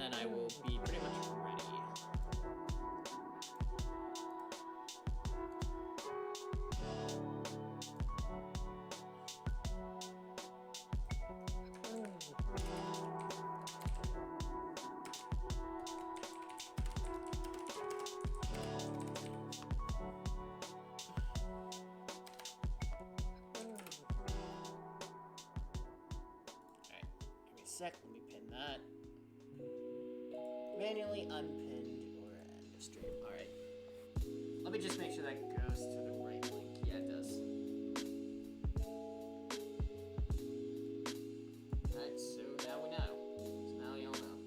then I will be pretty much ready. Sec, let me pin that. Manually unpinned or end of stream. Alright. Let me just make sure that goes to the right link. Yeah, it does. Alright, so now we know. So now y'all know.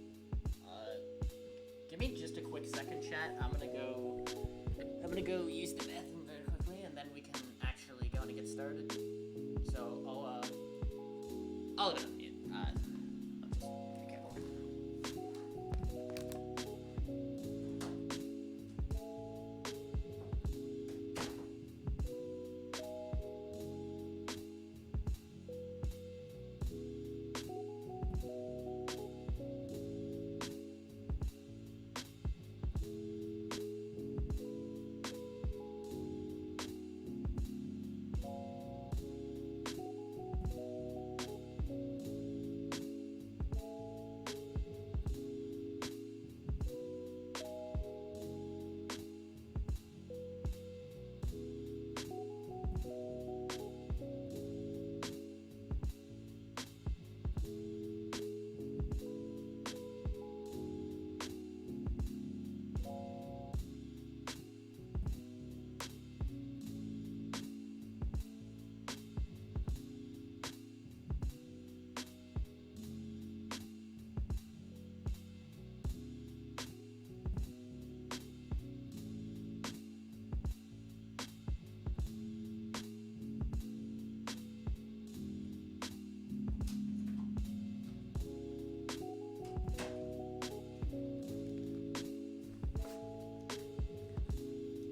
Give me just a quick second, chat. I'm gonna go use the bathroom very quickly, and then we can actually go and get started. So I'll do it.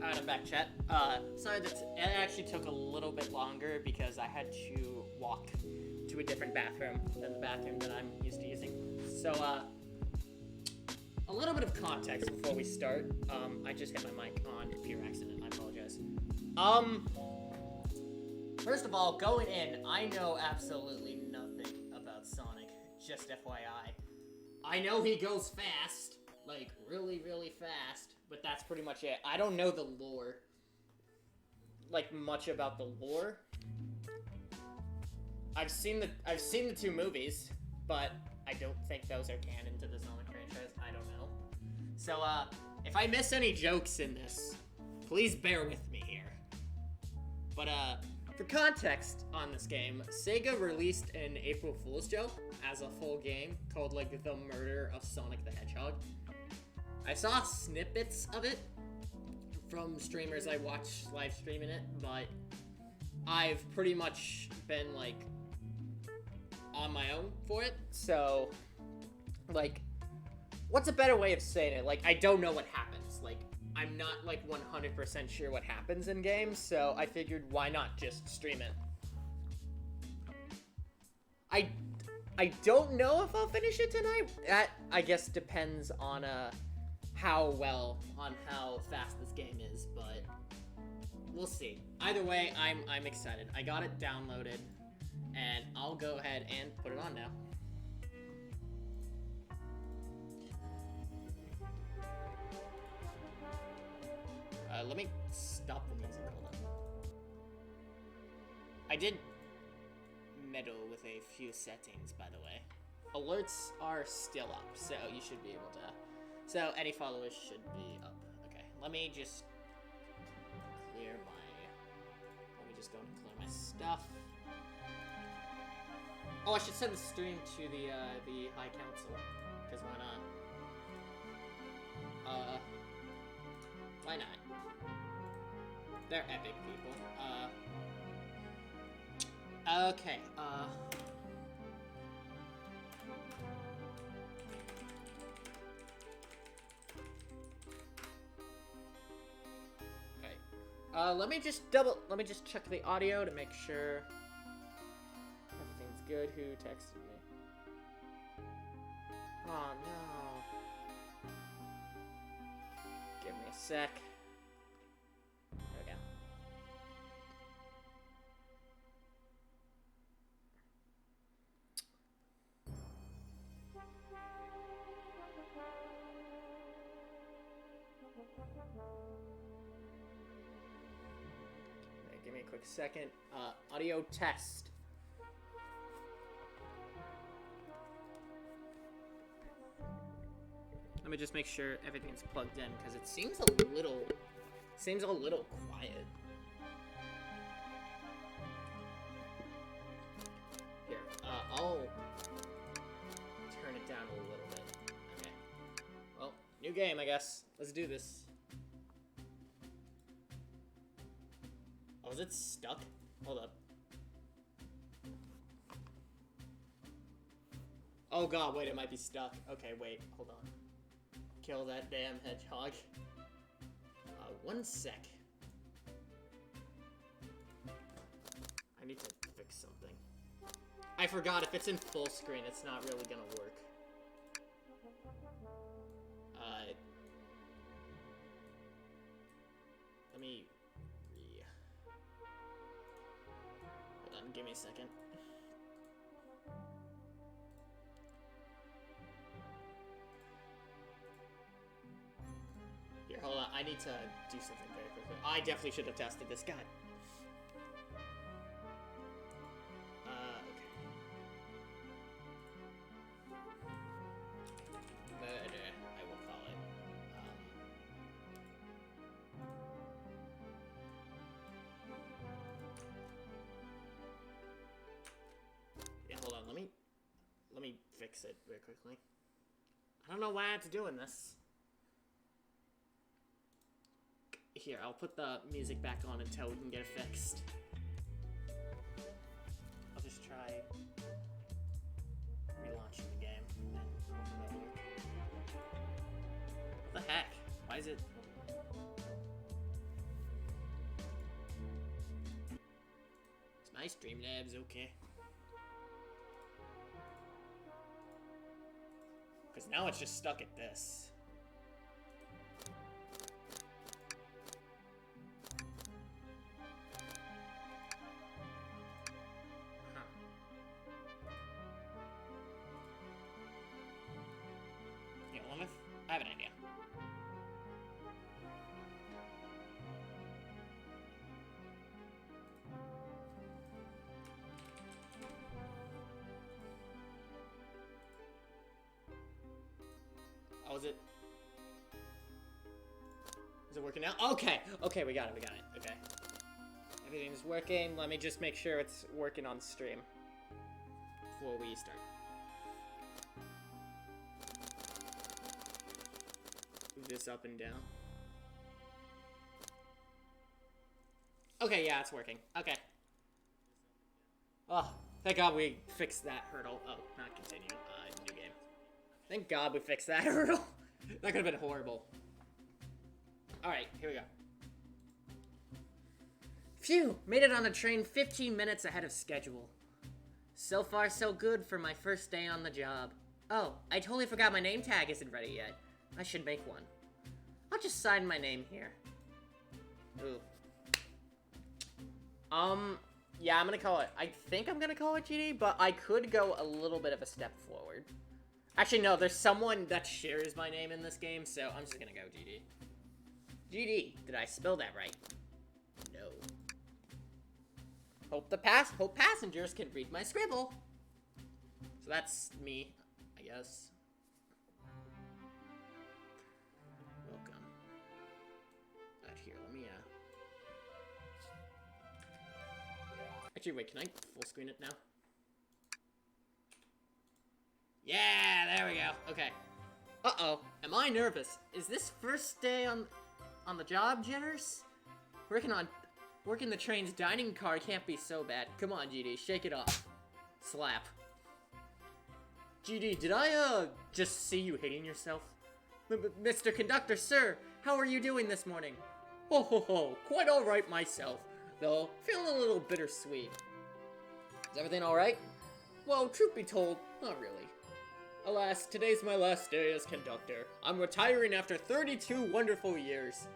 Alright, I'm back, chat. Sorry, it actually took a little bit longer because I had to walk to a different bathroom than the bathroom that I'm used to using. So, a little bit of context before we start. I just hit my mic on pure accident. I apologize. First of all, going in, I know absolutely nothing about Sonic. Just FYI. I know he goes fast. Like, really, really fast. But that's pretty much it. I don't know the lore. Like, much about the lore. I've seen the two movies, but I don't think those are canon to the Sonic franchise. I don't know. So, if I miss any jokes in this, please bear with me here. But, for context on this game, Sega released an April Fool's joke as a full game called, like, The Murder of Sonic the Hedgehog. I saw snippets of it from streamers I watch live streaming it, but I've pretty much been, like, on my own for it, so, like, what's a better way of saying it? Like, I don't know what happens. Like, I'm not, like, 100% sure what happens in games, so I figured why not just stream it. I don't know if I'll finish it tonight. That, I guess, depends on, how fast this game is, but we'll see. Either way, I'm excited. I got it downloaded, and I'll go ahead and put it on now. Let me stop the music, hold on. I did meddle with a few settings, by the way. Alerts are still up, so you should be able to... So, any followers should be up. Okay, let me just clear my... Let me just go and clear my stuff. Oh, I should send the stream to the High Council. Because why not? Why not? They're epic people. Okay, let me just check the audio to make sure everything's good. Who texted me? Oh no. sec. There we go. Okay, give me a quick second. Audio test. Let me just make sure everything's plugged in because it seems a little quiet. Here, I'll turn it down a little bit. Okay. Well, new game, I guess. Let's do this. Oh, is it stuck? Hold up. Oh god, wait, it might be stuck. Okay, wait, hold on. Kill that damn hedgehog. 1 sec. I need to fix something. I forgot, if it's in full screen, it's not really gonna work. Let me Hold on, give me a second. Here, hold on. I need to do something very quickly. I definitely should have tested this. God. Okay. I will call it. Yeah, hold on. Let me fix it very quickly. I don't know why I have to do this. Here, I'll put the music back on until we can get it fixed. I'll just try relaunching the game and hoping that'll work. What the heck? Why is it... Is my Streamlabs okay? Because now it's just stuck at this. I have an idea. Oh, is it working now? Okay, okay, we got it, okay. Everything's working. Let me just make sure it's working on stream before we start. This up and down. Okay, yeah, it's working. Okay. Oh, thank God we fixed that hurdle. Oh, not continue. New game. Thank God we fixed that hurdle. That could have been horrible. Alright, here we go. Phew! Made it on the train 15 minutes ahead of schedule. So far, so good for my first day on the job. Oh, I totally forgot my name tag isn't ready yet. I should make one. I'll just sign my name here. Ooh. Yeah, I'm gonna call it... I think I'm gonna call it GD, but I could go a little bit of a step forward. Actually, no, there's someone that shares my name in this game, so I'm just gonna go GD. GD. Did I spell that right? No. Hope passengers can read my scribble. So that's me, I guess. Welcome. Here, let me, Actually, wait, can I full screen it now? Yeah, there we go. Okay. Uh-oh. Am I nervous? Is this first day on the job, jitters? Working the train's dining car can't be so bad. Come on, GD, shake it off. Slap. GD, did I, just see you hating yourself? Mr. Conductor, sir, how are you doing this morning? Ho ho ho, quite alright myself, though feeling a little bittersweet. Is everything alright? Well, truth be told, not really. Alas, today's my last day as conductor. I'm retiring after 32 wonderful years.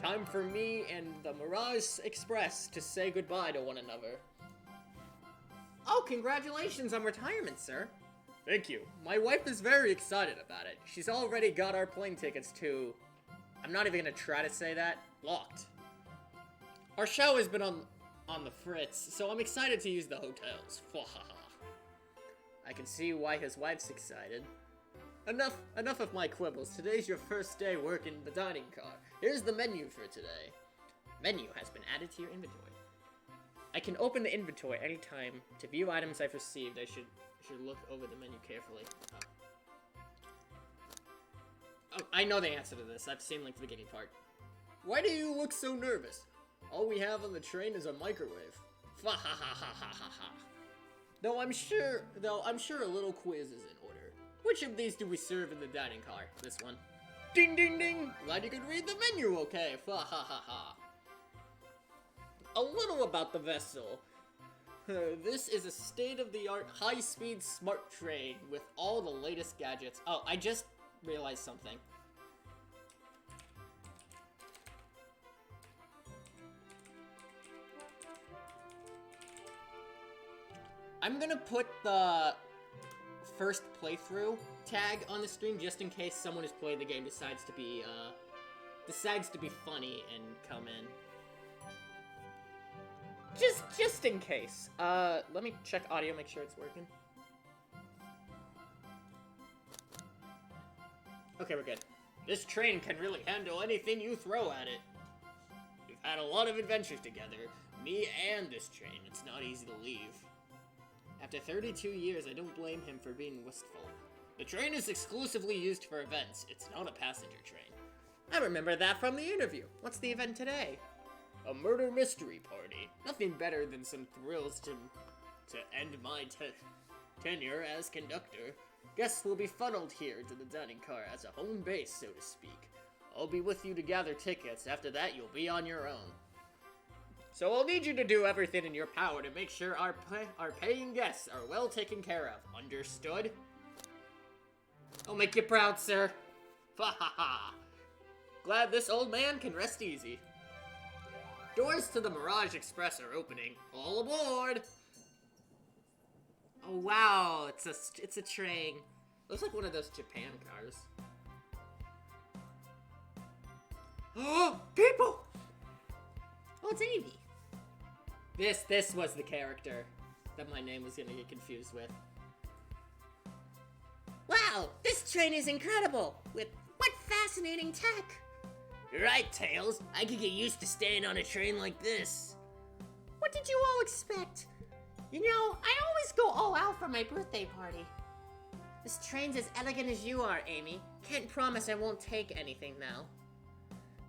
Time for me and the Mirage Express to say goodbye to one another. Oh, congratulations on retirement, sir. Thank you. My wife is very excited about it. She's already got our plane tickets to... I'm not even gonna try to say that. Locked. Our show has been on the fritz, so I'm excited to use the hotels. I can see why his wife's excited. Enough of my quibbles. Today's your first day working the dining car. Here's the menu for today. Menu has been added to your inventory. I can open the inventory anytime. To view items I've received, I should look over the menu carefully. Oh, I know the answer to this. I've seen like the beginning part. Why do you look so nervous? All we have on the train is a microwave. Fa ha ha ha ha ha ha. Though I'm sure a little quiz is in order. Which of these do we serve in the dining car? This one. Ding ding ding! Glad you could read the menu okay. Fa ha ha ha. A little about the vessel. This is a state-of-the-art high-speed smart train with all the latest gadgets. Oh, I just realized something. I'm gonna put the first playthrough tag on the stream just in case someone who's played the game decides to be funny and come in. Just in case. Let me check audio, make sure it's working. Okay, we're good. This train can really handle anything you throw at it. We've had a lot of adventures together, me and this train. It's not easy to leave. After 32 years, I don't blame him for being wistful. The train is exclusively used for events. It's not a passenger train. I remember that from the interview. What's the event today? A murder mystery party. Nothing better than some thrills to end my tenure as conductor. Guests will be funneled here to the dining car as a home base, so to speak. I'll be with you to gather tickets. After that, you'll be on your own. So I'll need you to do everything in your power to make sure our paying guests are well taken care of. Understood? I'll make you proud, sir. Ha ha ha. Glad this old man can rest easy. Doors to the Mirage Express are opening. All aboard! Oh wow, it's a train. Looks like one of those Japan cars. Oh, people! Oh, it's Amy. This was the character that my name was gonna get confused with. Wow, this train is incredible! With what fascinating tech! You're right, Tails. I could get used to staying on a train like this. What did you all expect? You know, I always go all out for my birthday party. This train's as elegant as you are, Amy. Can't promise I won't take anything now.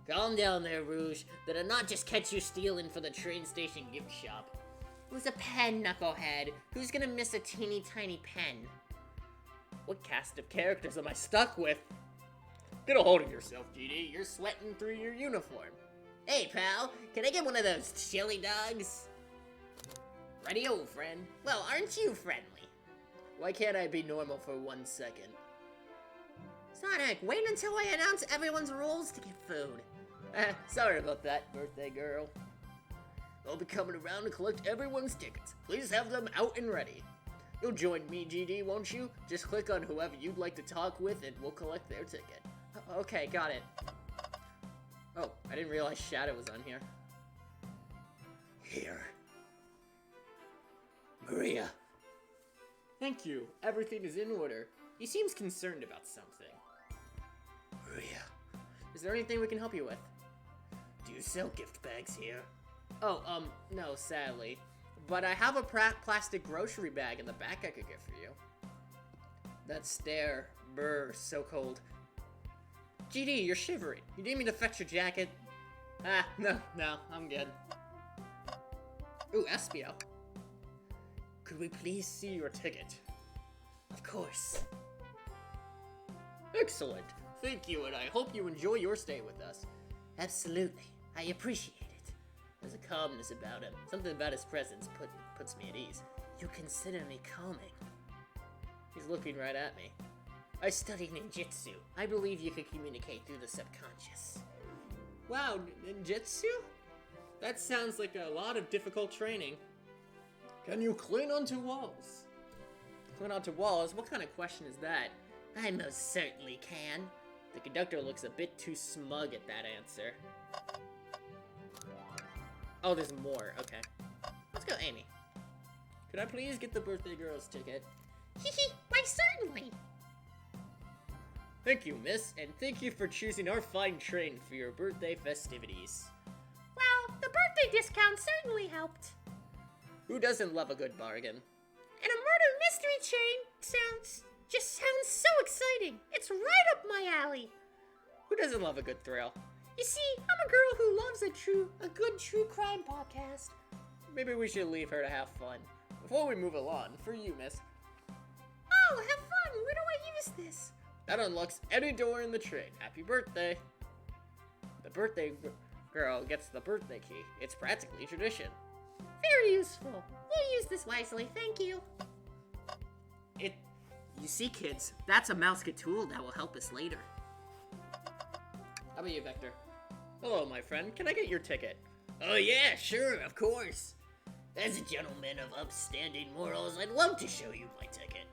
Calm down there, Rouge. That'll not just catch you stealing for the train station gift shop. It was a pen, knucklehead. Who's gonna miss a teeny tiny pen? What cast of characters am I stuck with? Get a hold of yourself, GD. You're sweating through your uniform. Hey, pal. Can I get one of those chili dogs? Ready, old friend. Well, aren't you friendly? Why can't I be normal for 1 second? Sonic, wait until I announce everyone's rules to get food. Sorry about that, birthday girl. I'll be coming around to collect everyone's tickets. Please have them out and ready. You'll join me, GD, won't you? Just click on whoever you'd like to talk with and we'll collect their ticket. Okay, got it. Oh, I didn't realize Shadow was on here. Here. Maria. Thank you. Everything is in order. He seems concerned about something. Maria. Is there anything we can help you with? Do you sell gift bags here? Oh, no, sadly. But I have a plastic grocery bag in the back I could get for you. That stare. Brr, so cold. GD, you're shivering. You need me to fetch your jacket? Ah, no, I'm good. Ooh, Espio. Could we please see your ticket? Of course. Excellent. Thank you, and I hope you enjoy your stay with us. Absolutely. I appreciate it. There's a calmness about him. Something about his presence puts me at ease. You consider me calming. He's looking right at me. I studied ninjutsu. I believe you can communicate through the subconscious. Wow, ninjutsu? That sounds like a lot of difficult training. Can you cling onto walls? Cling onto walls? What kind of question is that? I most certainly can. The conductor looks a bit too smug at that answer. Oh, there's more. Okay. Let's go, Amy. Could I please get the birthday girl's ticket? Hehe, why certainly. Thank you, miss, and thank you for choosing our fine train for your birthday festivities. Well, the birthday discount certainly helped. Who doesn't love a good bargain? And a murder mystery train sounds so exciting. It's right up my alley. Who doesn't love a good thrill? You see, I'm a girl who loves a good true crime podcast. Maybe we should leave her to have fun. Before we move along, for you, miss. Oh, have fun. Where do I use this? That unlocks any door in the train. Happy birthday. The birthday girl gets the birthday key. It's practically tradition. Very useful. We'll use this wisely, thank you. You see, kids, that's a mouse-kit tool that will help us later. How about you, Vector? Hello, my friend. Can I get your ticket? Oh yeah, sure, of course. As a gentleman of upstanding morals, I'd love to show you my ticket.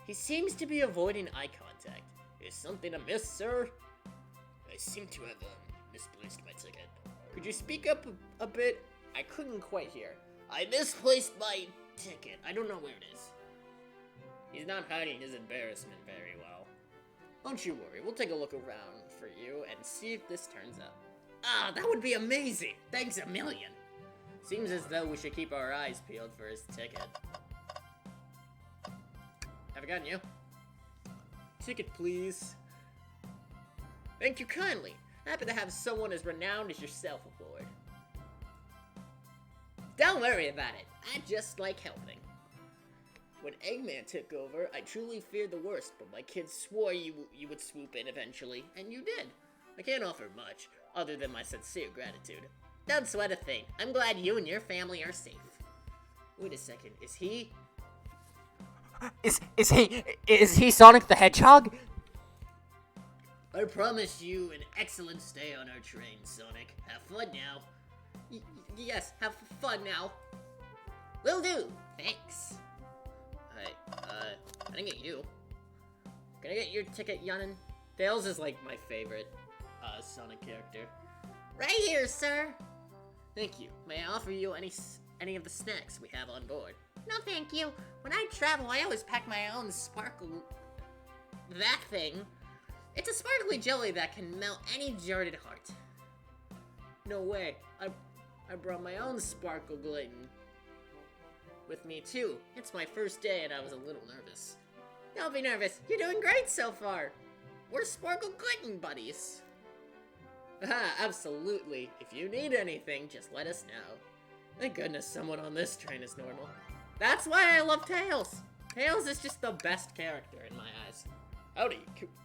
He seems to be avoiding eye contact. Is something amiss, sir? I seem to have misplaced my ticket. Could you speak up a bit? I couldn't quite hear. I misplaced my ticket. I don't know where it is. He's not hiding his embarrassment very well. Don't you worry, we'll take a look around for you and see if this turns up. Ah, that would be amazing! Thanks a million! Seems as though we should keep our eyes peeled for his ticket. Have I gotten you? Ticket, please. Thank you kindly. Happy to have someone as renowned as yourself aboard. Don't worry about it. I just like helping. When Eggman took over, I truly feared the worst, but my kids swore you would swoop in eventually, and you did. I can't offer much, other than my sincere gratitude. Don't sweat a thing. I'm glad you and your family are safe. Wait a second, is he Sonic the Hedgehog? I promise you an excellent stay on our train, Sonic. Have fun now. Yes, have fun now. Will do. Thanks. I didn't get you. Can I get your ticket, Yanin? Tails is like my favorite Sonic character. Right here, sir. Thank you. May I offer you any of the snacks we have on board? No, thank you. When I travel, I always pack my own sparkle... That thing. It's a sparkly jelly that can melt any jaded heart. No way. I brought my own sparkle gluten with me too. It's my first day and I was a little nervous. Don't be nervous. You're doing great so far. We're sparkle gluten buddies. Absolutely. If you need anything, just let us know. Thank goodness someone on this train is normal. That's why I love Tails. Tails is just the best character in my eyes. Howdy.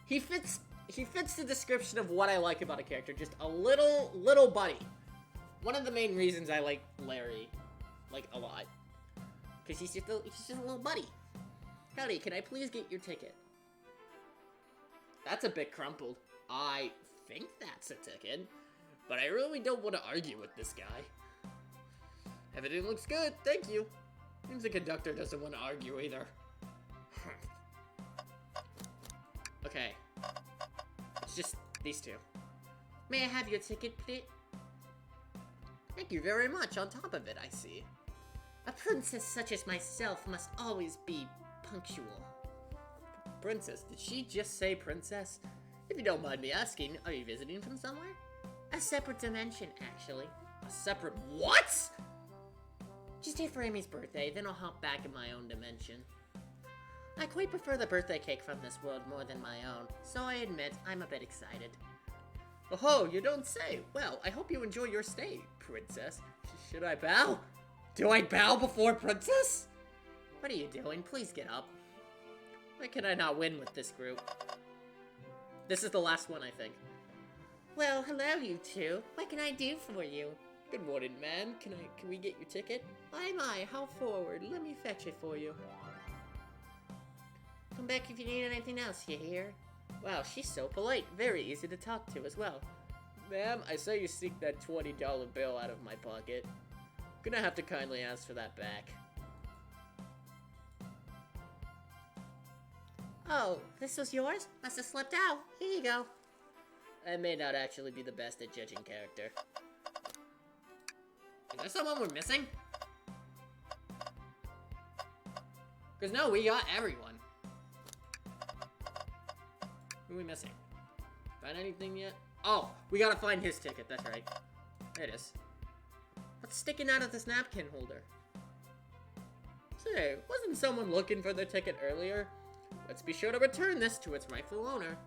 He fits the description of what I like about a character. Just a little buddy. One of the main reasons I like Larry, like, a lot. Because he's just a little buddy. Howdy, can I please get your ticket? That's a bit crumpled. I think that's a ticket, but I really don't want to argue with this guy. Everything looks good, thank you. Seems the conductor doesn't want to argue either. Okay. It's just these two. May I have your ticket, please? Thank you very much. On top of it, I see. A princess such as myself must always be punctual. Princess? Did she just say princess? If you don't mind me asking, are you visiting from somewhere? A separate dimension, actually. A separate what? Just here for Amy's birthday, then I'll hop back in my own dimension. I quite prefer the birthday cake from this world more than my own, so I admit I'm a bit excited. Oh, you don't say. Well, I hope you enjoy your stay, princess. Should I bow? Do I bow before princess? What are you doing? Please get up. Why can I not win with this group? This is the last one, I think. Well, hello, you two. What can I do for you? Good morning, man. Can we get your ticket? My, how forward. Let me fetch it for you. Come back if you need anything else, you hear? Wow, she's so polite. Very easy to talk to as well. Ma'am, I saw you sneak that $20 bill out of my pocket. Gonna have to kindly ask for that back. Oh, this was yours? Must have slipped out. Here you go. I may not actually be the best at judging character. Is there someone we're missing? Because no, we got everyone. Who are we missing? Find anything yet? Oh, we gotta find his ticket, that's right. There it is. What's sticking out of this napkin holder? Say, wasn't someone looking for their ticket earlier? Let's be sure to return this to its rightful owner.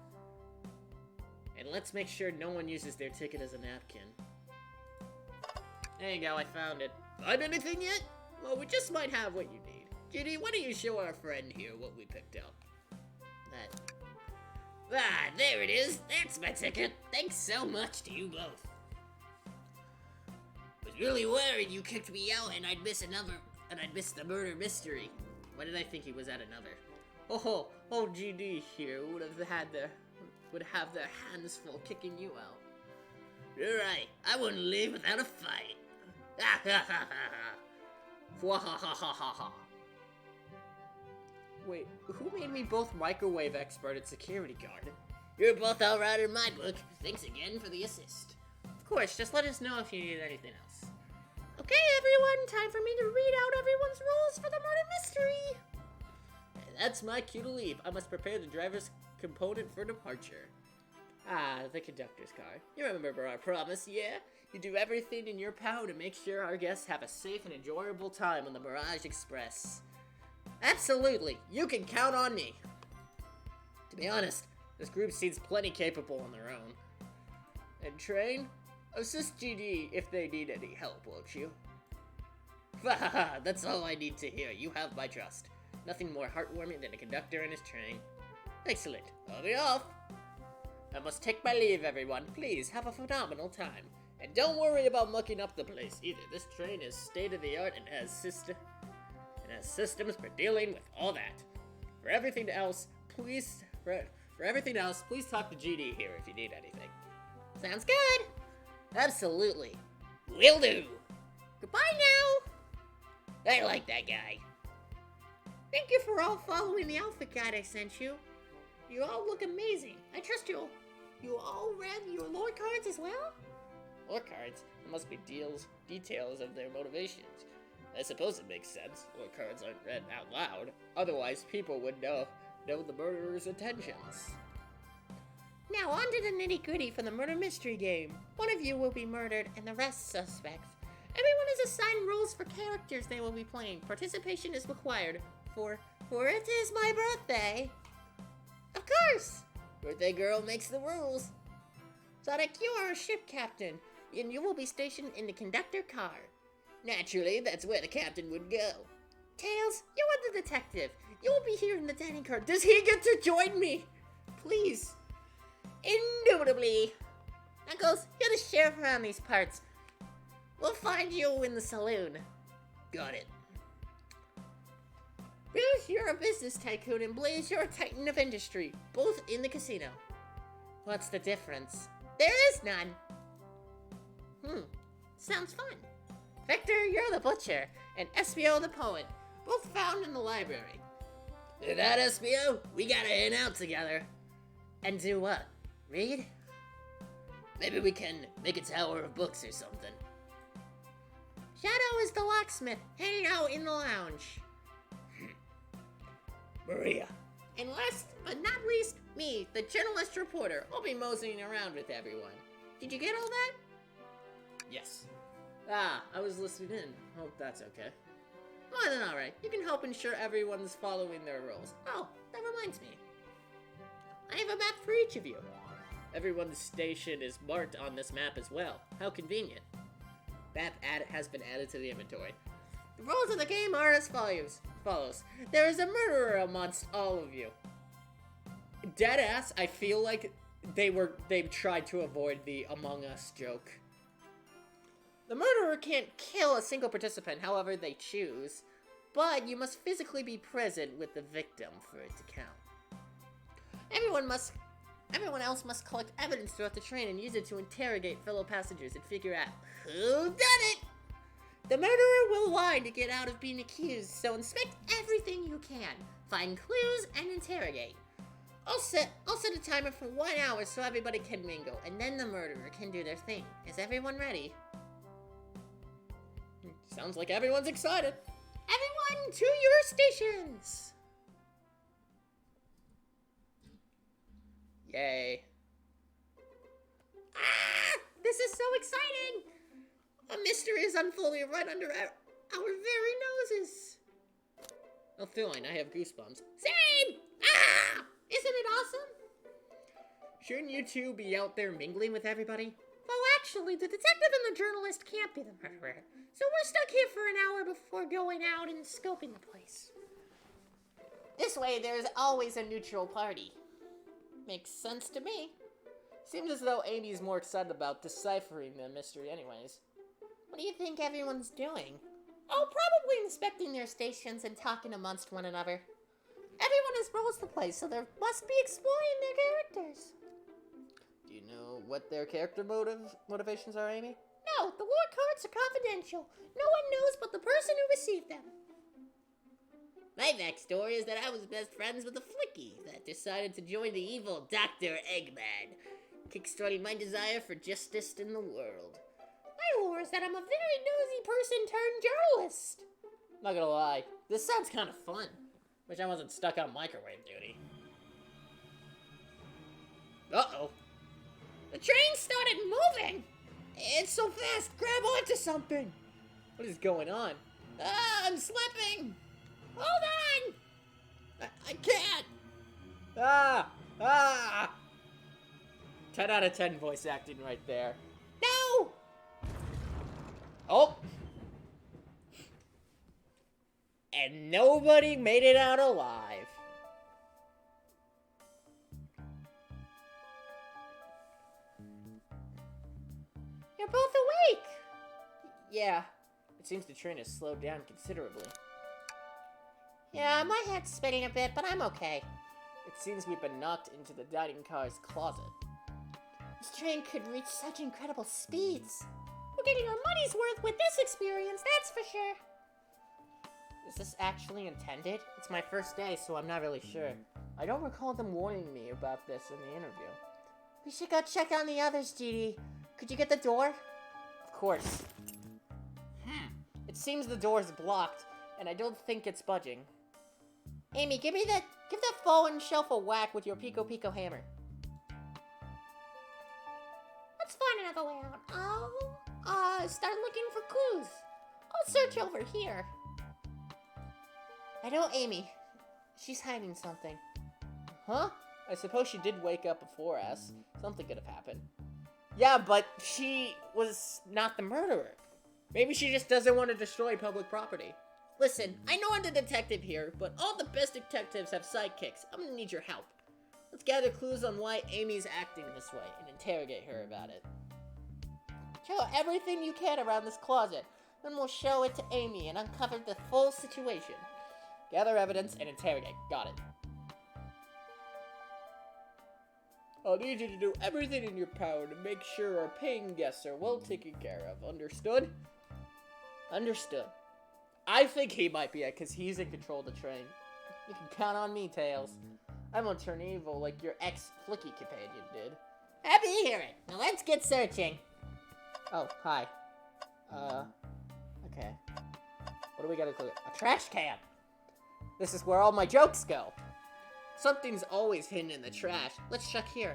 And let's make sure no one uses their ticket as a napkin. There you go, I found it. Find anything yet? Well, we just might have what you need. Judy, why don't you show our friend here what we picked up? That. Ah, there it is. That's my ticket. Thanks so much to you both. Was really worried you kicked me out and I'd miss the murder mystery. Why did I think he was at another? Oh, GD here would have their hands full kicking you out. You're right. I wouldn't leave without a fight. Ha ha ha ha. Wait, who made me both microwave expert and security guard? You're both alright in my book. Thanks again for the assist. Of course, just let us know if you need anything else. Okay, everyone, time for me to read out everyone's rules for the murder mystery. That's my cue to leave. I must prepare the driver's component for departure. Ah, the conductor's car. You remember our promise, yeah? You do everything in your power to make sure our guests have a safe and enjoyable time on the Mirage Express. Absolutely, you can count on me. To be honest, this group seems plenty capable on their own. And Train, assist GD if they need any help, won't you? That's all I need to hear. You have my trust. Nothing more heartwarming than a conductor and his train. Excellent. I'll be off. I must take my leave, everyone. Please have a phenomenal time. And don't worry about mucking up the place either. This train is state-of-the-art and has systems for dealing with all that. For everything else, please talk to GD here if you need anything. Sounds good. Absolutely. Will do. Goodbye now. I like that guy. Thank you for all following the outfit guide I sent you. You all look amazing. I trust you. You all read your lore cards as well? Lore cards? There must be details of their motivations. I suppose it makes sense. Lore cards aren't read out loud. Otherwise, people would know the murderer's intentions. Now on to the nitty-gritty for the murder mystery game. One of you will be murdered and the rest suspects. Everyone is assigned rules for characters they will be playing. Participation is required. For it is my birthday. Of course! Birthday girl makes the rules. Sonic, you are a ship captain, and you will be stationed in the conductor car. Naturally, that's where the captain would go. Tails, you are the detective. You will be here in the dining car. Does he get to join me? Please. Indubitably. Knuckles, you're the sheriff around these parts. We'll find you in the saloon. Got it. Bruce, you're a business tycoon, and Blaze, you're a titan of industry, both in the casino. What's the difference? There is none. Sounds fun. Victor, you're the butcher, and Espio the poet, both found in the library. With that, Espio, we gotta hang out together. And do what? Read? Maybe we can make a tower of books or something. Shadow is the locksmith, hanging out in the lounge. Maria. And last but not least, me, the journalist reporter. I'll be moseying around with everyone. Did you get all that? Yes. Ah, I was listening in. Hope that's okay. More than alright. You can help ensure everyone's following their rules. Oh, that reminds me. I have a map for each of you. Everyone's station is marked on this map as well. How convenient. Map has been added to the inventory. The rules of the game are as follows. There is a murderer amongst all of you. Deadass, I feel like they tried to avoid the Among Us joke. The murderer can't kill a single participant however they choose, but you must physically be present with the victim for it to count. Everyone else must collect evidence throughout the train and use it to interrogate fellow passengers and figure out who done it. The murderer will lie to get out of being accused, so inspect everything you can, find clues, and interrogate. I'll set a timer for 1 hour so everybody can mingle, and then the murderer can do their thing. Is everyone ready? Sounds like everyone's excited. Everyone to your stations! Yay. Ah! This is so exciting! A mystery is unfolding right under our very noses. Oh, fine, I have goosebumps. Same! Ah! Isn't it awesome? Shouldn't you two be out there mingling with everybody? Well, actually, the detective and the journalist can't be the murderer. So we're stuck here for an hour before going out and scoping the place. This way, there's always a neutral party. Makes sense to me. Seems as though Amy's more excited about deciphering the mystery anyways. What do you think everyone's doing? Oh, probably inspecting their stations and talking amongst one another. Everyone has roles to play, so they must be exploring their characters. Do you know what their character motivations are, Amy? No, the lore cards are confidential. No one knows but the person who received them. My backstory is that I was best friends with a flicky that decided to join the evil Dr. Eggman, kickstarting my desire for justice in the world. My lore is that I'm a very nosy person turned journalist. Not gonna lie, this sounds kind of fun. Wish I wasn't stuck on microwave duty. Uh-oh. The train started moving! It's so fast, grab onto something! What is going on? Ah, I'm slipping! Hold on! I can't! Ah! 10 out of 10 voice acting right there. No! Oh! And nobody made it out alive. You're both awake! Yeah, it seems the train has slowed down considerably. Yeah, my head's spinning a bit, but I'm okay. It seems we've been knocked into the dining car's closet. This train could reach such incredible speeds. We're getting our money's worth with this experience, that's for sure. Is this actually intended? It's my first day, so I'm not really sure. I don't recall them warning me about this in the interview. We should go check on the others, Dee. Could you get the door? Of course. It seems the door is blocked, and I don't think it's budging. Amy, give that fallen shelf a whack with your Pico Pico hammer. Let's find another way out. I'll start looking for clues. I'll search over here. I know Amy. She's hiding something. Huh? I suppose she did wake up before us. Something could have happened. Yeah, but she was not the murderer. Maybe she just doesn't want to destroy public property. Listen, I know I'm the detective here, but all the best detectives have sidekicks. I'm gonna need your help. Let's gather clues on why Amy's acting this way and interrogate her about it. Show everything you can around this closet. Then we'll show it to Amy and uncover the full situation. Gather evidence and interrogate. Got it. I'll need you to do everything in your power to make sure our paying guests are well taken care of. Understood? Understood. I think he might be it, because he's in control of the train. You can count on me, Tails. I won't turn evil like your ex-flicky companion did. Happy to hear it. Now let's get searching. Oh, hi. Okay. What do we gotta look at? A trash can! This is where all my jokes go. Something's always hidden in the trash. Let's check here.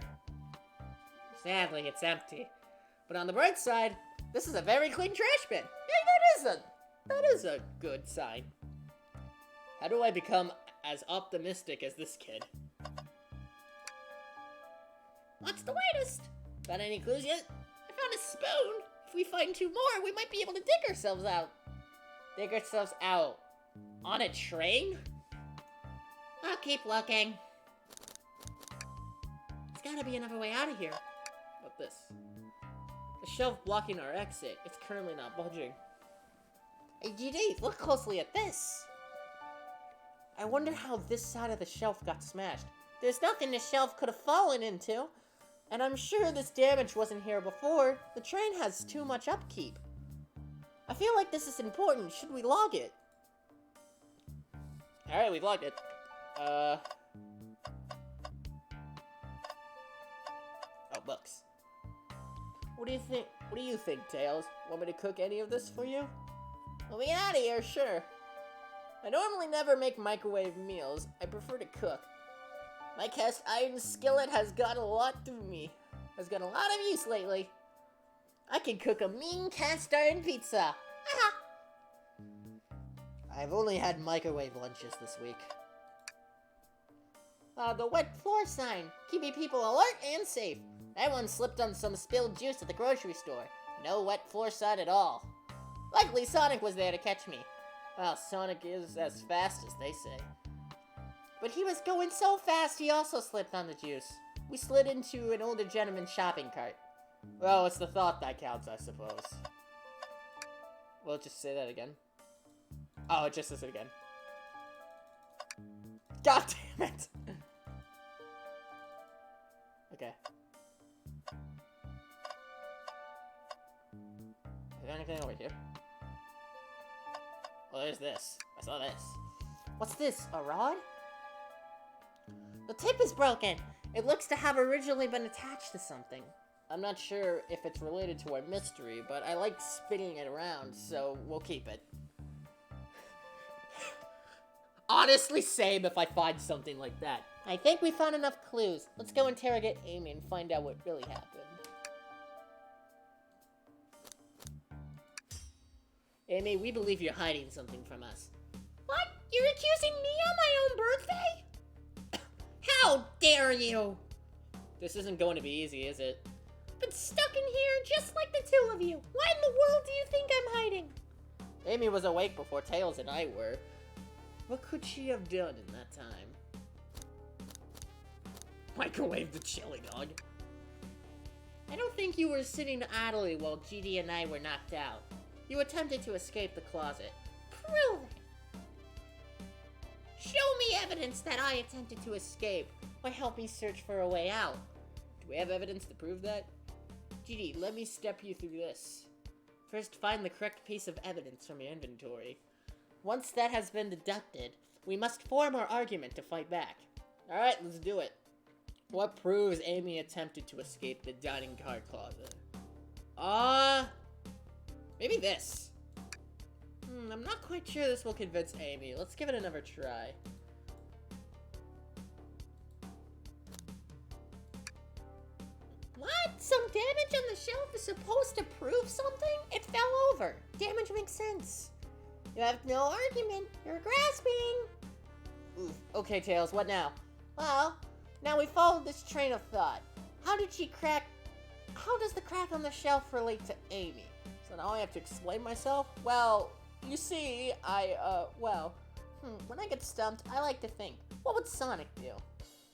Sadly, it's empty. But on the bright side, this is a very clean trash bin. Yeah, that is a good sign. How do I become as optimistic as this kid? What's the latest? Got any clues yet? I found a spoon. If we find 2 more, we might be able to dig ourselves out. Dig ourselves out? On a train? I'll keep looking. There's gotta be another way out of here. What this? The shelf blocking our exit. It's currently not budging. Hey, GD, look closely at this. I wonder how this side of the shelf got smashed. There's nothing the shelf could have fallen into. And I'm sure this damage wasn't here before. The train has too much upkeep. I feel like this is important. Should we log it? Alright, we've logged it. Oh, books. What do you think, Tails? Want me to cook any of this for you? We'll be out of here, sure. I normally never make microwave meals. I prefer to cook. My cast iron skillet has got a lot of use lately. I can cook a mean cast iron pizza. I've only had microwave lunches this week. The wet floor sign, keeping people alert and safe. That one slipped on some spilled juice at the grocery store. No wet floor sign at all. Luckily, Sonic was there to catch me. Well, Sonic is as fast as they say. But he was going so fast, he also slipped on the juice. We slid into an older gentleman's shopping cart. Well, it's the thought that counts, I suppose. Well, just say that again. Oh, it just says it again. God damn it! Okay. Is there anything over here? Oh, there's this. I saw this. What's this? A rod? The tip is broken. It looks to have originally been attached to something. I'm not sure if it's related to our mystery, but I like spinning it around, so we'll keep it. Honestly, same if I find something like that. I think we found enough clues. Let's go interrogate Amy and find out what really happened. Amy, we believe you're hiding something from us. What? You're accusing me on my own birthday? How dare you! This isn't going to be easy, is it? But stuck in here just like the two of you. Why in the world do you think I'm hiding? Amy was awake before Tails and I were. What could she have done in that time? Microwave the chili dog. I don't think you were sitting idly while GD and I were knocked out. You attempted to escape the closet. Prove it! Show me evidence that I attempted to escape, or help me search for a way out. Do we have evidence to prove that? GD, let me step you through this. First, find the correct piece of evidence from your inventory. Once that has been deducted, we must form our argument to fight back. Alright, let's do it. What proves Amy attempted to escape the dining car closet? Maybe this. I'm not quite sure this will convince Amy. Let's give it another try. What? Some damage on the shelf is supposed to prove something? It fell over. Damage makes sense. You have no argument. You're grasping. Oof. Okay, Tails, what now? Well, now we followed this train of thought. How does the crack on the shelf relate to Amy? So now I have to explain myself? Well, you see, when I get stumped, I like to think, what would Sonic do?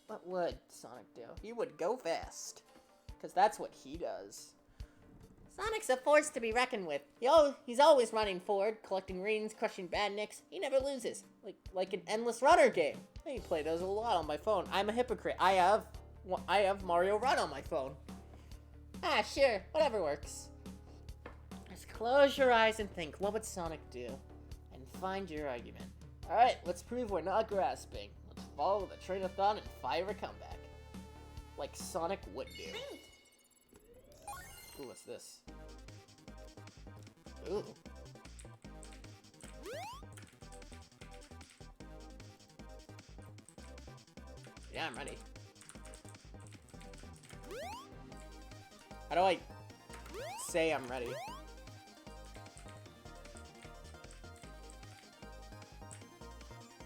What would Sonic do? He would go fast. Because that's what he does. Sonic's a force to be reckoned with. He's always running forward, collecting rings, crushing badniks. He never loses. Like an endless runner game. I play those a lot on my phone. I'm a hypocrite. I have Mario Run on my phone. Ah, sure. Whatever works. Just close your eyes and think, what would Sonic do? And find your argument. Alright, let's prove we're not grasping. Let's follow the train of thought and fire a comeback. Like Sonic would do. Ooh, what's this? Ooh. Yeah, I'm ready. How do I say I'm ready?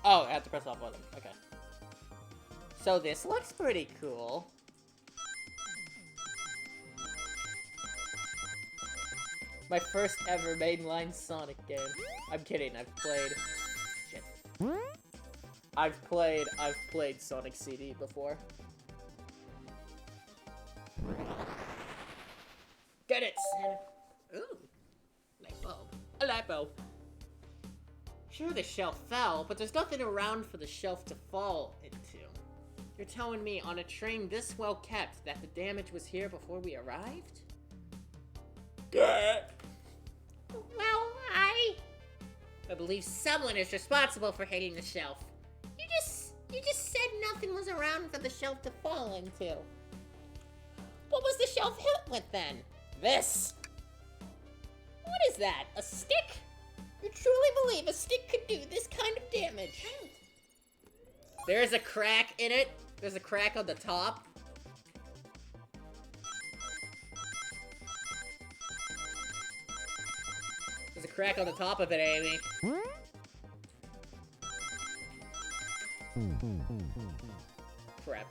Oh, I have to press off button. Okay. So this looks pretty cool. My first ever mainline Sonic game. I'm kidding, I've played... Shit. I've played Sonic CD before. Get it, Santa! Ooh. Light bulb. A light bulb. Sure, the shelf fell, but there's nothing around for the shelf to fall into. You're telling me on a train this well kept that the damage was here before we arrived? Well, I believe someone is responsible for hitting the shelf. You just said nothing was around for the shelf to fall into. What was the shelf hit with then? This. What is that? A stick? You truly believe a stick could do this kind of damage? There's a crack in it. There's a crack on the top. There's a crack on the top of it, Amy. Crap.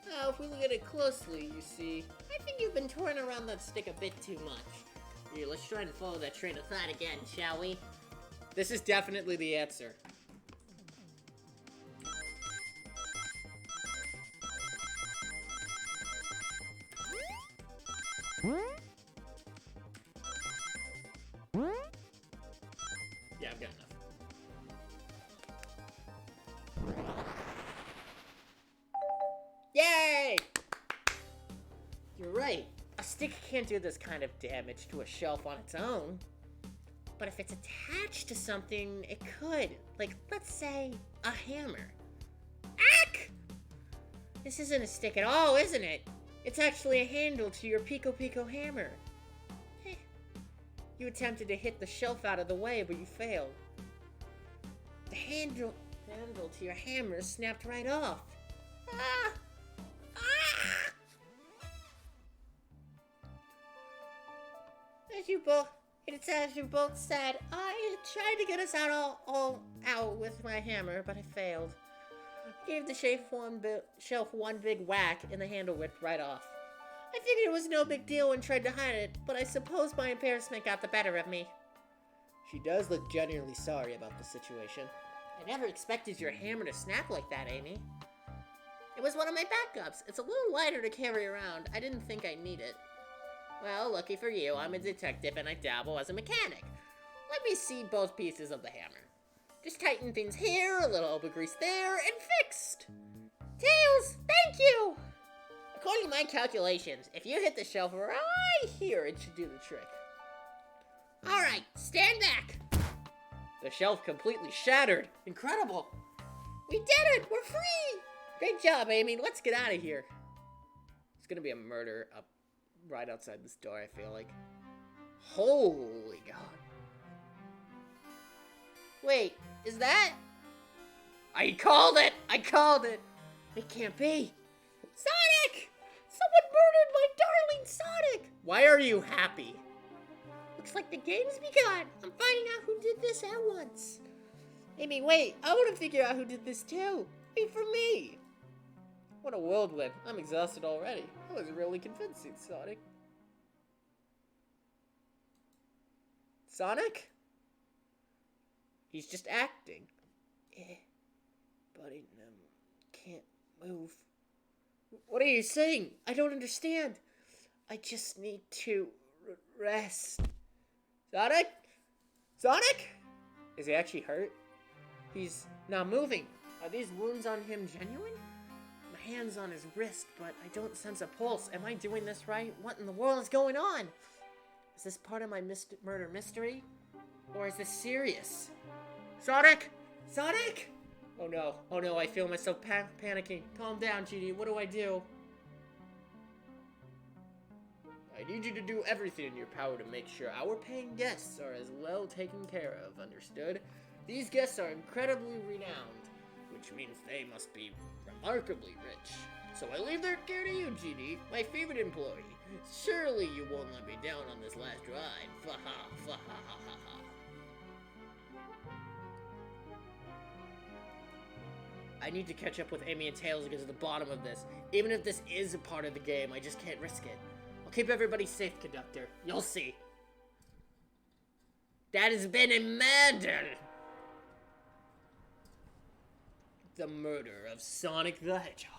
Now, if we look at it closely, you see, I think you've been touring around that stick a bit too much. Here, let's try and follow that train of thought again, shall we? This is definitely the answer. Yeah, I've got enough. Yay! You're right. A stick can't do this kind of damage to a shelf on its own. But if it's attached to something, it could. Like, let's say, a hammer. Ack! This isn't a stick at all, isn't it? It's actually a handle to your Pico Pico hammer. You attempted to hit the shelf out of the way, but you failed. The handle to your hammer snapped right off. Ah! Ah! As you both said, I tried to get us out all out with my hammer, but I failed. I gave the shelf one big whack, and the handle ripped right off. I figured it was no big deal and tried to hide it, but I suppose my embarrassment got the better of me. She does look genuinely sorry about the situation. I never expected your hammer to snap like that, Amy. It was one of my backups. It's a little lighter to carry around. I didn't think I'd need it. Well, lucky for you, I'm a detective and I dabble as a mechanic. Let me see both pieces of the hammer. Just tighten things here, a little elbow grease there, and fixed! Tails, thank you! According to my calculations, if you hit the shelf right here, it should do the trick. Alright, stand back! The shelf completely shattered. Incredible! We did it! We're free! Great job, Amy. Let's get out of here. It's gonna be a murder up right outside this door, I feel like. Holy God. Wait, is that? I called it! I called it! It can't be. Sonic! Someone murdered my darling Sonic! Why are you happy? Looks like the game's begun. I'm finding out who did this at once. Amy, wait. I want to figure out who did this too. Wait for me. What a whirlwind. I'm exhausted already. That was really convincing, Sonic. Sonic? He's just acting. But he can't move. What are you saying? I don't understand. I just need to rest. Sonic? Sonic? Is he actually hurt? He's not moving. Are these wounds on him genuine? My hand's on his wrist, but I don't sense a pulse. Am I doing this right? What in the world is going on? Is this part of my murder mystery? Or is this serious? Sonic? Sonic? Oh no, I feel myself panicking. Calm down, GD, what do I do? I need you to do everything in your power to make sure our paying guests are as well taken care of, understood? These guests are incredibly renowned, which means they must be remarkably rich. So I leave their care to you, GD, my favorite employee. Surely you won't let me down on this last ride. Fa-ha, fa-ha-ha-ha-ha. I need to catch up with Amy and Tails to get to the bottom of this. Even if this is a part of the game, I just can't risk it. I'll keep everybody safe, Conductor. You'll see. That has been a murder! The murder of Sonic the Hedgehog.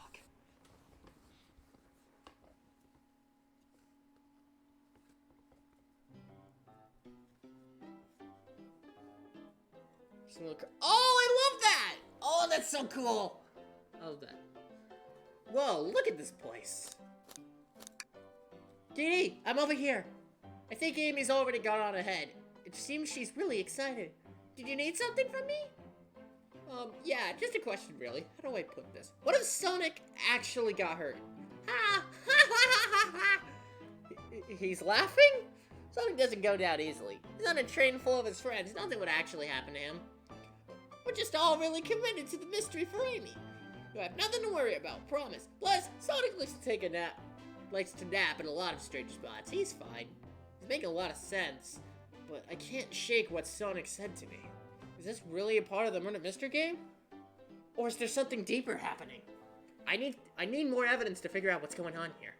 Oh, I love that! Oh, that's so cool! I love that. Whoa, look at this place. Dee, I'm over here. I think Amy's already got on ahead. It seems she's really excited. Did you need something from me? Yeah, just a question, really. How do I put this? What if Sonic actually got hurt? Ha! Ha ha ha ha! He's laughing? Sonic doesn't go down easily. He's on a train full of his friends. Nothing would actually happen to him. We're just all really committed to the mystery for Amy. You have nothing to worry about, promise. Plus, Sonic likes to take a nap. Likes to nap in a lot of strange spots. He's fine. He's making a lot of sense. But I can't shake what Sonic said to me. Is this really a part of the murder mystery game? Or is there something deeper happening? I need more evidence to figure out what's going on here.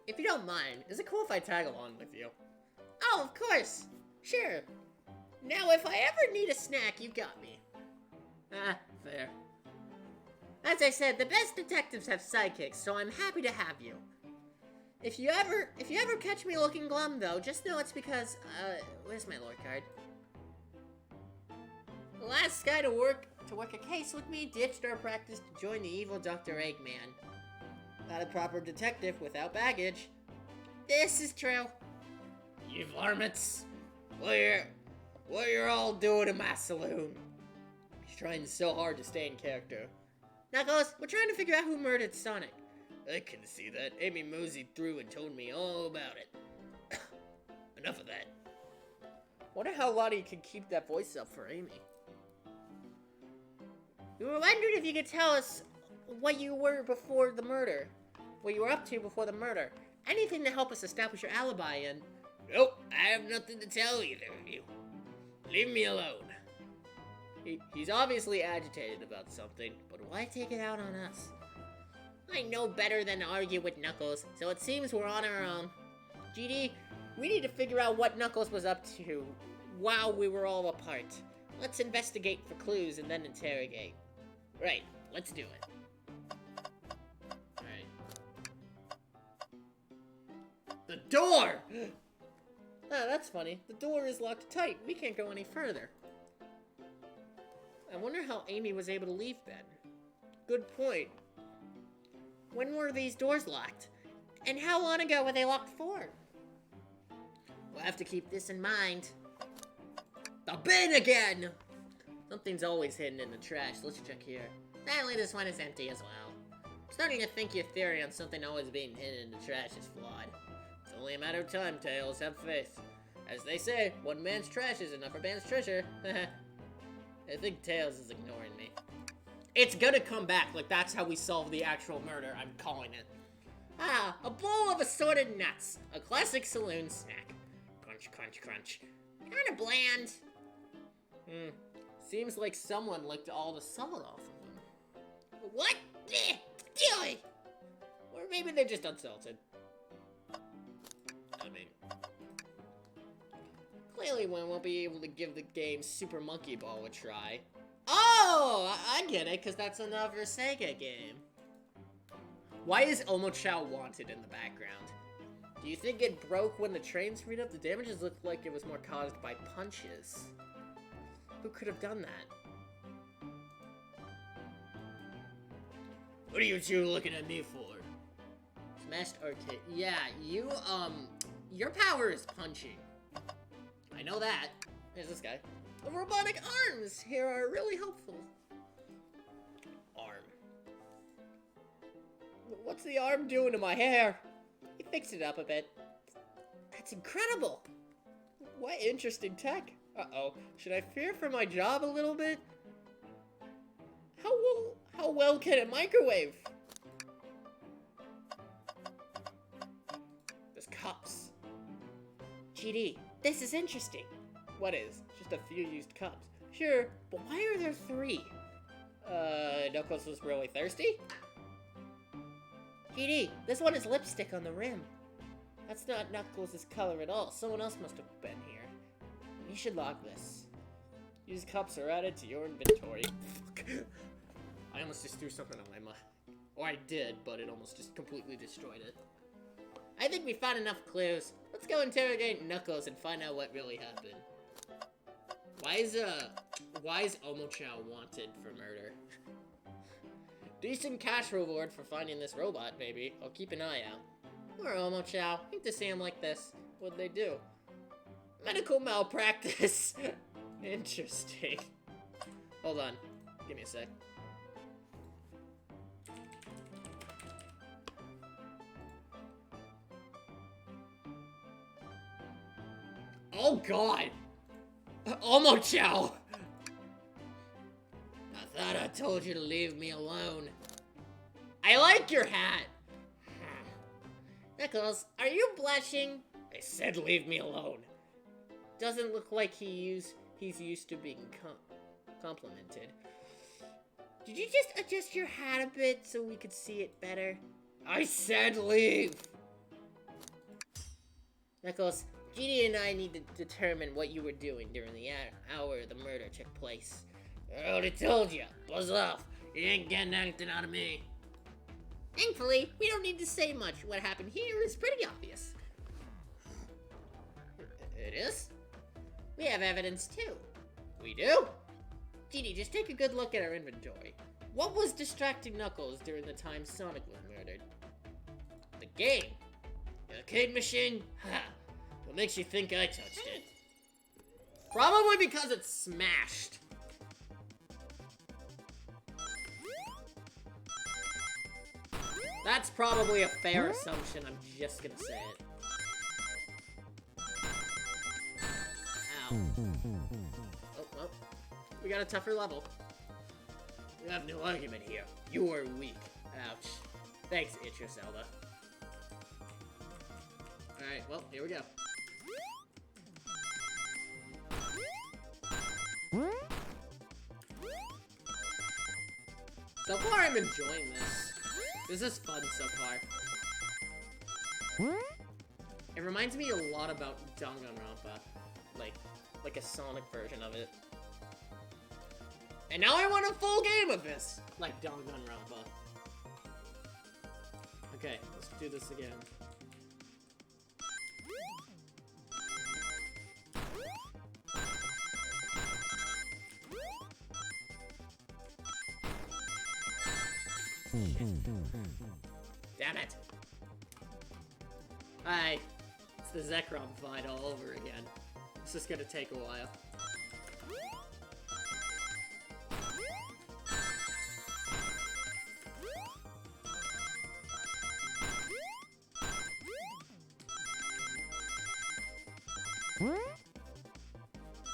If you don't mind, is it cool if I tag along with you? Oh, of course. Sure. Now, if I ever need a snack, you got me. Ah, fair. As I said, the best detectives have sidekicks, so I'm happy to have you. If you ever catch me looking glum, though, just know it's because, where's my lore card? The last guy to work a case with me ditched our practice to join the evil Dr. Eggman. Not a proper detective without baggage. This is true. You varmints. What you're all doing in my saloon? He's trying so hard to stay in character. Knuckles, we're trying to figure out who murdered Sonic. I can see that. Amy moseyed through and told me all about it. Enough of that. Wonder how Lottie can keep that voice up for Amy. We were wondering if you could tell us what you were before the murder. What you were up to before the murder. Anything to help us establish your alibi and... Nope, I have nothing to tell either of you. Leave me alone. He's obviously agitated about something, but why take it out on us? I know better than to argue with Knuckles, so it seems we're on our own. GD, we need to figure out what Knuckles was up to while we were all apart. Let's investigate for clues and then interrogate. Right, let's do it. Alright. The door! Ah, that's funny. The door is locked tight. We can't go any further. I wonder how Amy was able to leave then. Good point. When were these doors locked? And how long ago were they locked for? We'll have to keep this in mind. The bin again! Something's always hidden in the trash. Let's check here. Sadly, this one is empty as well. I'm starting to think your theory on something always being hidden in the trash is flawed. It's only a matter of time, Tails. Have faith. As they say, one man's trash is another man's treasure. I think Tails is ignoring me. It's gonna come back, like that's how we solve the actual murder, I'm calling it. Ah, a bowl of assorted nuts. A classic saloon snack. Crunch, crunch, crunch. Kinda bland. Seems like someone licked all the salt off of them. What? Or maybe they're just unsalted. I mean... Clearly we won't be able to give the game Super Monkey Ball a try. Oh! I get it, because that's another Sega game. Why is Omochao wanted in the background? Do you think it broke when the train speed up? The damages looked like it was more caused by punches. Who could have done that? What are you two looking at me for? Smashed arcade. Yeah, your power is punching. I know that. Here's this guy. The robotic arms here are really helpful. Arm. What's the arm doing to my hair? He fixed it up a bit. That's incredible. What interesting tech. Uh-oh. Should I fear for my job a little bit? How well can it microwave? There's cups. GD, this is interesting. What is? Just a few used cups. Sure, but why are there 3? Knuckles was really thirsty? GD, this one is lipstick on the rim. That's not Knuckles' color at all. Someone else must have been here. You should lock this. Used cups are added to your inventory. Fuck. I almost just threw something on my mind. Or I did, but it almost just completely destroyed it. I think we found enough clues. Let's go interrogate Knuckles and find out what really happened. Why is Omochao wanted for murder? Decent cash reward for finding this robot, baby. I'll keep an eye out. Or Omo-chow. Hate to see him like this. What'd they do? Medical malpractice. Interesting. Hold on. Give me a sec. Oh god! Omo-chow! I thought I told you to leave me alone. I like your hat! Knuckles, are you blushing? I said leave me alone. Doesn't look like he's used to being complimented. Did you just adjust your hat a bit so we could see it better? I said leave! Knuckles, GD and I need to determine what you were doing during the hour the murder took place. I already told you. Buzz off. You ain't getting anything out of me. Thankfully, we don't need to say much. What happened here is pretty obvious. It is? We have evidence too. We do? GD, just take a good look at our inventory. What was distracting Knuckles during the time Sonic was murdered? The game. The arcade machine? Ha! What makes you think I touched it? Probably because it's smashed. That's probably a fair assumption, I'm just gonna say it. Ow. Oh, well. We got a tougher level. We have no argument here. You are weak. Ouch. Thanks, Itcher Zelda. Alright, well, here we go. So far, I'm enjoying this. This is fun so far. It reminds me a lot about Danganronpa. Like a Sonic version of it. And now I want a full game of this! Like Danganronpa. Okay, let's do this again. Damn it! Hi, it's the Zekrom fight all over again. It's just gonna take a while.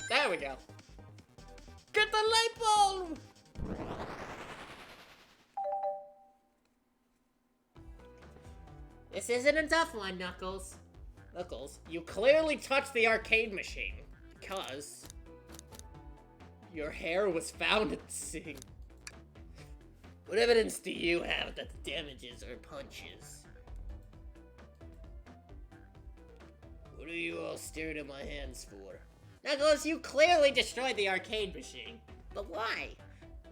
There we go. Get the light bulb! This isn't a tough one, Knuckles. Knuckles, you clearly touched the arcade machine because your hair was found at the scene. What evidence do you have that the damages are punches? What are you all staring at my hands for? Knuckles, you clearly destroyed the arcade machine. But why?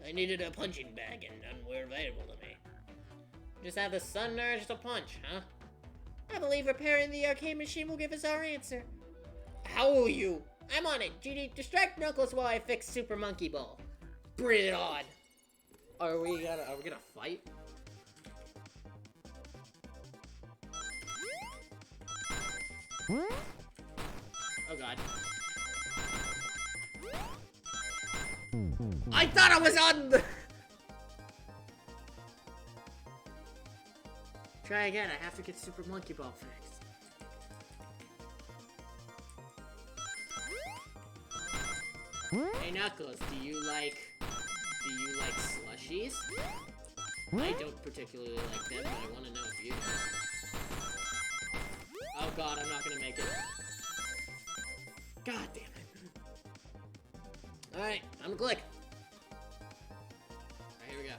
I needed a punching bag and none were available to me. Just have the sun urge to punch, huh? I believe repairing the arcade machine will give us our answer. How will you? I'm on it. GD, distract Knuckles while I fix Super Monkey Ball. Bring it on. Are we gonna fight? Oh god. I thought I was on the... Try again, I have to get Super Monkey Ball fixed. Hey Knuckles, do you like slushies? I don't particularly like them, but I want to know if you do. Oh god, I'm not gonna make it. God damn it. Alright, I'm gonna click. Alright, here we go.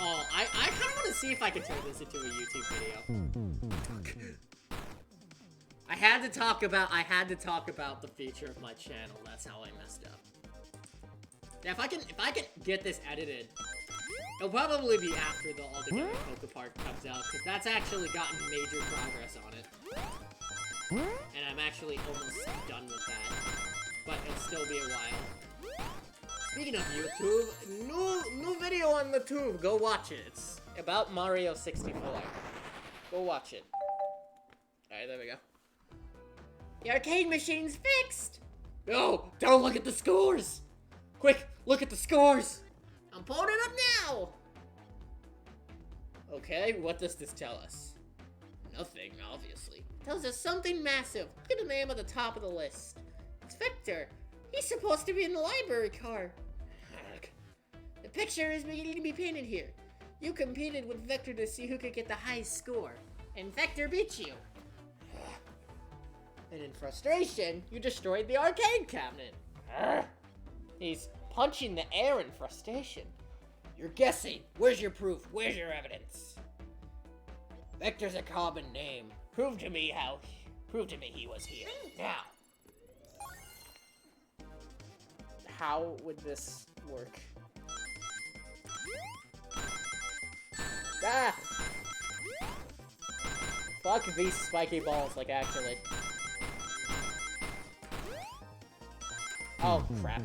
Oh, I kind of want to see if I can turn this into a YouTube video. I had to talk about the future of my channel. That's how I messed up. Yeah, if I can get this edited, it'll probably be after the All Together Poke Park comes out, because that's actually gotten major progress on it. And I'm actually almost done with that. but it'll still be a while. Speaking of YouTube, new video on the tube. Go watch it. It's about Mario 64. Go watch it. Alright, there we go. The arcade machine's fixed! No! Don't look at the scores! Quick, look at the scores! I'm pulling it up now! Okay, what does this tell us? Nothing, obviously. Tells us something massive. Look at the name at the top of the list. It's Victor. He's supposed to be in the library car. Heck. The picture is beginning to be painted here. You competed with Victor to see who could get the highest score. And Victor beat you. And in frustration, you destroyed the arcade cabinet. He's punching the air in frustration. You're guessing. Where's your proof? Where's your evidence? Vector's a common name. Prove to me he was here. Now. How would this work? Ah! Fuck these spiky balls, like, actually. Oh, crap.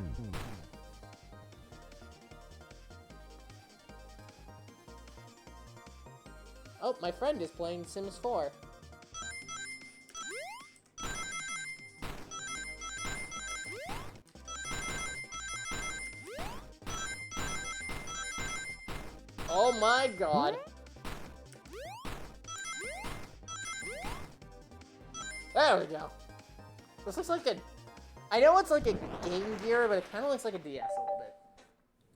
Oh, my friend is playing Sims 4. Oh my god. There we go. This looks like a... I know it's like a Game Gear, but it kind of looks like a DS a little bit.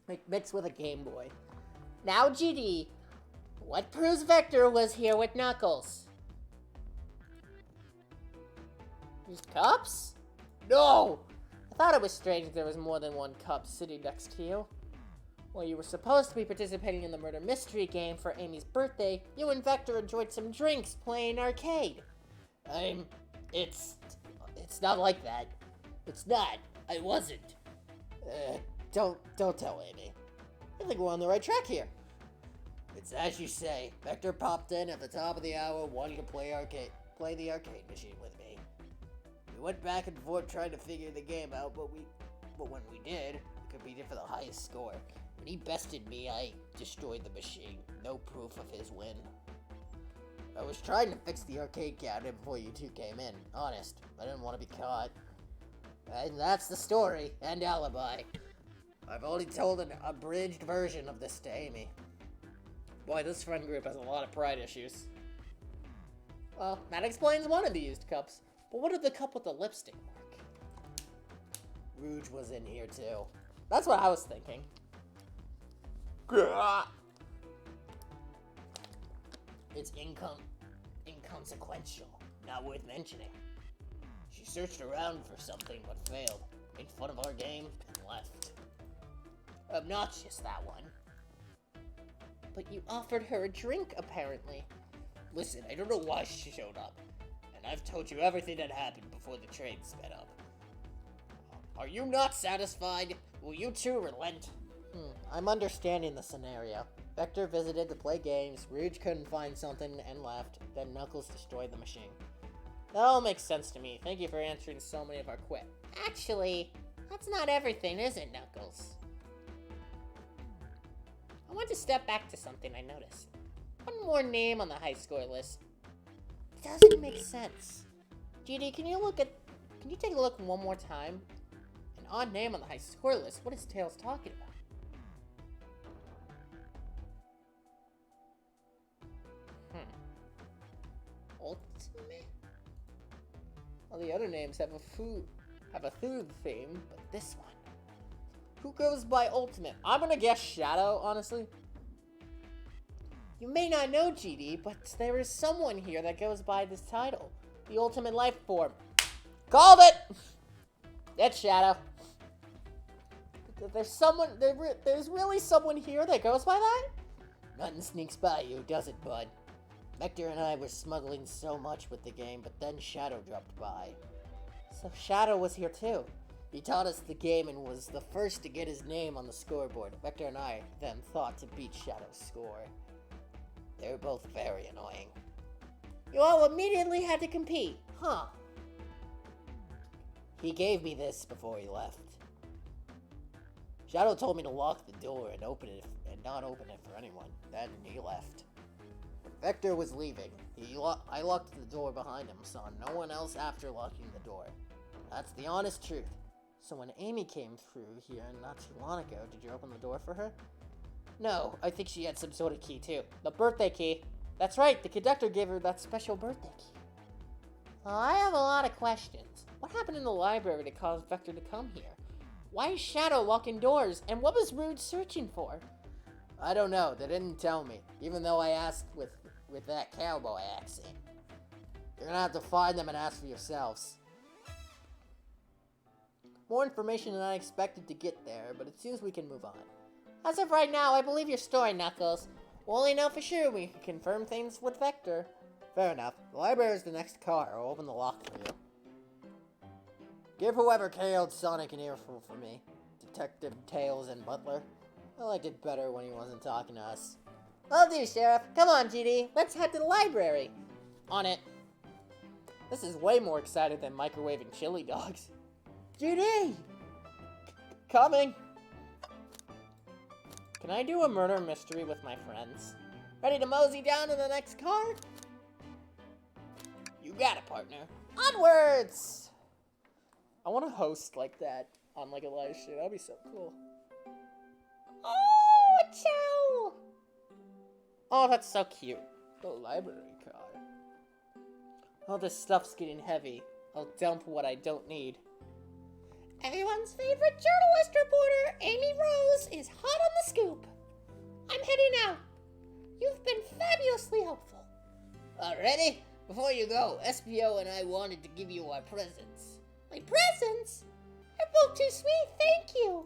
Like, mixed with a Game Boy. Now, GD, what proves Vector was here with Knuckles? These cups? No! I thought it was strange there was more than one cup sitting next to you. While you were supposed to be participating in the murder mystery game for Amy's birthday, you and Vector enjoyed some drinks playing arcade. It's not like that. It's not. I wasn't. Don't tell Amy. I think we're on the right track here. It's as you say. Vector popped in at the top of the hour wanting to play the arcade machine with me. We went back and forth trying to figure the game out, but when we did, we competed for the highest score. When he bested me, I destroyed the machine. No proof of his win. I was trying to fix the arcade cabinet before you two came in. Honest, I didn't want to be caught. And that's the story and alibi. I've only told an abridged version of this to Amy. Boy, this friend group has a lot of pride issues. Well, that explains one of the used cups. But what did the cup with the lipstick mark? Rouge was in here too. That's what I was thinking. It's inconsequential, not worth mentioning. She searched around for something but failed, made fun of our game, and left. Obnoxious, that one. But you offered her a drink, apparently. Listen, I don't know why she showed up, and I've told you everything that happened before the train sped up. Are you not satisfied? Will you two relent? I'm understanding the scenario. Vector visited to play games, Rouge couldn't find something and left, then Knuckles destroyed the machine. That all makes sense to me. Thank you for answering so many of our questions. Actually, that's not everything, is it, Knuckles? I want to step back to something I noticed. One more name on the high score list. It doesn't make sense. GD, can you take a look one more time? An odd name on the high score list. What is Tails talking about? Ultimate? All the other names have a food theme, but this one. Who goes by Ultimate? I'm gonna guess Shadow, honestly. You may not know, GD, but there is someone here that goes by this title. The Ultimate Life Form. Called it! That's Shadow. There's really someone here that goes by that? Nothing sneaks by you, does it, bud? Vector and I were smuggling so much with the game, but then Shadow dropped by. So Shadow was here too. He taught us the game and was the first to get his name on the scoreboard. Vector and I then thought to beat Shadow's score. They were both very annoying. You all immediately had to compete, huh? He gave me this before he left. Shadow told me to lock the door and open it and not open it for anyone. Then he left. When Vector was leaving, I locked the door behind him, saw no one else after locking the door. That's the honest truth. So when Amy came through here not too long ago, did you open the door for her? No, I think she had some sort of key too. The birthday key. That's right, the conductor gave her that special birthday key. I have a lot of questions. What happened in the library to cause Vector to come here? Why is Shadow locking doors, and what was Rude searching for? I don't know, they didn't tell me, even though I asked with that cowboy accent. You're gonna have to find them and ask for yourselves. More information than I expected to get there, but it seems we can move on. As of right now, I believe your story, Knuckles. We'll only know for sure we can confirm things with Vector. Fair enough. The library is the next car. I'll open the lock for you. Give whoever KO'd Sonic an earful for me. Detective Tails and Butler. I liked it better when he wasn't talking to us. Will do, Sheriff. Come on, GD. Let's head to the library. On it. This is way more excited than microwaving chili dogs. GD! Coming! Can I do a murder mystery with my friends? Ready to mosey down to the next car? You got it, partner. Onwards! I want to host like that on like a live stream. That'd be so cool. Oh, ciao! Oh, that's so cute. The library car. Oh, this stuff's getting heavy. I'll dump what I don't need. Everyone's favorite journalist reporter, Amy Rose, is hot on the scoop. I'm heading out. You've been fabulously helpful. Already? Before you go, SBO and I wanted to give you our presents. My presents? They're both too sweet, thank you.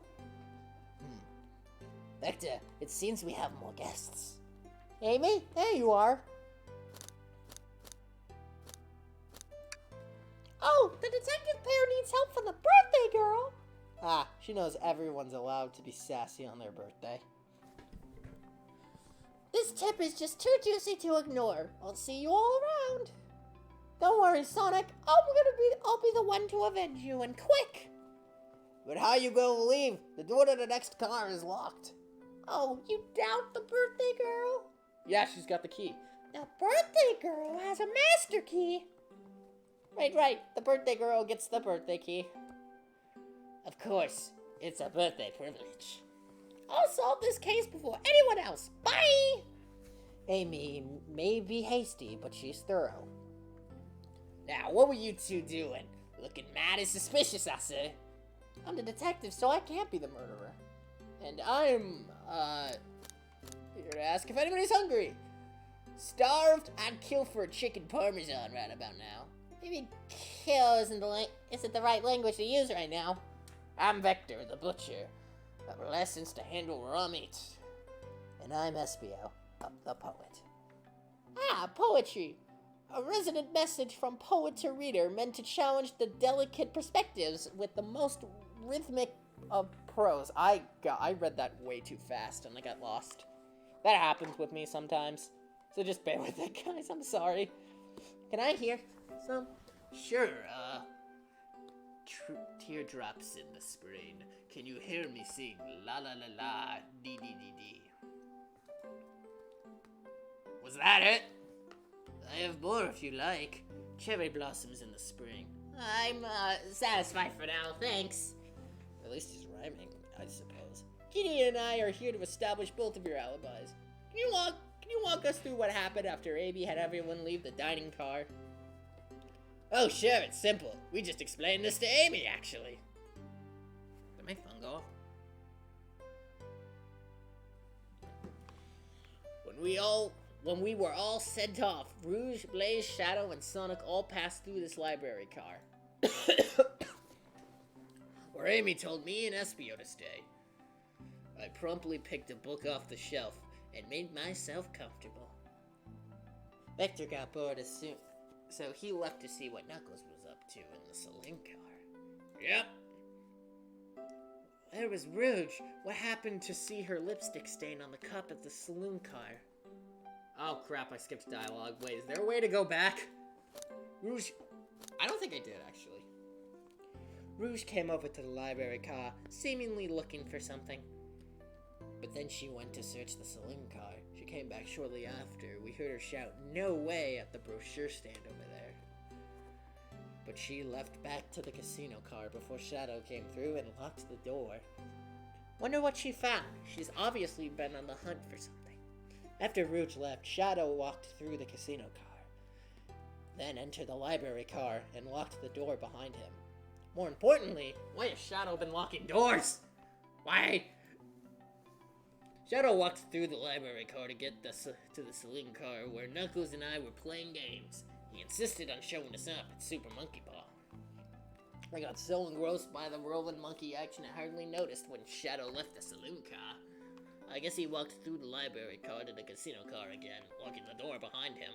Vector, it seems we have more guests. Amy, there you are. Oh, the detective pair needs help from the birthday girl. Ah, she knows everyone's allowed to be sassy on their birthday. This tip is just too juicy to ignore. I'll see you all around. Don't worry, Sonic. I'll be the one to avenge you, and quick. But how you gonna leave? The door to the next car is locked. Oh, you doubt the birthday girl? Yeah, she's got the key. The birthday girl has a master key. Right. The birthday girl gets the birthday key. Of course, it's a birthday privilege. I'll solve this case before anyone else. Bye! Amy may be hasty, but she's thorough. Now, what were you two doing? Looking mad and suspicious, I say. I'm the detective, so I can't be the murderer. And I'm, here to ask if anybody's hungry. Starved? I'd kill for a chicken parmesan right about now. Maybe kill isn't the right language to use right now. I'm Vector, the butcher. A lessons to handle raw meat. And I'm SBO, the poet. Ah, poetry. A resonant message from poet to reader meant to challenge the delicate perspectives with the most rhythmic of prose. I read that way too fast and I got lost. That happens with me sometimes. So just bear with it, guys. I'm sorry. Can I hear some? Sure, teardrops in the spring. Can you hear me sing la la la la, dee dee dee dee? Was that it? I have more if you like. Cherry blossoms in the spring. I'm, satisfied for now, thanks. At least he's rhyming, I suppose. Gideon and I are here to establish both of your alibis. Can you walk us through what happened after Amy had everyone leave the dining car? Oh, sure, it's simple. We just explained this to Amy, actually. Did my phone go off? When we were all sent off, Rouge, Blaze, Shadow, and Sonic all passed through this library car. Where Amy told me and Espio to stay. I promptly picked a book off the shelf and made myself comfortable. Vector got bored as soon, so he left to see what Knuckles was up to in the saloon car. Yep. There was Rouge. What happened to see her lipstick stain on the cup at the saloon car? Oh crap, I skipped dialogue. Wait, is there a way to go back? Rouge... I don't think I did, actually. Rouge came over to the library car, seemingly looking for something. But then she went to search the saloon car. She came back shortly after. We heard her shout, "No way," at the brochure stand over there. But she left back to the casino car before Shadow came through and locked the door. Wonder what she found. She's obviously been on the hunt for something. After Rouge left, Shadow walked through the casino car, then entered the library car and locked the door behind him. More importantly, why has Shadow been locking doors? Why? Shadow walked through the library car to get to the saloon car where Knuckles and I were playing games. He insisted on showing us up at Super Monkey Ball. I got so engrossed by the rolling monkey action I hardly noticed when Shadow left the saloon car. I guess he walked through the library car to the casino car again, locking the door behind him.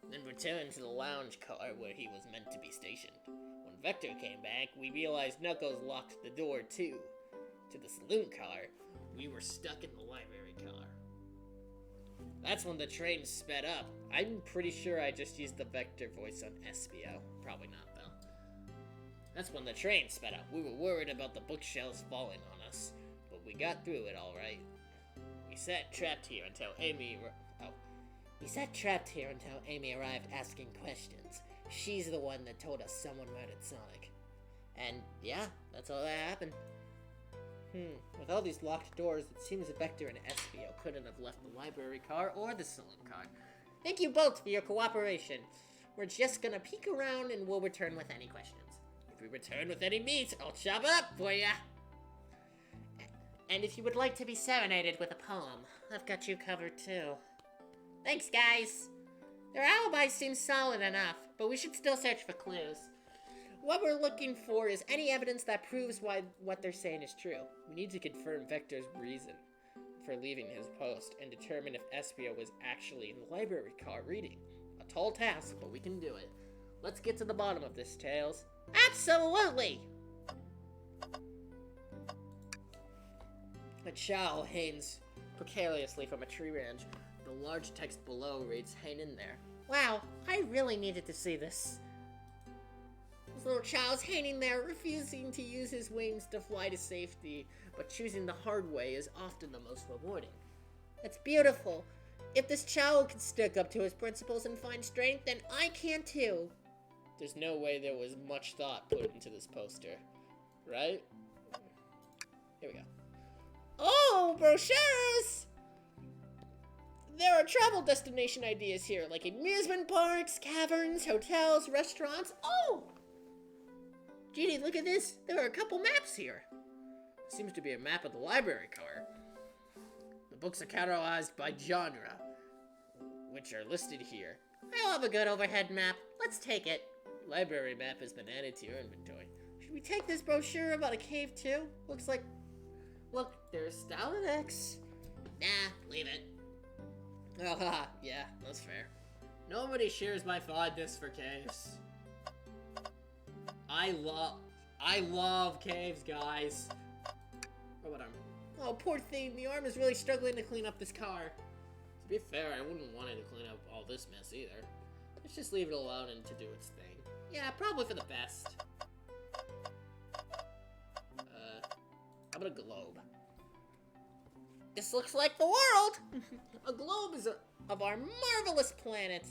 Then returned to the lounge car where he was meant to be stationed. When Vector came back, we realized Knuckles locked the door too. To the saloon car, we were stuck in the library car. That's when the train sped up. I'm pretty sure I just used the Vector voice on Espio. Probably not, though. That's when the train sped up. We were worried about the bookshelves falling on us, but we got through it all right. We sat trapped here until Amy arrived asking questions. She's the one that told us someone murdered Sonic. And yeah, that's all that happened. With all these locked doors, it seems Vector and Espio couldn't have left the library car or the saloon car. Thank you both for your cooperation. We're just gonna peek around and we'll return with any questions. If we return with any meat, I'll chop it up for ya. And if you would like to be serenaded with a poem, I've got you covered too. Thanks, guys. Their alibi seems solid enough, but we should still search for clues. What we're looking for is any evidence that proves why what they're saying is true. We need to confirm Vector's reason for leaving his post and determine if Espio was actually in the library car reading. A tall task, but we can do it. Let's get to the bottom of this, Tails. Absolutely! A chow hangs precariously from a tree branch. The large text below reads, "Hang in there." Wow, I really needed to see this. This little child's hanging there, refusing to use his wings to fly to safety, but choosing the hard way is often the most rewarding. That's beautiful. If this child can stick up to his principles and find strength, then I can too. There's no way there was much thought put into this poster, right? Here we go. Oh, brochures! There are travel destination ideas here, like amusement parks, caverns, hotels, restaurants. Oh! Genie, look at this. There are a couple maps here. Seems to be a map of the library car. The books are categorized by genre, which are listed here. I love a good overhead map. Let's take it. Library map has been added to your inventory. Should we take this brochure about a cave too? Looks like... Look, there's Stalin X. Nah, leave it. Oh, haha, yeah, that's fair. Nobody shares my fondness for caves. I love caves, guys. Oh, what arm? Oh, poor thing. The arm is really struggling to clean up this car. To be fair, I wouldn't want it to clean up all this mess either. Let's just leave it alone and to do its thing. Yeah, probably for the best. How about a globe? This looks like the world! A globe is of our marvelous planet.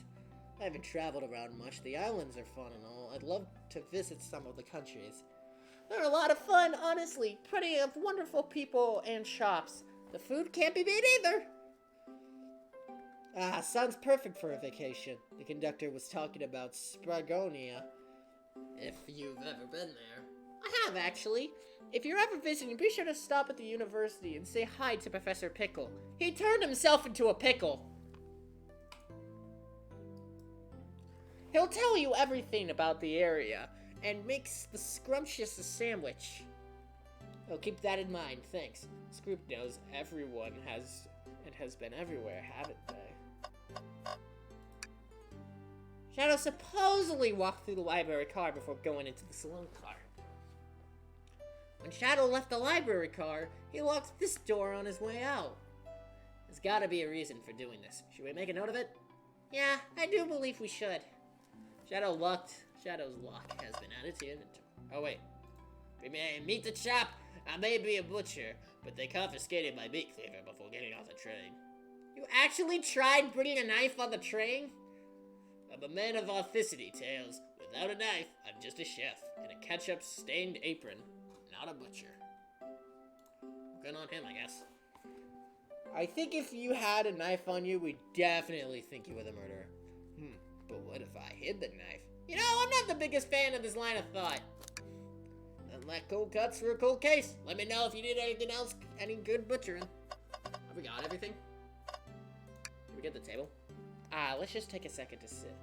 I haven't traveled around much. The islands are fun and all. I'd love to visit some of the countries. They're a lot of fun, honestly. Plenty of wonderful people and shops. The food can't be beat either. Ah, sounds perfect for a vacation. The conductor was talking about Spragonia. If you've ever been there. I have, actually. If you're ever visiting, be sure to stop at the university and say hi to Professor Pickle. He turned himself into a pickle. He'll tell you everything about the area and makes the scrumptious sandwich. Oh, keep that in mind, thanks. Scroop knows everyone has been everywhere, haven't they? Shadow supposedly walked through the library car before going into the saloon car. When Shadow left the library car, he locked this door on his way out. There's gotta be a reason for doing this. Should we make a note of it? Yeah, I do believe we should. Shadow's lock has been added to your inventory. Oh, wait. We may meet the chop. I may be a butcher, but they confiscated my meat cleaver before getting off the train. You actually tried bringing a knife on the train? I'm a man of authenticity, Tails. Without a knife, I'm just a chef in a ketchup-stained apron, not a butcher. Good on him, I guess. I think if you had a knife on you, we'd definitely think you were the murderer. But what if I hid the knife? You know, I'm not the biggest fan of this line of thought. Unlike cold cuts for a cold case. Let me know if you need anything else, any good butchering. Have we got everything? Did we get the table? Let's just take a second to sit.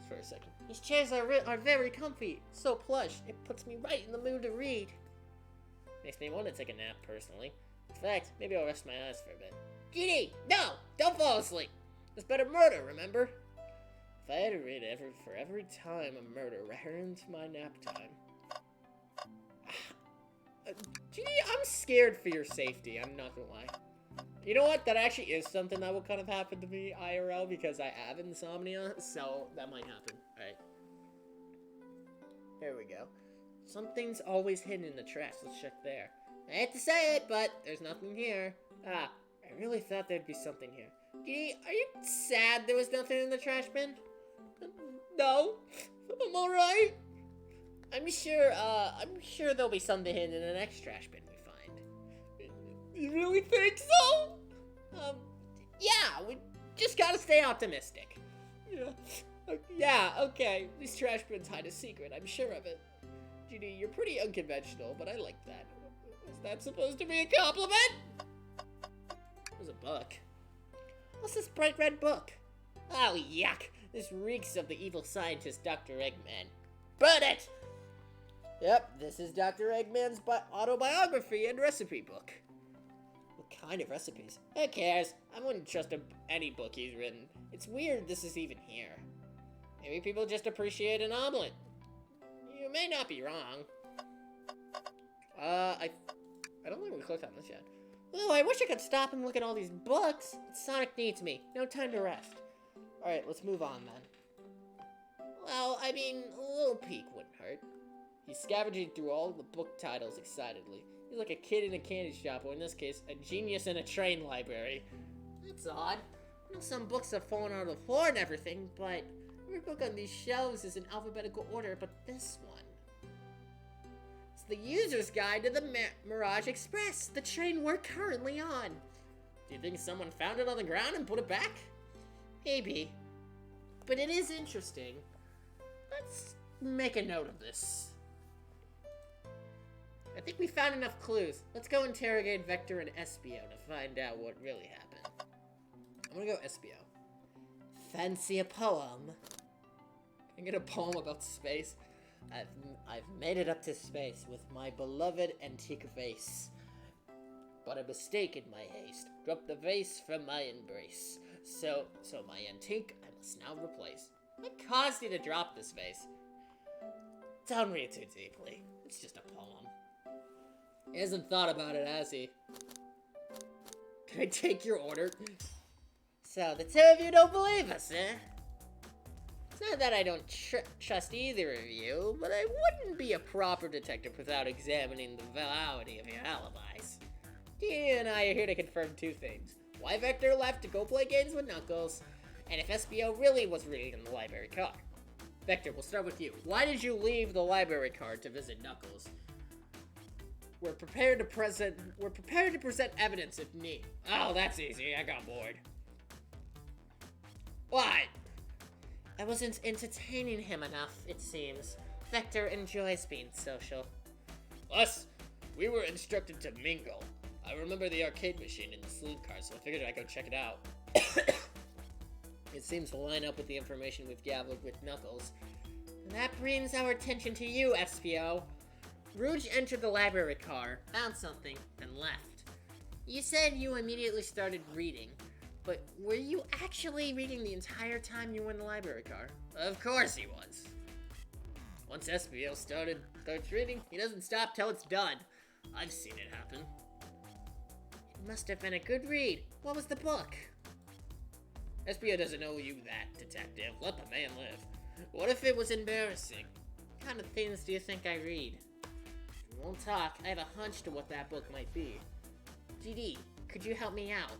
For a second. These chairs are very comfy, so plush. It puts me right in the mood to read. Makes me want to take a nap, personally. In fact, maybe I'll rest my eyes for a bit. Genie, no! Don't fall asleep! It's better murder, remember? If I had to read for every time a murder returned to my nap time. Genie, I'm scared for your safety, I'm not gonna lie. You know what? That actually is something that will kind of happen to me IRL because I have insomnia, so that might happen. Alright. There we go. Something's always hidden in the trash. Let's check there. I hate to say it, but there's nothing here. I really thought there'd be something here. Genie, are you sad there was nothing in the trash bin? No. I'm alright. I'm sure there'll be something hidden in the next trash bin we find. You really think so? Yeah, we just gotta stay optimistic. Yeah, okay. These trash bins hide a secret, I'm sure of it. Genie, you're pretty unconventional, but I like that. Was that supposed to be a compliment? It was a book. What's this bright red book? Oh, yuck. This reeks of the evil scientist, Dr. Eggman. Burn it! Yep, this is Dr. Eggman's autobiography and recipe book. What kind of recipes? Who cares? I wouldn't trust any book he's written. It's weird this is even here. Maybe people just appreciate an omelet. You may not be wrong. I don't think we clicked on this yet. Oh, I wish I could stop and look at all these books. But Sonic needs me. No time to rest. Alright, let's move on then. Well, I mean, a little peek wouldn't hurt. He's scavenging through all the book titles excitedly. He's like a kid in a candy shop, or in this case, a genius in a train library. That's odd. I know some books have fallen out of the floor and everything, but every book on these shelves is in alphabetical order, but this one. It's the user's guide to the Mirage Express, the train we're currently on. Do you think someone found it on the ground and put it back? Maybe. But it is interesting. Let's make a note of this. I think we found enough clues. Let's go interrogate Vector and Espio to find out what really happened. I'm gonna go Espio. Fancy a poem? Can I get a poem about space? I've made it up to space with my beloved antique vase. But a mistake in my haste dropped the vase from my embrace. So my antique I must now replace. What caused you to drop this vase? Don't read too deeply. It's just a poem. He hasn't thought about it, has he? Can I take your order? So, the two of you don't believe us, eh? It's not that I don't trust either of you, but I wouldn't be a proper detective without examining the validity of your alibis. Dee and I are here to confirm two things. Why Vector left to go play games with Knuckles, and if SBO really was reading in the library car. Vector, we'll start with you. Why did you leave the library car to visit Knuckles? We're prepared to present evidence if need. Oh, that's easy. I got bored. What? I wasn't entertaining him enough, it seems. Vector enjoys being social. Us? We were instructed to mingle. I remember the arcade machine in the sleep car, so I figured I'd go check it out. It seems to line up with the information we've gathered with Knuckles. And that brings our attention to you, Espio. Rouge entered the library car, found something, and left. You said you immediately started reading, but were you actually reading the entire time you were in the library car? Of course he was. Once Espio starts reading, he doesn't stop till it's done. I've seen it happen. It must have been a good read. What was the book? Espio doesn't owe you that, detective. Let the man live. What if it was embarrassing? kind of things do you think I read? If you won't talk, I have a hunch to what that book might be. GD, could you help me out?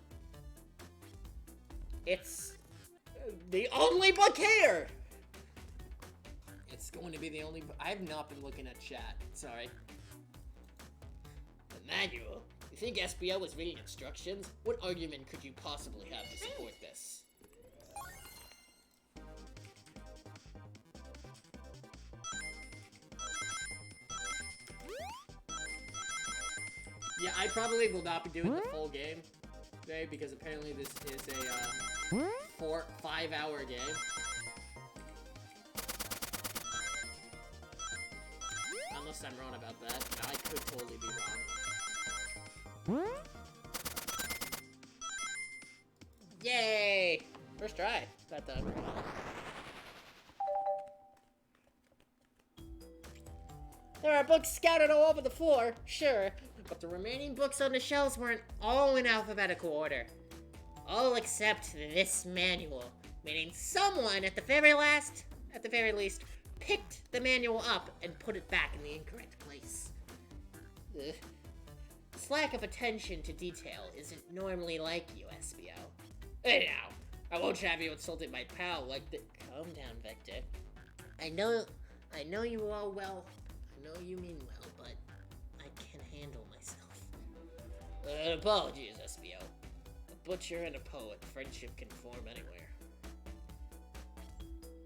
It's the only book here! It's going to be the only... I have not been looking at chat. Sorry. The manual? You think SBO was reading instructions? What argument could you possibly have to support this? Yeah, I probably will not be doing the full game today because apparently this is a 5-hour game. Unless I'm wrong about that. No, I could totally be wrong. Yay! First try. That done. There are books scattered all over the floor, sure, but the remaining books on the shelves weren't all in alphabetical order. All except this manual, meaning someone at the very least, picked the manual up and put it back in the incorrect place. Ugh. This lack of attention to detail isn't normally like you, SBO. Anyhow, I won't have you insulting my pal like the— Calm down, Vector. I know you all well. I know you mean well, but I can handle myself. Apologies, SBO. A butcher and a poet, friendship can form anywhere.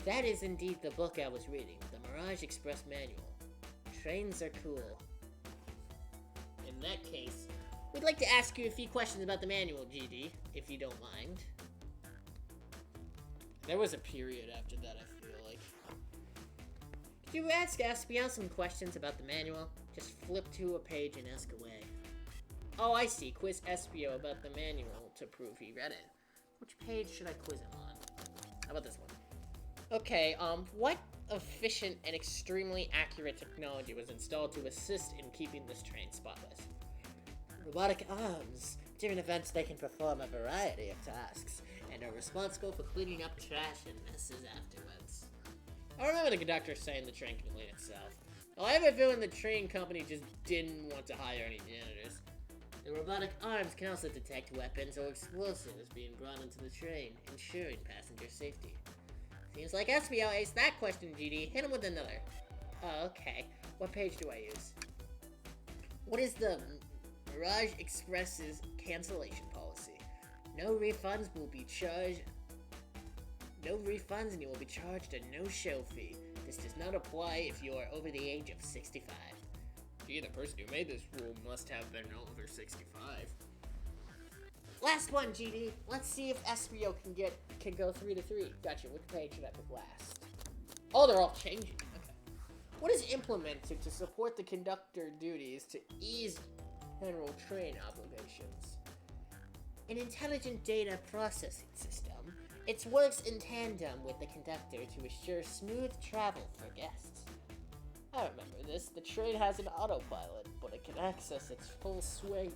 That is indeed the book I was reading, the Mirage Express Manual. Trains are cool. In that case, we'd like to ask you a few questions about the manual, GD, if you don't mind. There was a period after that, I feel like. Could you ask SBO some questions about the manual? Just flip to a page and ask away. Oh, I see. Quiz SBO about the manual to prove he read it. Which page should I quiz him on? How about this one? Okay, what efficient and extremely accurate technology was installed to assist in keeping this train spotless? Robotic arms. During events, they can perform a variety of tasks, and are responsible for cleaning up trash and messes afterwards. I remember the conductor saying the train can clean itself. Well, I have a feeling the train company just didn't want to hire any janitors. The robotic arms can also detect weapons or explosives being brought into the train, ensuring passenger safety. Seems like SBO aced that question, GD. Hit him with another. Oh, okay. What page do I use? What is the Mirage Express's cancellation policy? No refunds will be charged. No refunds, and you will be charged a no-show fee. This does not apply if you are over the age of 65. Gee, the person who made this rule must have been over 65. Last one, GD. Let's see if SBO can go 3 to 3. Gotcha. Which page should I put last? Oh, they're all changing. Okay. What is implemented to support the conductor duties to ease general train obligations? An intelligent data processing system. It works in tandem with the conductor to assure smooth travel for guests. I remember this. The train has an autopilot, but it can access its full sweep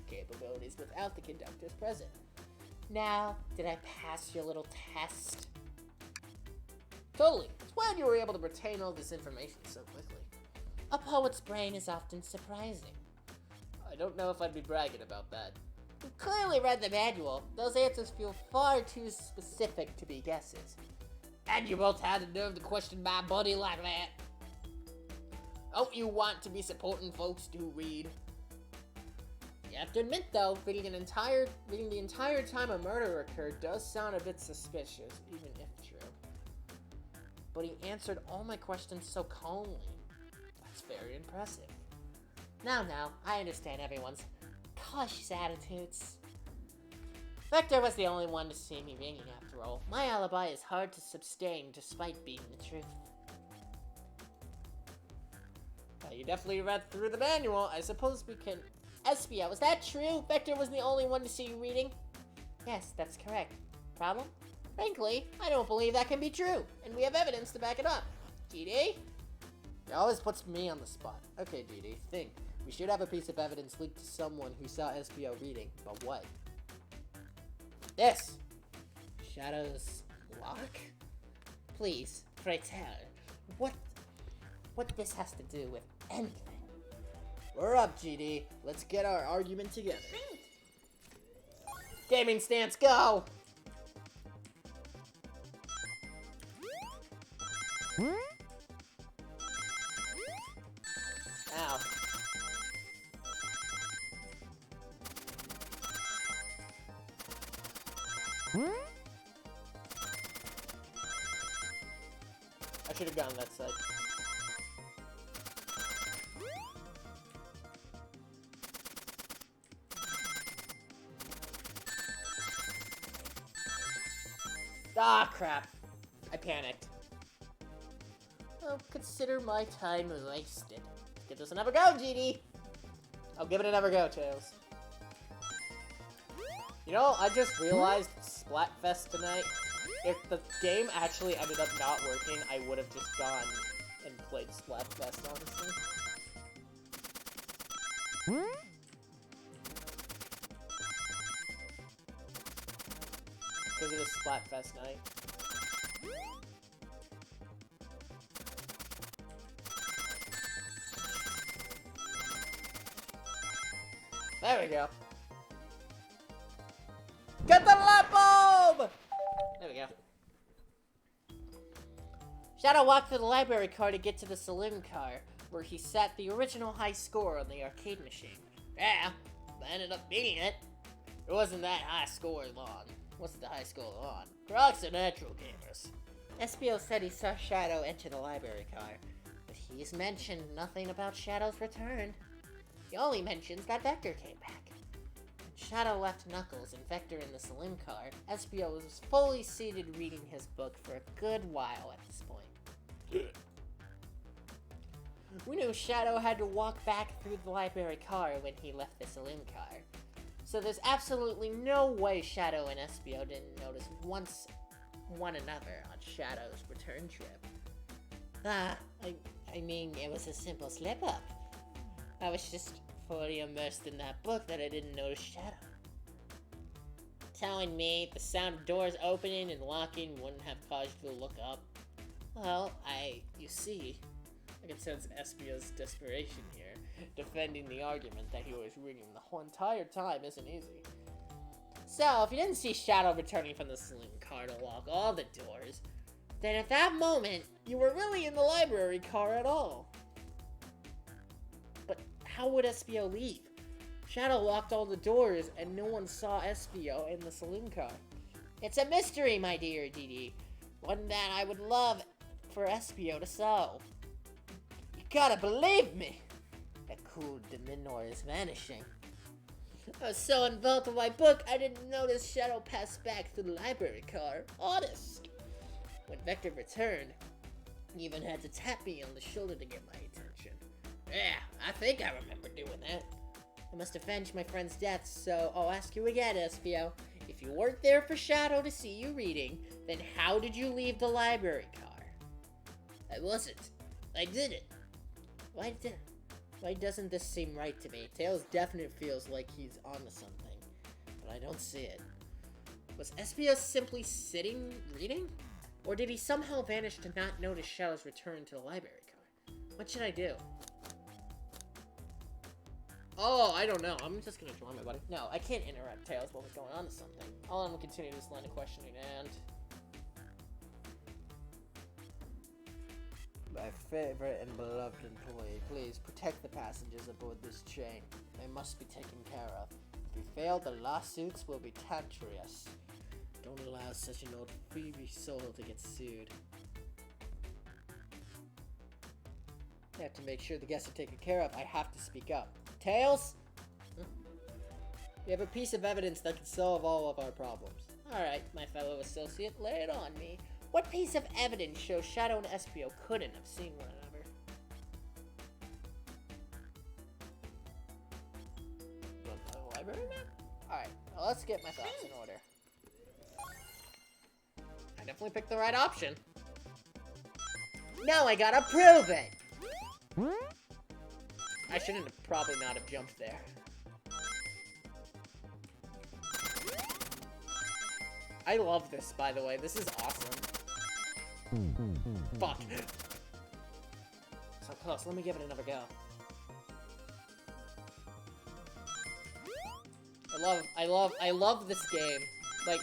capabilities without the conductors present. Now, did I pass your little test? Totally. It's glad you were able to retain all this information so quickly. A poet's brain is often surprising. I don't know if I'd be bragging about that. You clearly read the manual. Those answers feel far too specific to be guesses. And you both had the nerve to question my buddy like that. Don't you want to be supporting folks who read? You have to admit, though, reading the entire time a murder occurred does sound a bit suspicious, even if true. But he answered all my questions so calmly. That's very impressive. Now, I understand everyone's cautious attitudes. Vector was the only one to see me ringing, after all. My alibi is hard to sustain despite being the truth. You definitely read through the manual. I suppose we can... SBO, is that true? Vector was the only one to see you reading? Yes, that's correct. Problem? Frankly, I don't believe that can be true, and we have evidence to back it up. GD? It always puts me on the spot. Okay, GD, think. We should have a piece of evidence linked to someone who saw SBO reading, but what? This! Shadow's lock? Please, pray tell. what this has to do with anything. We're up, GD. Let's get our argument together. Gaming stance, go! Ow. I should have gone that side. Ah, crap. I panicked. Oh, consider my time wasted. Give this another go, GD. I'll give it another go, Tails. You know, I just realized Splatfest tonight. If the game actually ended up not working, I would have just gone and played Splatfest, honestly. Because it was Splatfest night. There we go. Get the light bulb! There we go. Shadow walked to the library car to get to the saloon car, where he set the original high score on the arcade machine. Yeah, but I ended up beating it. It wasn't that high score long. What's the high score on? Crocs are natural gamers. Espio said he saw Shadow enter the library car, but he's mentioned nothing about Shadow's return. He only mentions that Vector came back. When Shadow left Knuckles and Vector in the saloon car, Espio was fully seated reading his book for a good while at this point. We knew Shadow had to walk back through the library car when he left the saloon car, so there's absolutely no way Shadow and Espio didn't notice one another on Shadow's return trip. I mean, it was a simple slip-up. I was just fully immersed in that book that I didn't notice Shadow. Telling me the sound of doors opening and locking wouldn't have caused you to look up? Well, you see, I can sense Espio's desperation here. Defending the argument that he was reading the whole entire time isn't easy. So, if you didn't see Shadow returning from the saloon car to lock all the doors, then at that moment, you were really in the library car at all. But how would Espio leave? Shadow locked all the doors and no one saw Espio in the saloon car. It's a mystery, my dear DD. One that I would love for Espio to solve. You gotta believe me! That cool Dominor is vanishing. I was so involved in my book, I didn't notice Shadow pass back through the library car. Honest. When Vector returned, he even had to tap me on the shoulder to get my attention. Yeah, I think I remember doing that. I must avenge my friend's death, so I'll ask you again, Espio. If you weren't there for Shadow to see you reading, then how did you leave the library car? I wasn't. I didn't. Why doesn't this seem right to me? Tails definitely feels like he's onto something, but I don't see it. Was Espio simply sitting, reading? Or did he somehow vanish to not notice Shadow's return to the library car? What should I do? Oh, I don't know. I'm just gonna join my buddy. No, I can't interrupt Tails while we're going on to something. I'll let him continue this line of questioning, and... My favorite and beloved employee, please protect the passengers aboard this train. They must be taken care of. If we fail, the lawsuits will be tantrous. Don't allow such an old Phoebe soul to get sued. I have to make sure the guests are taken care of. I have to speak up. Tails? We have a piece of evidence that can solve all of our problems. Alright, my fellow associate, lay it on me. What piece of evidence shows Shadow and Espio couldn't have seen one another? The library map? Alright, well, let's get my thoughts in order. I definitely picked the right option. Now I gotta prove it! I shouldn't have probably not have jumped there. I love this, by the way. This is awesome. Fuck. So close. Let me give it another go. I love this game. Like,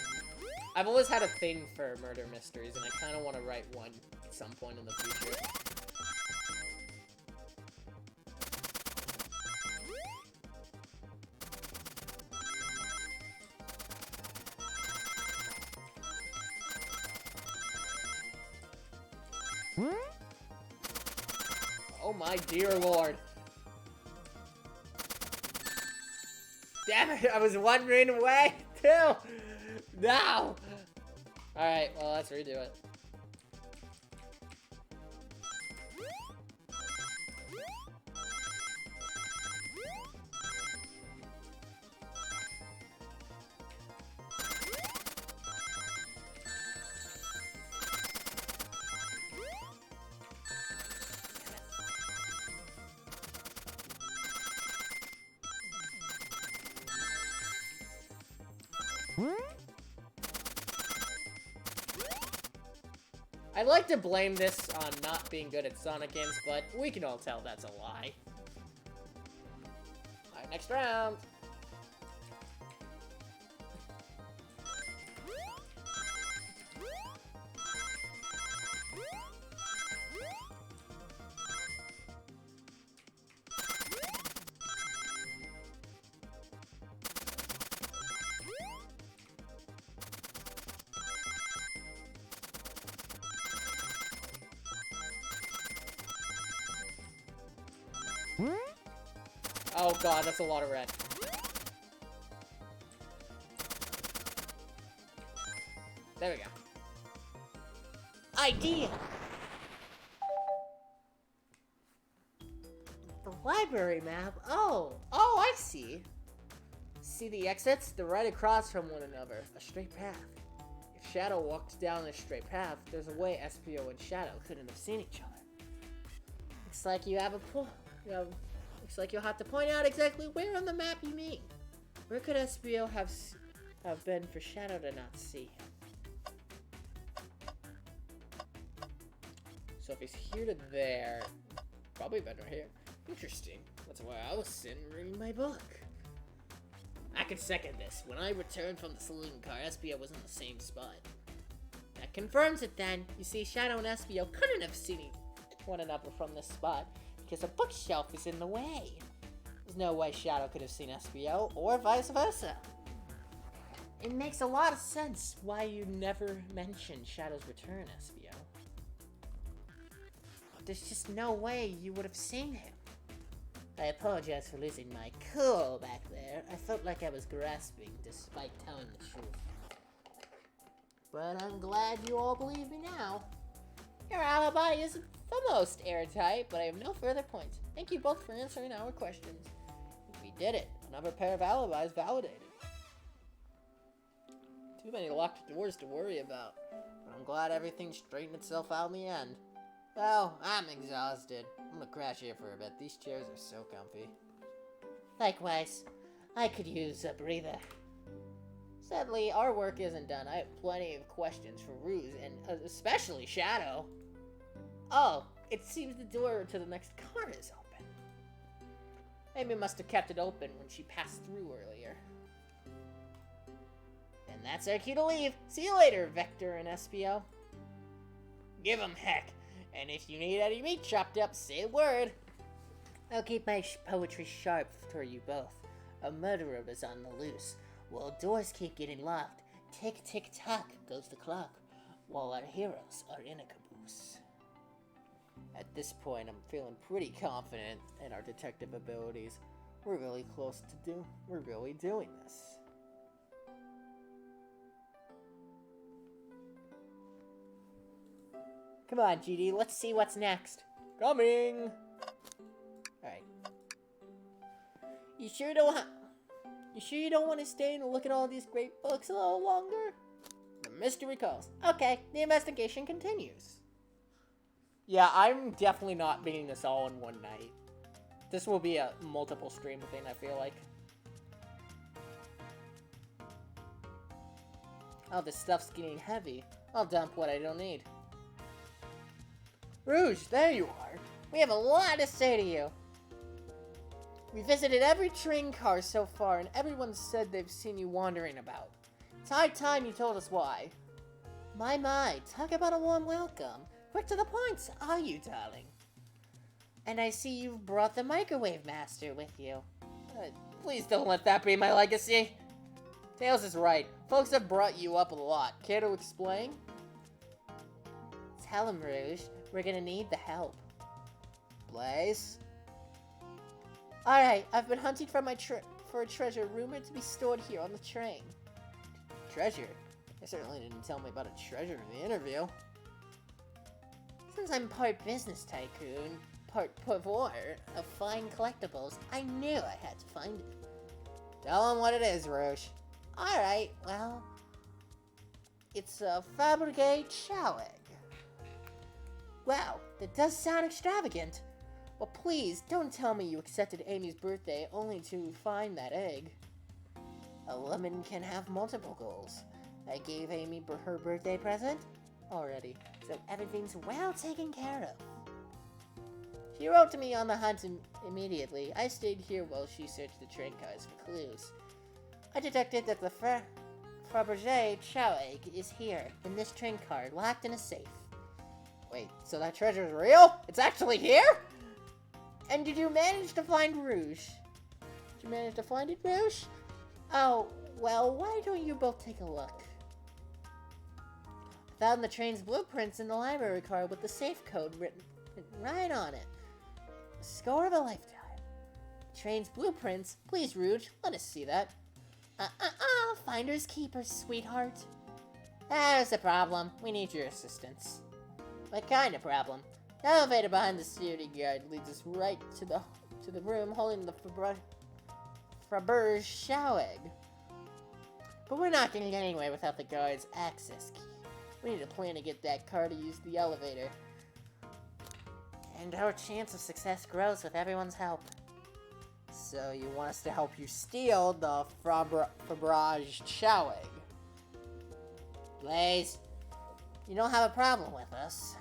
I've always had a thing for murder mysteries, and I kind of want to write one at some point in the future. Oh my dear lord. Damn it, I was one ring away, too! No! Alright, well, let's redo it. I'd like to blame this on not being good at Sonic games, but we can all tell that's a lie. Alright, next round. Oh god, that's a lot of red. There we go. Idea! The library map? Oh, I see. See the exits? They're right across from one another. A straight path. If Shadow walked down this straight path, there's a way Espio and Shadow couldn't have seen each other. Looks like you have a looks like you'll have to point out exactly where on the map you mean. Where could Espio have been for Shadow to not see him? So if he's here to there, probably better here. Interesting. That's why I was sitting reading my book. I can second this. When I returned from the saloon car, Espio was in the same spot. That confirms it then. You see, Shadow and Espio couldn't have seen one another from this spot because a bookshelf is in the way. There's no way Shadow could have seen Espio, or vice versa. It makes a lot of sense why you never mentioned Shadow's return, Espio. There's just no way you would have seen him. I apologize for losing my cool back there. I felt like I was grasping despite telling the truth. But I'm glad you all believe me now. Your alibi isn't the most airtight, but I have no further points. Thank you both for answering our questions. We did it. Another pair of alibis validated. Too many locked doors to worry about. But I'm glad everything straightened itself out in the end. Well, I'm exhausted. I'm gonna crash here for a bit. These chairs are so comfy. Likewise. I could use a breather. Sadly, our work isn't done. I have plenty of questions for Ruse, and especially Shadow. Oh, it seems the door to the next car is open. Amy must have kept it open when she passed through earlier. And that's our cue to leave. See you later, Vector and Espio. Give 'em heck. And if you need any meat chopped up, say a word. I'll keep my poetry sharp for you both. A murderer is on the loose. While doors keep getting locked, tick tick tock goes the clock, while our heroes are in a caboose. At this point, I'm feeling pretty confident in our detective abilities. We're really we're really doing this. Come on, GD, let's see what's next. Coming! Alright. You sure you don't want to stay and look at all these great books a little longer? The mystery calls. Okay, the investigation continues. Yeah, I'm definitely not beating this all in one night. This will be a multiple stream thing, I feel like. Oh, this stuff's getting heavy. I'll dump what I don't need. Rouge, there you are. We have a lot to say to you. We visited every train car so far, and everyone said they've seen you wandering about. It's high time you told us why. My, talk about a warm welcome. Quick to the point, are you, darling? And I see you've brought the Microwave Master with you. Please don't let that be my legacy. Tails is right. Folks have brought you up a lot. Care to explain? Tell him, Rouge. We're gonna need the help. Blaze? Alright, I've been hunting for for a treasure rumored to be stored here on the train. Treasure? They certainly didn't tell me about a treasure in the interview. Since I'm part business tycoon, part purveyor of fine collectibles, I knew I had to find it. Tell him what it is, Rouge. Alright, well, it's a Fabergé chow egg. Wow, that does sound extravagant. Well, please, don't tell me you accepted Amy's birthday only to find that egg. A woman can have multiple goals. I gave Amy her birthday present already, so everything's well taken care of. She wrote to me on the hunt immediately. I stayed here while she searched the train cars for clues. I detected that the Fabergé chow egg is here, in this train car, locked in a safe. Wait, so that treasure's real? It's actually here? And did you manage to find Rouge? Did you manage to find it, Rouge? Oh, well, why don't you both take a look? I found the train's blueprints in the library card with the safe code written right on it. A score of a lifetime. Train's blueprints? Please, Rouge, let us see that. Finders keepers, sweetheart. There's the problem. We need your assistance. What kind of problem? The elevator behind the security guard leads us right to the room holding the Fabergé chow egg. But we're not getting anywhere without the guard's access key. We need a plan to get that car to use the elevator. And our chance of success grows with everyone's help. So you want us to help you steal the Fabergé chow egg? Blaze, you don't have a problem with us.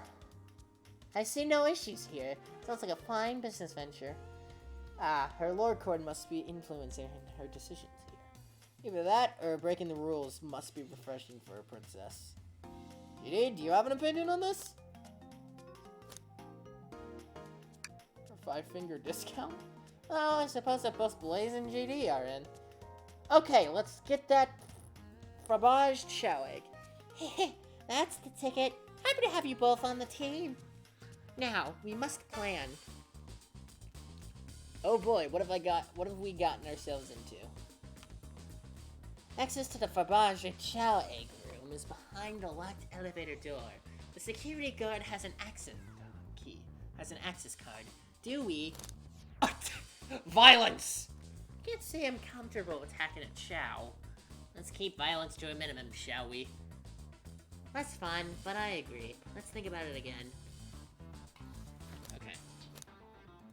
I see no issues here. Sounds like a fine business venture. Her Lord Court must be influencing her decisions here. Either that, or breaking the rules must be refreshing for a princess. GD, do you have an opinion on this? A 5-finger discount? Oh, I suppose that both Blaze and GD are in. Okay, let's get that Fabergé chow egg. That's the ticket. Happy to have you both on the team. Now, we must plan. Oh boy, what have we gotten ourselves into? Access to the Fabergé chow egg room is behind the locked elevator door. The security guard has an access card. Do we? Violence! Can't say I'm comfortable attacking a chow. Let's keep violence to a minimum, shall we? That's fun, but I agree. Let's think about it again. Okay.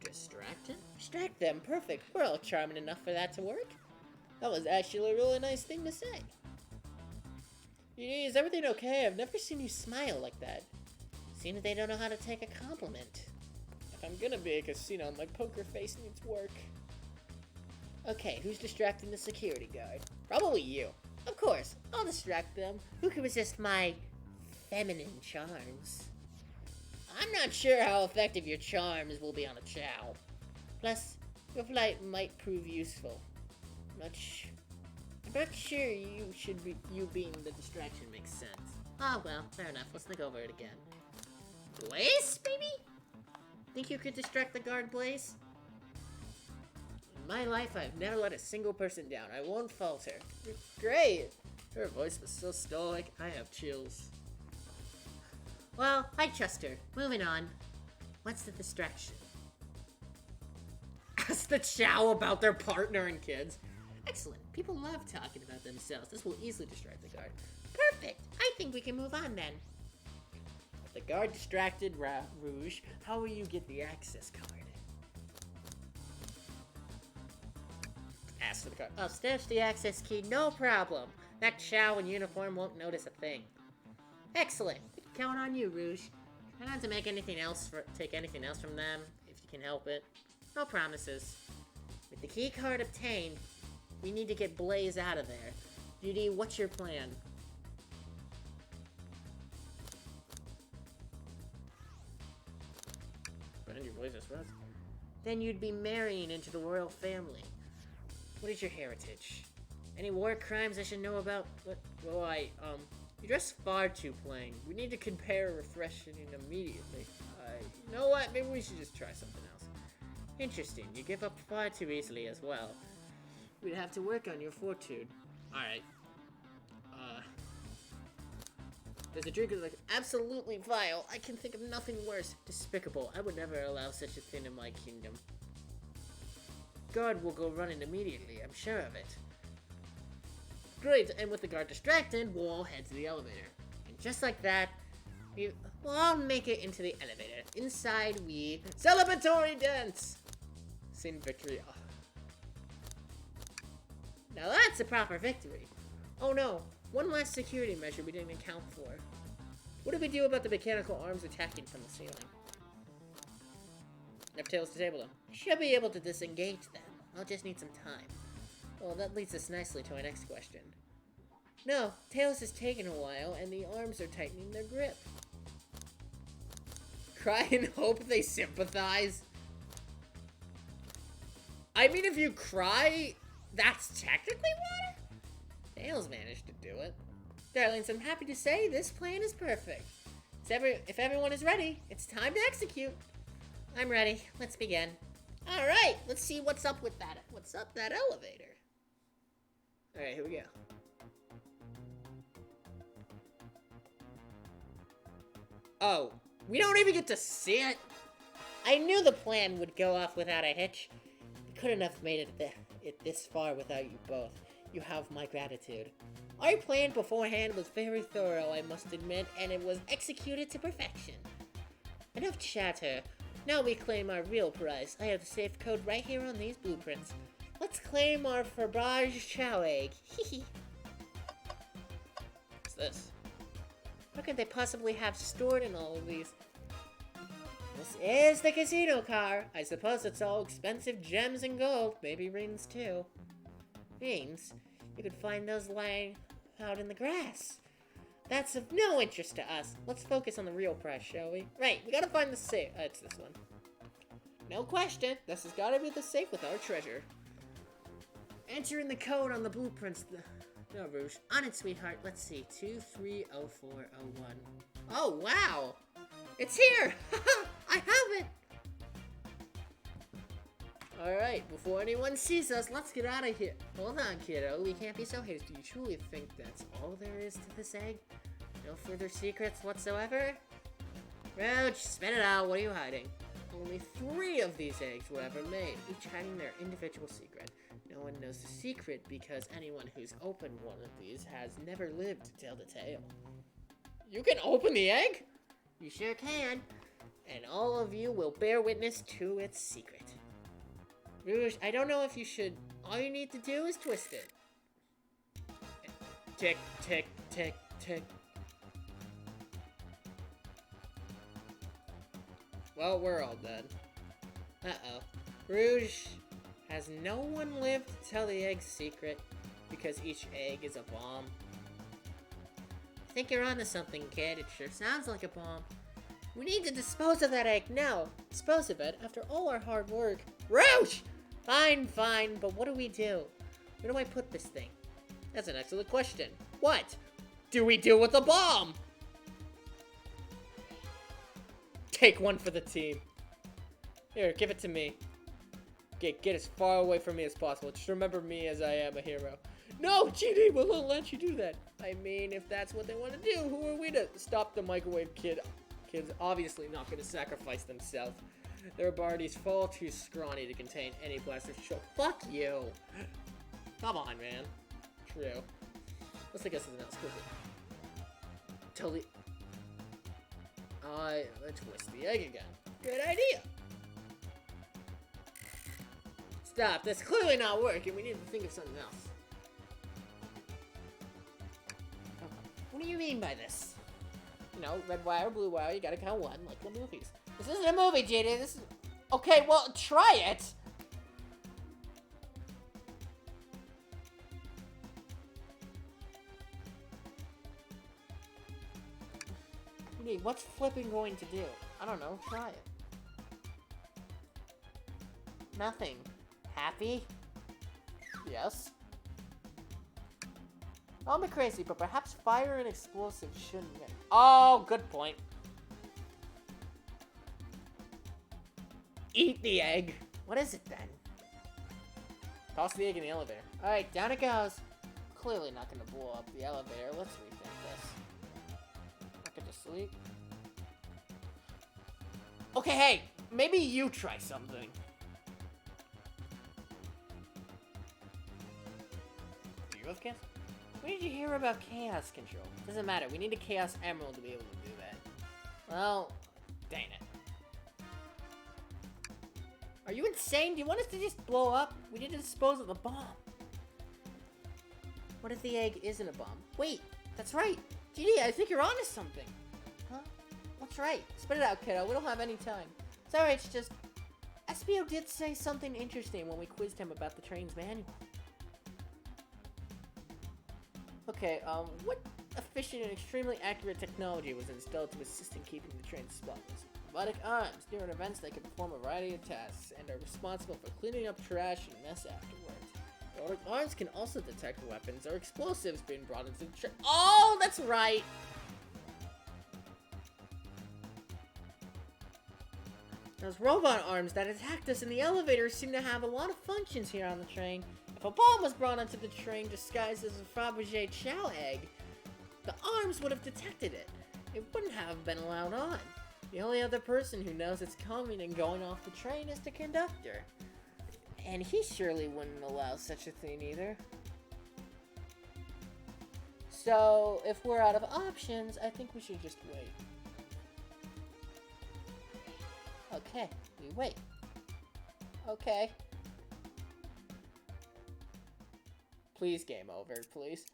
Distract him? Distract them, perfect. We're all charming enough for that to work. That was actually a really nice thing to say. Is everything okay? I've never seen you smile like that. Seems they don't know how to take a compliment. If I'm gonna be a casino, my poker face needs work. Okay, who's distracting the security guard? Probably you. Of course, I'll distract them. Who can resist my feminine charms? I'm not sure how effective your charms will be on a chow. Plus, your flight might prove useful. I'm not sure you being the distraction makes sense. Oh well, fair enough. Let's think over it again. Blaze, baby? Think you could distract the guard, Blaze? In my life, I've never let a single person down. I won't falter. Great! Her voice was so stoic, I have chills. Well, I trust her. Moving on. What's the distraction? Ask the chow about their partner and kids. Excellent. People love talking about themselves. This will easily distract the guard. Perfect. I think we can move on then. If the guard distracted Rouge, how will you get the access card? Ask for the card. I'll snatch the access key, no problem. That chow in uniform won't notice a thing. Excellent. We can count on you, Rouge. Try not to make take anything else from them, if you can help it. No promises. With the key card obtained, we need to get Blaze out of there. Judy, what's your plan? Then you'd be marrying into the royal family. What is your heritage? Any war crimes I should know about? What? Well, you dress far too plain. We need to compare refreshing immediately. You know what? Maybe we should just try something else. Interesting. You give up far too easily as well. We'd have to work on your fortitude. Alright. There's a drink that's like absolutely vile. I can think of nothing worse. Despicable. I would never allow such a thing in my kingdom. Guard will go running immediately. I'm sure of it. Great, and with the guard distracted, we'll all head to the elevator. And just like that, we'll all make it into the elevator. Inside, we celebratory dance! Sing victory. Oh. Now that's a proper victory. Oh no, one last security measure we didn't account for. What do we do about the mechanical arms attacking from the ceiling? Enough Tails to disable them. Should be able to disengage them. I'll just need some time. Well, that leads us nicely to our next question. No, Tails is taking a while, and the arms are tightening their grip. Cry and hope they sympathize? I mean, if you cry, that's technically water? Tails managed to do it. Darlings, I'm happy to say this plan is perfect. If everyone is ready, it's time to execute. I'm ready. Let's begin. All right, let's see what's up with that. What's up that elevator? All right, here we go. Oh, we don't even get to see it. I knew the plan would go off without a hitch. We couldn't have made it this far without you both. You have my gratitude. Our plan beforehand was very thorough, I must admit, and it was executed to perfection. Enough chatter. Now we claim our real prize. I have the safe code right here on these blueprints. Let's claim our Fromage Chow egg. Hehe. What's this? What could they possibly have stored in all of these? This is the casino car. I suppose it's all expensive gems and gold. Maybe rings too. Rings? You could find those lying out in the grass. That's of no interest to us. Let's focus on the real prize, shall we? Right, we gotta find the safe. It's this one. No question. This has gotta be the safe with our treasure. Enter in the code on the blueprints. No, Rouge. On it, sweetheart. Let's see. 230401. Oh, wow! It's here! I have it! Alright, before anyone sees us, let's get out of here. Hold on, kiddo. We can't be so hasty. You truly think that's all there is to this egg? No further secrets whatsoever? Roach, spit it out. What are you hiding? Only 3 of these eggs were ever made, each hiding their individual secret. No one knows the secret because anyone who's opened one of these has never lived to tell the tale. You can open the egg? You sure can. And all of you will bear witness to its secret. Rouge, I don't know if you should. All you need to do is twist it. Tick, tick, tick, tick. Well, we're all dead. Uh-oh. Rouge, has no one lived to tell the egg's secret because each egg is a bomb? I think you're onto something, kid. It sure sounds like a bomb. We need to dispose of that egg now. Dispose of it after all our hard work. Rouge! Fine, fine, but what do we do? Where do I put this thing? That's an excellent question. What do we do with the bomb? Take one for the team. Here, give it to me. Get as far away from me as possible. Just remember me as I am a hero. No, GD will let you do that. I mean, if that's what they want to do, who are we to stop the microwave kid? Kid's obviously not going to sacrifice themselves. Their body's far too scrawny to contain any blaster shot. Fuck you. Come on, man. True. Let's take us something else quickly. Totally. Let's twist the egg again. Good idea. Stop. That's clearly not working. We need to think of something else. What do you mean by this? you know, red wire, blue wire, you gotta count one, like the movies. This isn't a movie, JD, this is... Okay, well, try it! JD, what's flipping going to do? I don't know, try it. Nothing. Happy? Yes. I'm crazy, but perhaps fire and explosives shouldn't get... Oh, good point. Eat the egg. What is it then? Toss the egg in the elevator. Alright, down it goes. Clearly not gonna blow up the elevator. Let's rethink this. I could just sleep. Okay, hey, maybe you try something. Do you have chaos? Where did you hear about chaos control? Doesn't matter, we need a chaos emerald to be able to do that. Well, dang it. Are you insane? Do you want us to just blow up? We need to dispose of the bomb. What if the egg isn't a bomb? Wait, that's right. GD, I think you're onto something. Huh? What's right? Spit it out, kiddo. We don't have any time. It's alright, it's just... SBO did say something interesting when we quizzed him about the train's manual. Okay, what efficient and extremely accurate technology was installed to assist in keeping the train spotless? Robotic arms. During events, they can perform a variety of tasks and are responsible for cleaning up trash and mess afterwards. Robotic arms can also detect weapons or explosives being brought into the train. Oh, that's right! Those robot arms that attacked us in the elevator seem to have a lot of functions here on the train. If a bomb was brought onto the train disguised as a Fabergé chow egg, the arms would have detected it. It wouldn't have been allowed on. The only other person who knows it's coming and going off the train is the conductor. And he surely wouldn't allow such a thing either. So, if we're out of options, I think we should just wait. Okay, we wait. Okay. Please, game over, please.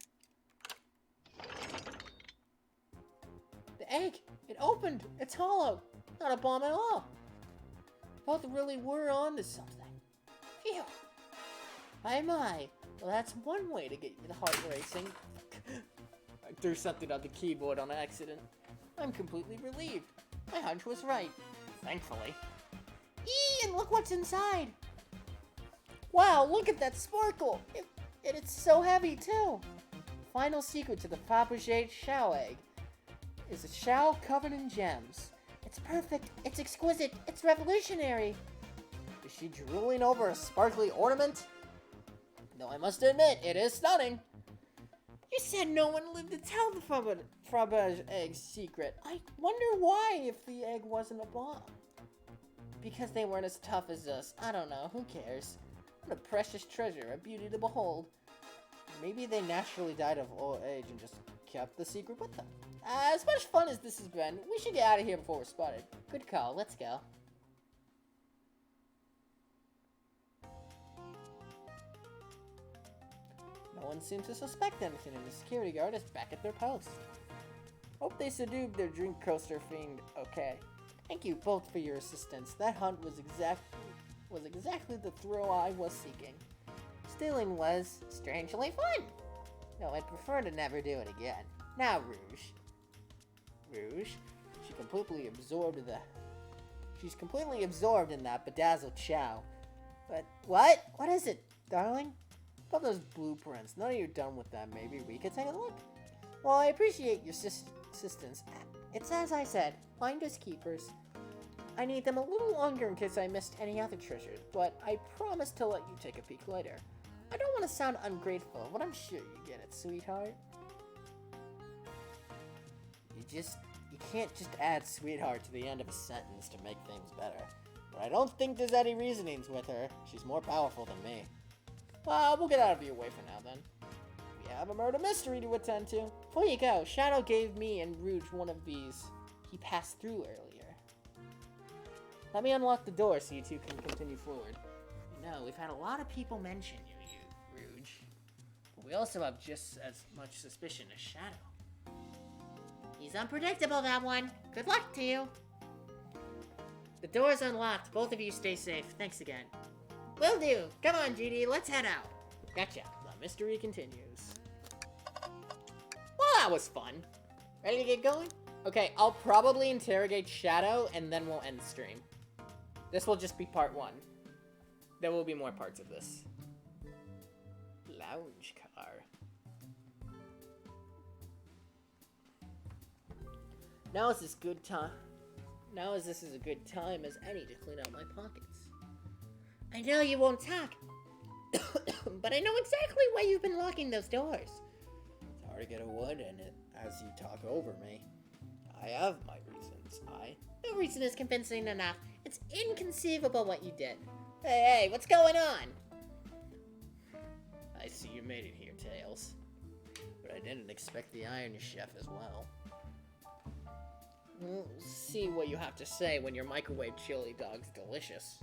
The egg! It opened! It's hollow! Not a bomb at all! Both really were onto something. Phew! My. Well, that's one way to get the heart racing. I threw something on the keyboard on accident. I'm completely relieved. My hunch was right. Thankfully. Eee! And look what's inside! Wow, look at that sparkle! It's so heavy, too! Final secret to the Fabergé chow egg is a shell covered in gems. It's perfect, it's exquisite, it's revolutionary. Is she drooling over a sparkly ornament? Though I must admit, it is stunning. You said no one lived to tell the Fabergé egg's secret. I wonder why if the egg wasn't a bomb. Because they weren't as tough as us. I don't know, who cares? What a precious treasure, a beauty to behold. Maybe they naturally died of old age and just kept the secret with them. As much fun as this has been, we should get out of here before we're spotted. Good call, let's go. No one seems to suspect anything, and the security guard is back at their post. Hope they subdued their drink coaster fiend okay. Thank you both for your assistance. That hunt was exactly the thrill I was seeking. Stealing was strangely fun. Though I'd prefer to never do it again. Now, Rouge. She's completely absorbed in that bedazzled chow. But what? What is it, darling? About those blueprints. Now that you're done with them, maybe we could take a look. Well, I appreciate your assistance. It's as I said, finders keepers. I need them a little longer in case I missed any other treasures, but I promise to let you take a peek later. I don't want to sound ungrateful, but I'm sure you get it, sweetheart. You can't just add sweetheart to the end of a sentence to make things better. But I don't think there's any reasonings with her. She's more powerful than me. Well, we'll get out of your way for now then. We have a murder mystery to attend to. Before you go, Shadow gave me and Rouge one of these he passed through earlier. Let me unlock the door so you two can continue forward. You know, we've had a lot of people mention you, Rouge. But we also have just as much suspicion as Shadow. He's unpredictable, that one. Good luck to you. The door's unlocked. Both of you stay safe. Thanks again. Will do. Come on, GD, let's head out. Gotcha. The mystery continues. Well, that was fun. Ready to get going? Okay, I'll probably interrogate Shadow, and then we'll end stream. This will just be part 1. There will be more parts of this. Lounge car. Now is this good time? Now is this as a good time as any to clean out my pockets. I know you won't talk, but I know exactly why you've been locking those doors. It's hard to get a word in it as you talk over me. I have my reasons. No reason is convincing enough. It's inconceivable what you did. Hey, what's going on? I see you made it here, Tails. But I didn't expect the Iron Chef as well. We'll see what you have to say when your microwave chili dog's delicious.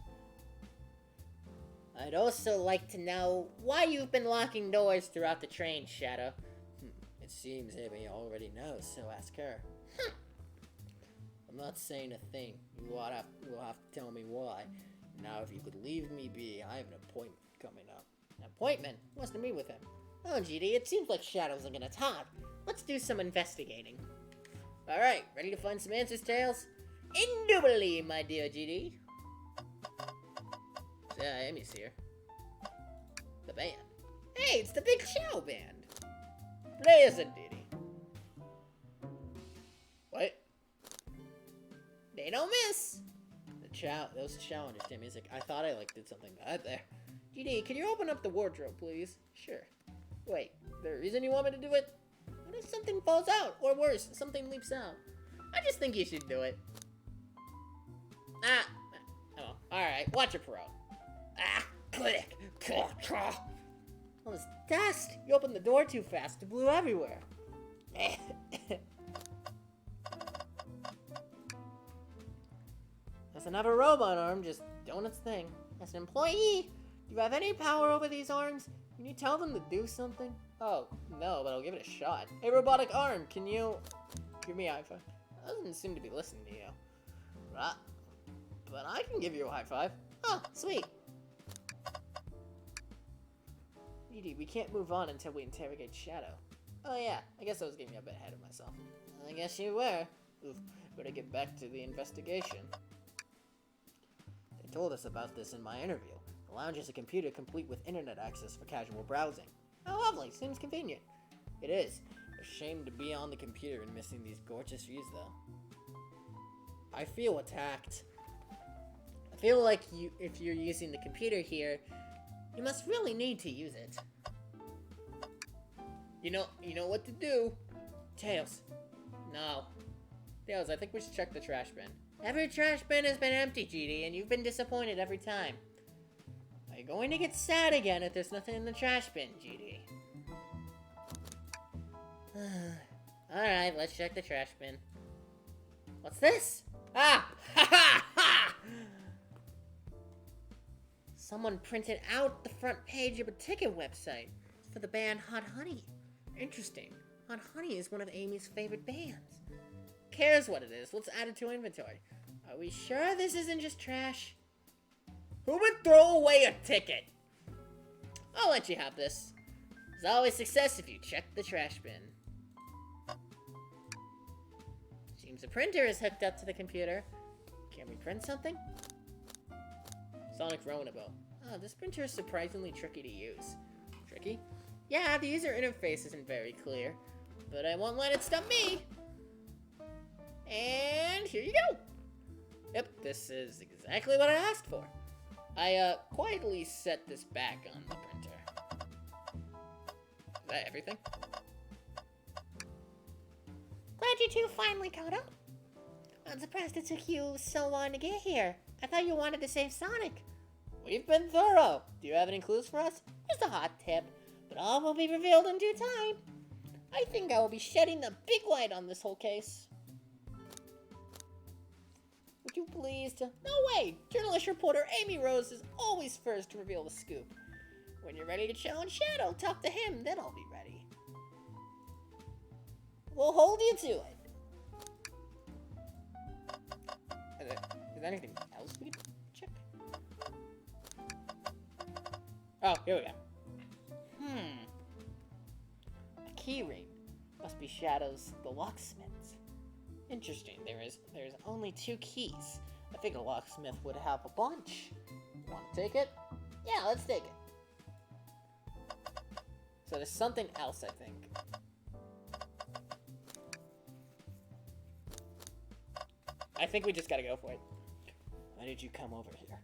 I'd also like to know why you've been locking doors throughout the train, Shadow. It seems Amy already knows, so ask her. I'm not saying a thing. You will have to tell me why. Now, if you could leave me be, I have an appointment coming up. An appointment? What's to meet with him? Oh, GD, it seems like Shadow's gonna talk. Let's do some investigating. Alright, ready to find some answers, Tails? Indubitably, my dear GD. Yeah, Amy's here. The band. Hey, it's the Big Show band. Play us a ditty. What? They don't miss. Those challengers to music. I thought I did something bad there. GD, can you open up the wardrobe, please? Sure. Wait, there a reason you want me to do it? What if something falls out? Or worse, something leaps out? I just think you should do it. Oh, alright, watch it, pro. Click. All this dust. You opened the door too fast. It blew everywhere. Doesn't have a robot arm, just doing its thing. As an employee, do you have any power over these arms? Can you tell them to do something? Oh, no, but I'll give it a shot. Hey, robotic arm, can you give me a high five? Doesn't seem to be listening to you. But I can give you a high five. Oh, sweet. Edie, we can't move on until we interrogate Shadow. Oh yeah, I guess I was getting a bit ahead of myself. I guess you were. Oof, better get back to the investigation. They told us about this in my interview. The lounge is a computer complete with internet access for casual browsing. How lovely, seems convenient. It is. A shame to be on the computer and missing these gorgeous views, though. I feel attacked. I feel like if you're using the computer here, you must really need to use it. You know what to do. Tails. No. Tails, I think we should check the trash bin. Every trash bin has been empty, GD, and you've been disappointed every time. Are you going to get sad again if there's nothing in the trash bin, GD? Alright, let's check the trash bin. What's this? Ah! Ha ha ha! Someone printed out the front page of a ticket website. It's for the band Hot Honey. Interesting. Hot Honey is one of Amy's favorite bands. Cares what it is. Let's add it to inventory. Are we sure this isn't just trash? Who would throw away a ticket? I'll let you have this. There's always success if you check the trash bin. Seems the printer is hooked up to the computer. Can we print something? Sonic Roundabout. Oh, this printer is surprisingly tricky to use. Tricky? Yeah, the user interface isn't very clear, but I won't let it stop me. And here you go. Yep, this is exactly what I asked for. I quietly set this back on the printer. Is that everything? Glad you two finally caught up. I'm surprised it took you so long to get here. I thought you wanted to save Sonic. We've been thorough. Do you have any clues for us? Just a hot tip, but all will be revealed in due time. I think I will be shedding the big light on this whole case. Would you please No way! Journalist reporter Amy Rose is always first to reveal the scoop. When you're ready to challenge Shadow, talk to him, then I'll be ready. We'll hold you to it. there anything else we can check? Oh, here we go. A key ring. Must be Shadow's the locksmith's. Interesting. There's only 2 keys. I think a locksmith would have a bunch. Want to take it? Yeah, let's take it. So there's something else, I think. I think we just gotta go for it. Why did you come over here?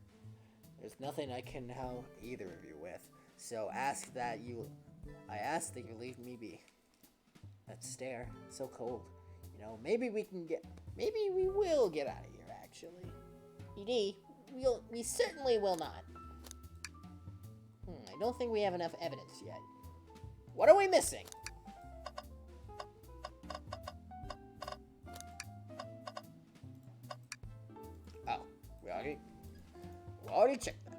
There's nothing I can help either of you with, so I ask that you leave me be. That stare, so cold. You know, maybe we will get out of here, actually. ED, we certainly will not. I don't think we have enough evidence yet. What are we missing? Oh, we already checked that.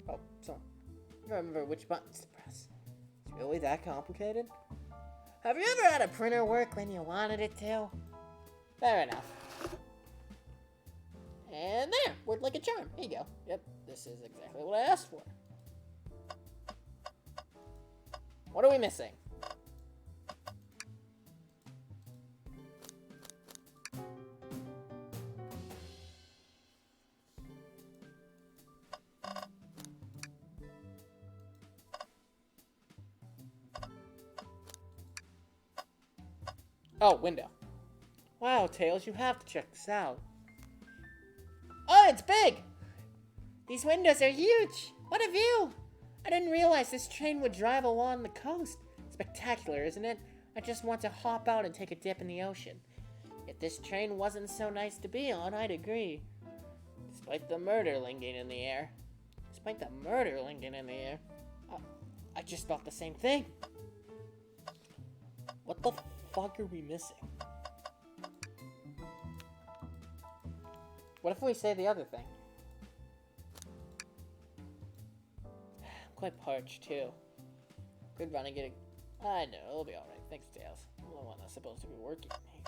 Oh, so I remember which buttons to press. It's really that complicated? Have you ever had a printer work when you wanted it to? Fair enough. And there, worked like a charm. Here you go. Yep, this is exactly what I asked for. What are we missing? Oh, window. Wow, Tails, you have to check this out. Oh, it's big! These windows are huge! What a view! I didn't realize this train would drive along the coast. Spectacular, isn't it? I just want to hop out and take a dip in the ocean. If this train wasn't so nice to be on, I'd agree. Despite the murder lingering in the air. I just thought the same thing. What the fuck are we missing? What if we say the other thing? I'm quite parched, too. Could run and get a... I know, it'll be alright. Thanks, Tails. I'm the one that's supposed to be working here.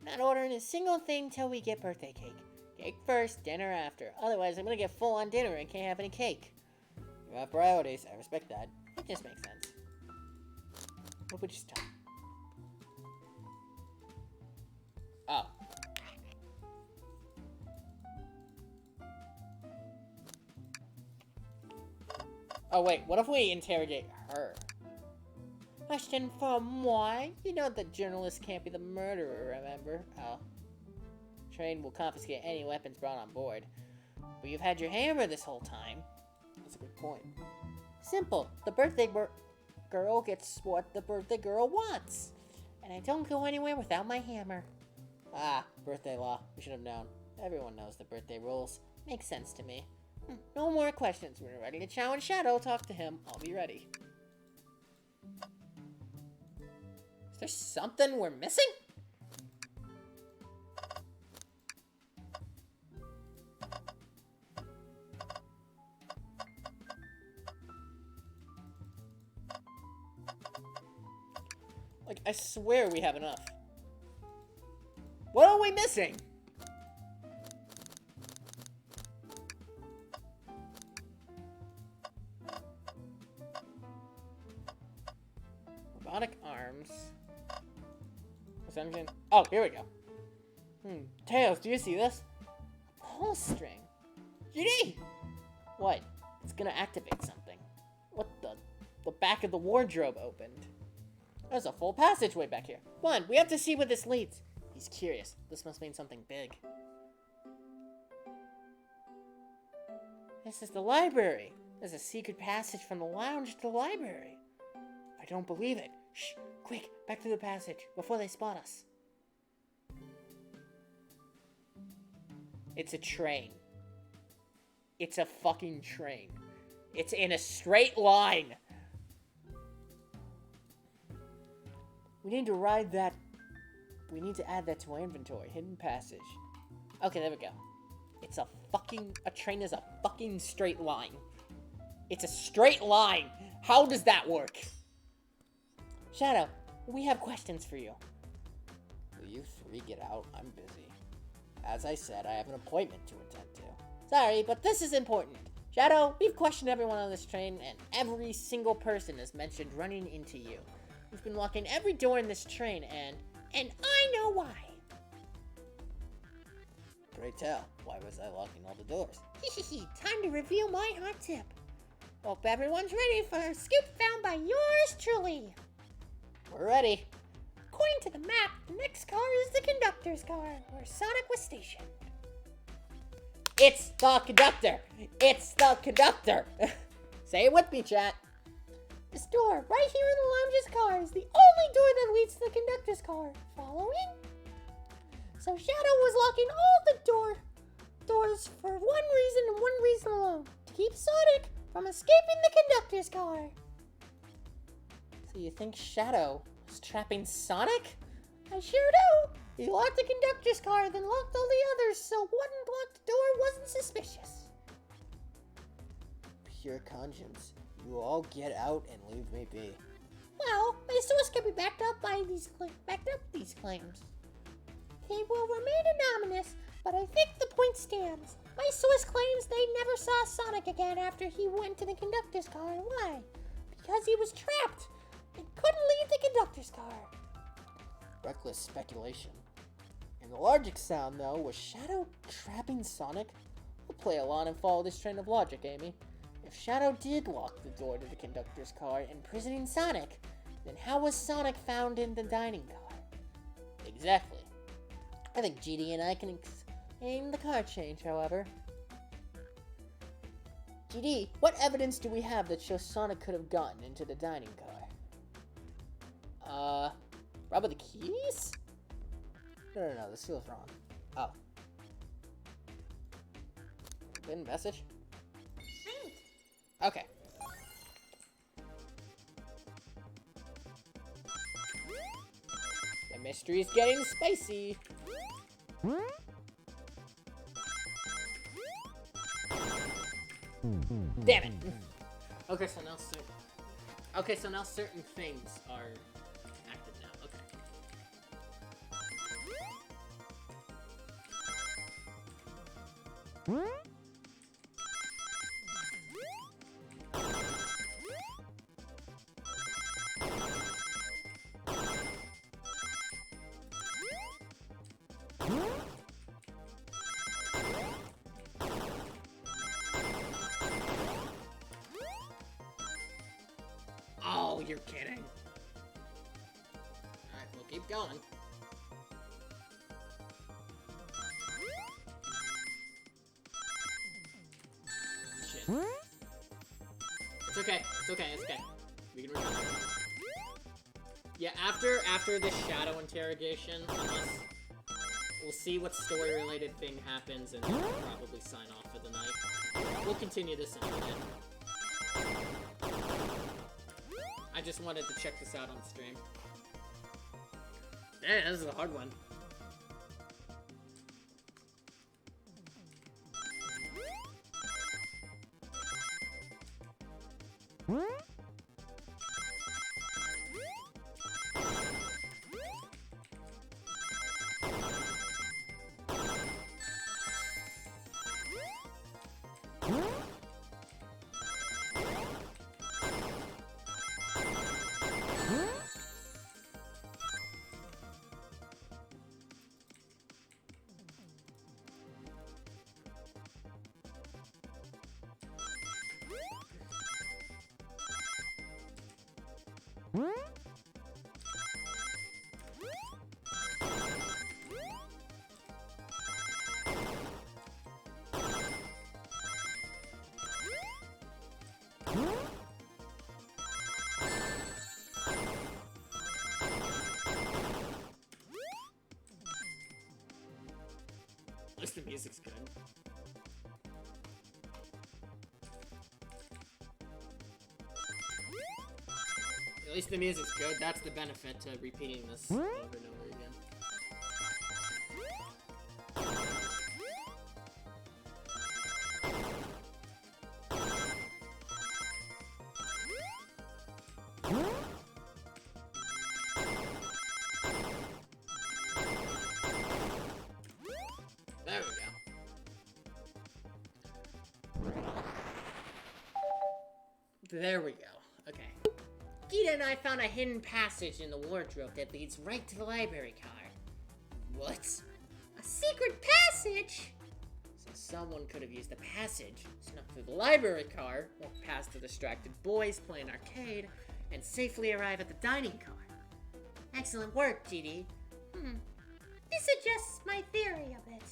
Not ordering a single thing till we get birthday cake. Cake first, dinner after. Otherwise, I'm gonna get full on dinner and can't have any cake. You have priorities. I respect that. It just makes sense. What would you stop? Oh. Oh, wait. What if we interrogate her? Question for moi? You know the journalist can't be the murderer, remember? Oh. Train will confiscate any weapons brought on board. But you've had your hammer this whole time. That's a good point. Simple. The birthday girl gets what the birthday girl wants. And I don't go anywhere without my hammer. Ah, birthday law. We should have known. Everyone knows the birthday rules. Makes sense to me. No more questions. When we're ready to challenge Shadow, talk to him. I'll be ready. Is there something we're missing? Like, I swear we have enough. What are we missing? Robotic arms. Engine. Oh, here we go. Tails, do you see this? Pulse string. GD! What? It's gonna activate something. What the back of the wardrobe opened. There's a full passageway back here. Come on, we have to see where this leads. He's curious. This must mean something big. This is the library. There's a secret passage from the lounge to the library. I don't believe it. Shh, quick, back to the passage before they spot us. It's a train. It's a fucking train. It's in a straight line. We need to ride that. We need to add that to our inventory. Hidden passage. Okay, there we go. A train is a fucking straight line. It's a straight line. How does that work? Shadow, we have questions for you. Will you three get out? I'm busy. As I said, I have an appointment to attend to. Sorry, but this is important. Shadow, we've questioned everyone on this train, and every single person has mentioned running into you. You've been locking every door in this train, and I know why. Pray tell, why was I locking all the doors? Time to reveal my hot tip. Hope everyone's ready for a scoop found by yours truly. We're ready. According to the map, the next car is the conductor's car, where Sonic was stationed. It's the conductor! It's the conductor! Say it with me, chat. This door, right here in the lounge's car, is the only door that leads to the conductor's car. Following? So Shadow was locking all the doors for one reason and one reason alone. To keep Sonic from escaping the conductor's car. So you think Shadow was trapping Sonic? I sure do. He locked the conductor's car, then locked all the others, so one blocked door wasn't suspicious. Pure conscience. You all get out and leave me be. Well, my source can be backed up these claims. They will remain anonymous, but I think the point stands. My source claims they never saw Sonic again after he went to the conductor's car. Why? Because he was trapped and couldn't leave the conductor's car. Reckless speculation. And the logic sound, though, was Shadow trapping Sonic? We'll play along and follow this train of logic, Amy. If Shadow did lock the door to the conductor's car, imprisoning Sonic, then how was Sonic found in the dining car? Exactly. I think GD and I can explain the car change, however. GD, what evidence do we have that shows Sonic could have gotten into the dining car? Rob of the keys? No, this feels wrong. Oh. Good message? Okay. The mystery's getting spicy. Damn it. Okay, so now certain things are active now. Okay. Oh, you're kidding. Alright, we'll keep going. Shit. It's okay. We can recover. Yeah, after the shadow interrogation, we'll see what story-related thing happens, and we'll probably sign off for the night. We'll continue this in a minute. I just wanted to check this out on stream. Yeah, this is a hard one. At least the music's good. At least the music's good. That's the benefit to repeating this over and over again. There we go. Okay. Gita and I found a hidden passage in the wardrobe that leads right to the library car. What? A secret passage? So someone could have used the passage, snuck through the library car, walked past the distracted boys playing arcade, and safely arrive at the dining car. Excellent work, GD. This suggests my theory a bit.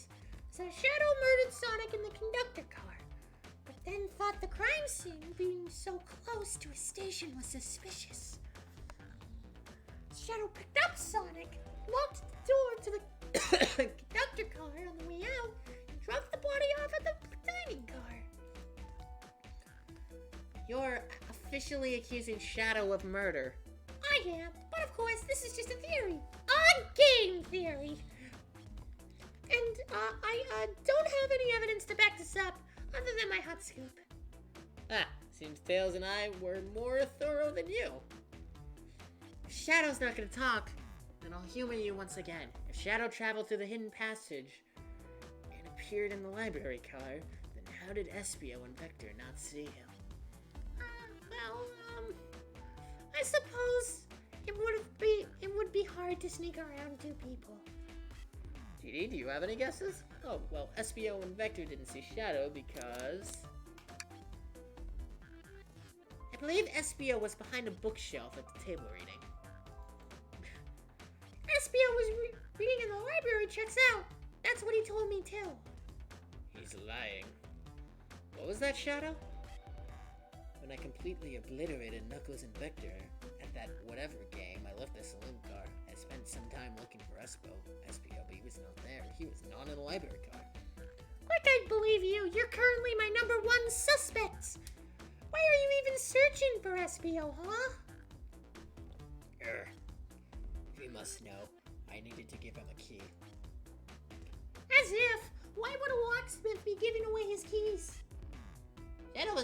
So Shadow murdered Sonic in the conductor car, but then thought the crime scene being so close to his station was suspicious. Shadow picked up Sonic, locked the door to the conductor car on the way out, and dropped the body off at the dining car. You're officially accusing Shadow of murder. I am, but of course this is just a theory. A game theory. And I don't have any evidence to back this up other than my hot scoop. Seems Tails and I were more thorough than you. If Shadow's not gonna talk, then I'll humor you once again. If Shadow traveled through the hidden passage and appeared in the library car, then how did Espio and Vector not see him? I suppose it would be hard to sneak around two people. GD, do you have any guesses? Oh, well, Espio and Vector didn't see Shadow because... I believe Espio was behind a bookshelf at the table reading. Espio was reading in the library, checks out. That's what he told me too. He's lying. What was that, Shadow? When I completely obliterated Knuckles and Vector at that whatever game, I left the saloon car. I spent some time looking for Espio, but he was not there. He was not in the library car. Like I believe you. You're currently my #1 suspect. Why are you even searching for Espio, huh? If you must know, I needed to give him a key. As if. Why would a locksmith be giving away his keys? Shadow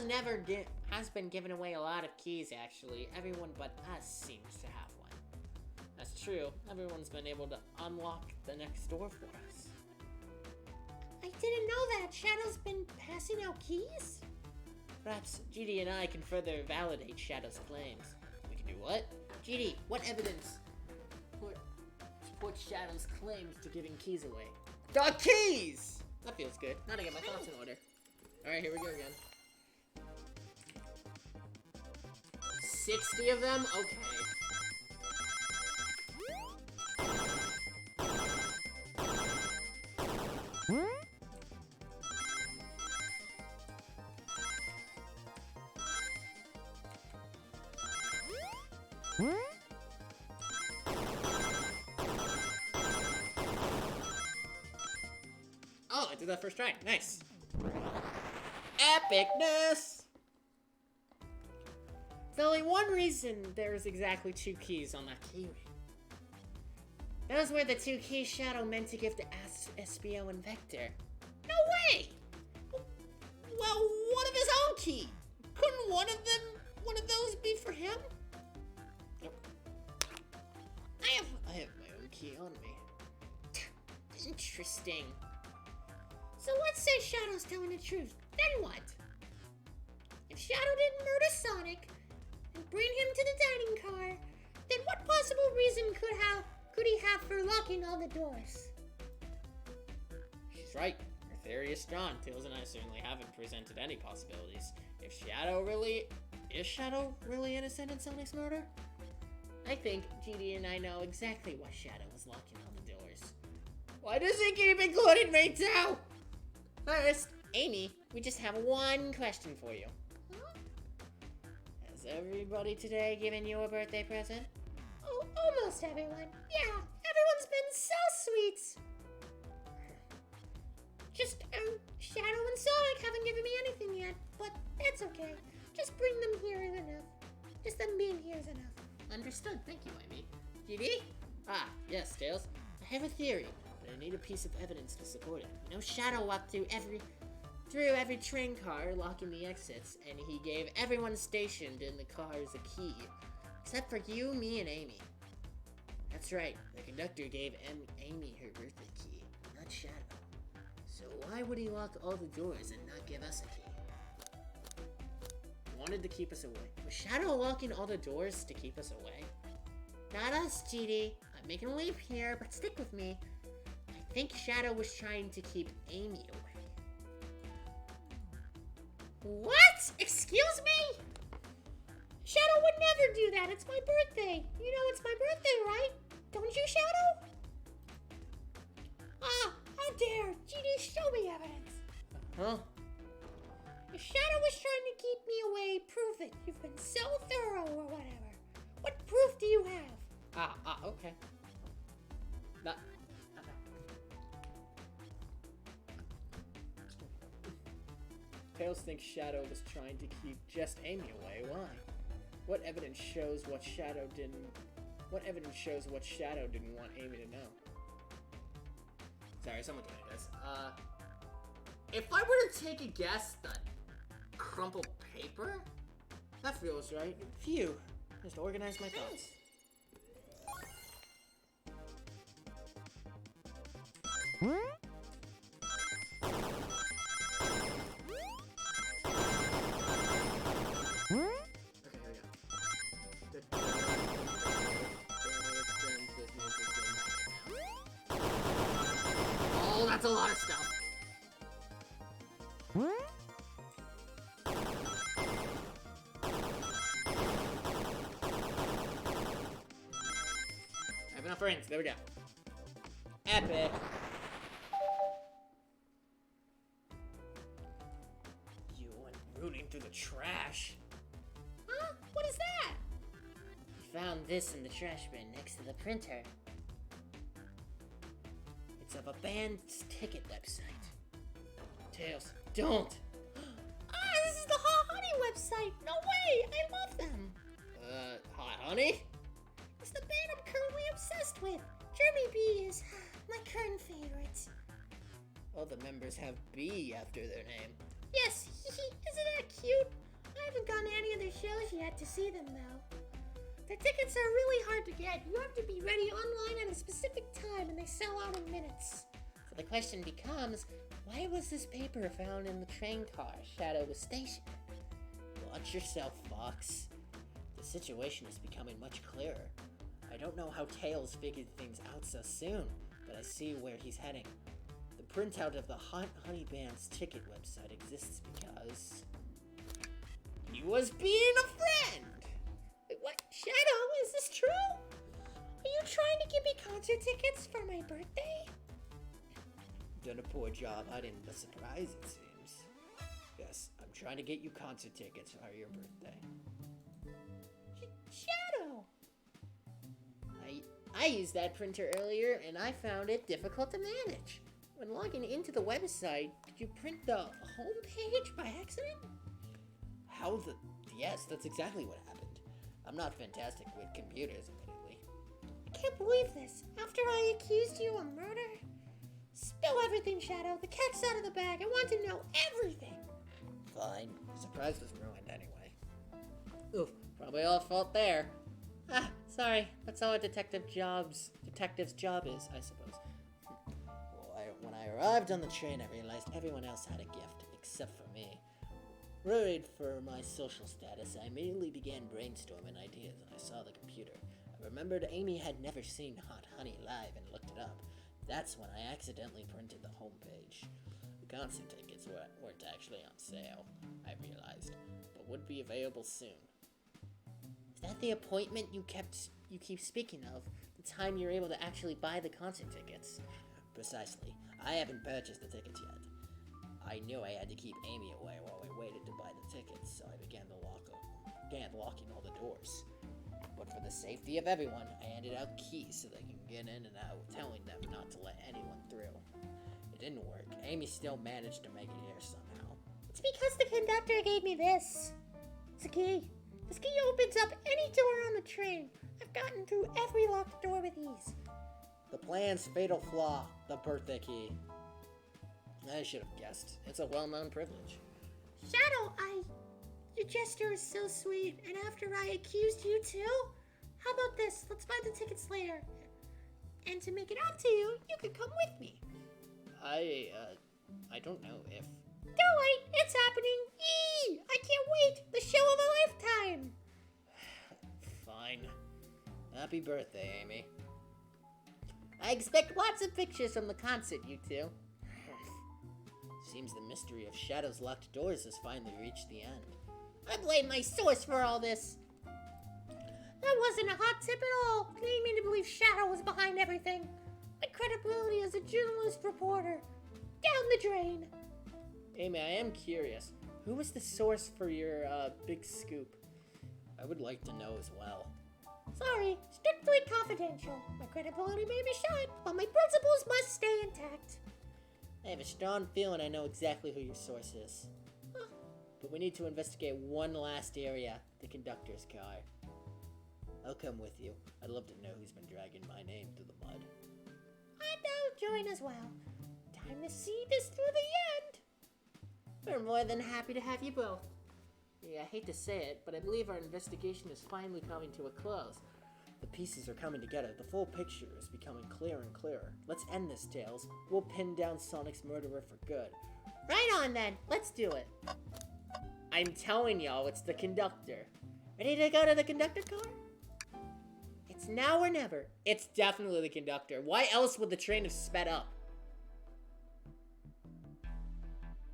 has been giving away a lot of keys, actually. Everyone but us seems to have one. That's true. Everyone's been able to unlock the next door for us. I didn't know that. Shadow's been passing out keys? Perhaps GD and I can further validate Shadow's claims. We can do what? GD, what evidence supports Shadow's claims to giving keys away? The keys! That feels good. Now to get my thoughts in order. Alright, here we go again. 60 of them? Okay. Oh, I did that first try. Nice. Epicness! There's only one reason there's exactly 2 keys on that key ring. Those were the 2 keys Shadow meant to give to Espio and Vector. No way! Well, one of his own key. Couldn't one of those be for him? Nope. I have my own key on me. Interesting. So let's say Shadow's telling the truth. Then what? If Shadow didn't murder Sonic and bring him to the dining car, then what possible reason could he have for locking all the doors? She's right. Her theory is strong. Tails and I certainly haven't presented any possibilities. Is Shadow really innocent in Sonic's murder? I think GD and I know exactly why Shadow was locking all the doors. Why does he keep including me too? First, Amy, we just have one question for you. Has everybody today given you a birthday present? Oh, almost everyone. Yeah, everyone's been so sweet. Just, Shadow and Sonic haven't given me anything yet, but that's okay. Just bring them here is enough. Just them being here is enough. Understood. Thank you, Amy. GD? Ah, yes, Tails. I have a theory, but I need a piece of evidence to support it. You know, Shadow walked through every train car, locking the exits, and he gave everyone stationed in the cars a key. Except for you, me, and Amy. That's right, the conductor gave Amy her birthday key, not Shadow. So why would he lock all the doors and not give us a key? wanted to keep us away. Was Shadow locking all the doors to keep us away? Not us, GD. I'm making a leap here, but stick with me. I think Shadow was trying to keep Amy away. What? Excuse me? Shadow would never do that. It's my birthday. You know it's my birthday, right? Don't you, Shadow? Ah, how dare. GD, show me evidence. Huh? If Shadow was trying to keep me away, prove it. You've been so thorough or whatever. What proof do you have? Okay. Not. Tails thinks Shadow was trying to keep just Amy away. Why? What evidence shows what Shadow didn't want Amy to know? Sorry, someone told me this. If I were to take a guess, that crumpled paper? That feels right. Phew. Just organize my thoughts. Oh, that's a lot of stuff. I have enough rings. There we go. Epic. You went rooting through the trash. Huh? What is that? Found this in the trash bin next to the printer. It's of a band's ticket website. Tails, don't! This is the Hot Honey website! No way! I love them! Hot Honey? It's the band I'm currently obsessed with. Jeremy B is my current favorite. All the members have B after their name. Yes, isn't that cute? I haven't gone to any of their shows yet to see them though. Their tickets are really hard to get. You have to be ready online at a specific time and they sell out in minutes. So the question becomes, why was this paper found in the train car Shadow was stationed? Watch yourself, Fox. The situation is becoming much clearer. I don't know how Tails figured things out so soon, but I see where he's heading. The printout of the Hot Honey Band's ticket website exists because he was being a friend! Wait, what? Shadow, is this true? Are you trying to give me concert tickets for my birthday? Done a poor job hiding the surprise, it seems. Yes, I'm trying to get you concert tickets for your birthday. Shadow! I used that printer earlier and I found it difficult to manage. When logging into the website, did you print the home page by accident? Yes, that's exactly what happened. I'm not fantastic with computers, admittedly. I can't believe this. After I accused you of murder? Spill everything, Shadow. The cat's out of the bag. I want to know everything. Fine. The surprise was ruined anyway. Oof, probably all fault there. Sorry. That's all a detective's job is, I suppose. Well, when I arrived on the train, I realized everyone else had a gift, except for me. Worried for my social status, I immediately began brainstorming ideas, and I saw the computer. I remembered Amy had never seen Hot Honey live and looked it up. That's when I accidentally printed the homepage. The concert tickets weren't actually on sale, I realized, but would be available soon. Is that the appointment you keep speaking of? The time you're able to actually buy the concert tickets? Precisely. I haven't purchased the tickets yet. I knew I had to keep Amy away while I waited to buy the tickets, so I began locking all the doors. But for the safety of everyone, I handed out keys so they can get in and out, telling them not to let anyone through. It didn't work. Amy still managed to make it here somehow. It's because the conductor gave me this. It's a key. This key opens up any door on the train. I've gotten through every locked door with ease. The plan's fatal flaw, the birthday key. I should have guessed. It's a well-known privilege. Shadow, your gesture is so sweet, and after I accused you too? How about this? Let's buy the tickets later. And to make it up to you, you could come with me. I don't know if... Don't wait, it's happening. see! I can't wait! The show of a lifetime! Fine. Happy birthday, Amy. I expect lots of pictures from the concert, you two. Seems the mystery of Shadow's locked doors has finally reached the end. I blame my source for all this. That wasn't a hot tip at all. Getting me to believe Shadow was behind everything. My credibility as a journalist reporter. Down the drain. Amy, I am curious. Who was the source for your, big scoop? I would like to know as well. Sorry, strictly confidential. My credibility may be shot, but my principles must stay intact. I have a strong feeling I know exactly who your source is. But we need to investigate one last area, the conductor's car. I'll come with you. I'd love to know who's been dragging my name through the mud. And I'll join as well. Time to see this through the end. We're more than happy to have you both. Yeah, I hate to say it, but I believe our investigation is finally coming to a close. The pieces are coming together. The full picture is becoming clearer and clearer. Let's end this, Tails. We'll pin down Sonic's murderer for good. Right on then. Let's do it. I'm telling y'all, it's the conductor. Ready to go to the conductor car? It's now or never. It's definitely the conductor. Why else would the train have sped up?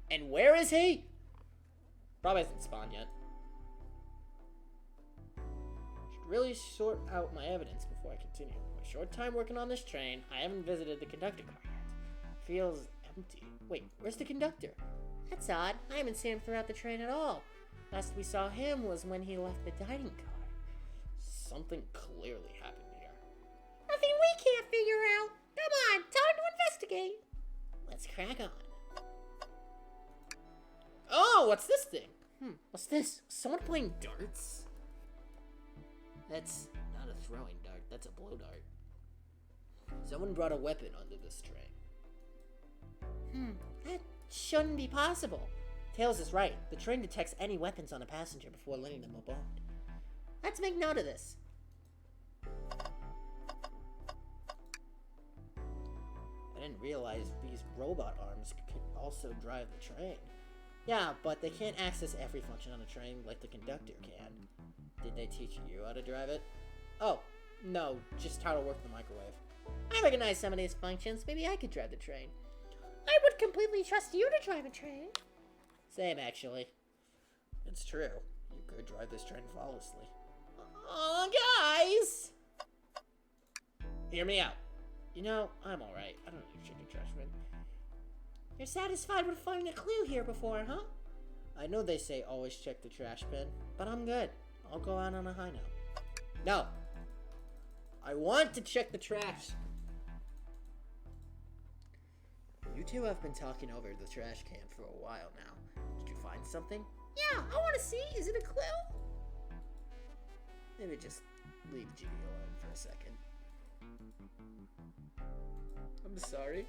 And where is he? Probably hasn't spawned yet. Should really sort out my evidence before I continue. My short time working on this train, I haven't visited the conductor car yet. Feels empty. Wait, where's the conductor? That's odd. I haven't seen him throughout the train at all. Last we saw him was when he left the dining car. Something clearly happened here. Nothing we can't figure out. Come on, time to investigate. Let's crack on. Oh, what's this thing? What's this? Someone playing darts? That's not a throwing dart, that's a blow dart. Someone brought a weapon onto this train. That shouldn't be possible. Tails is right. The train detects any weapons on a passenger before letting them aboard. Let's make note of this. I didn't realize these robot arms could also drive the train. Yeah, but they can't access every function on a train like the conductor can. Did they teach you how to drive it? Oh, no, just how to work the microwave. I recognize some of these functions. Maybe I could drive the train. I would completely trust you to drive a train. Same, actually. It's true. You could drive this train flawlessly. Oh, guys! Hear me out. You know, I'm alright. I don't need to check the trash bin. You're satisfied with finding a clue here before, huh? I know they say always check the trash bin, but I'm good. I'll go out on a high note. No! I want to check the trash! You two have been talking over the trash can for a while now. Did you find something? Yeah, I want to see. Is it a clue? Maybe just leave Judy alone for a second. I'm sorry.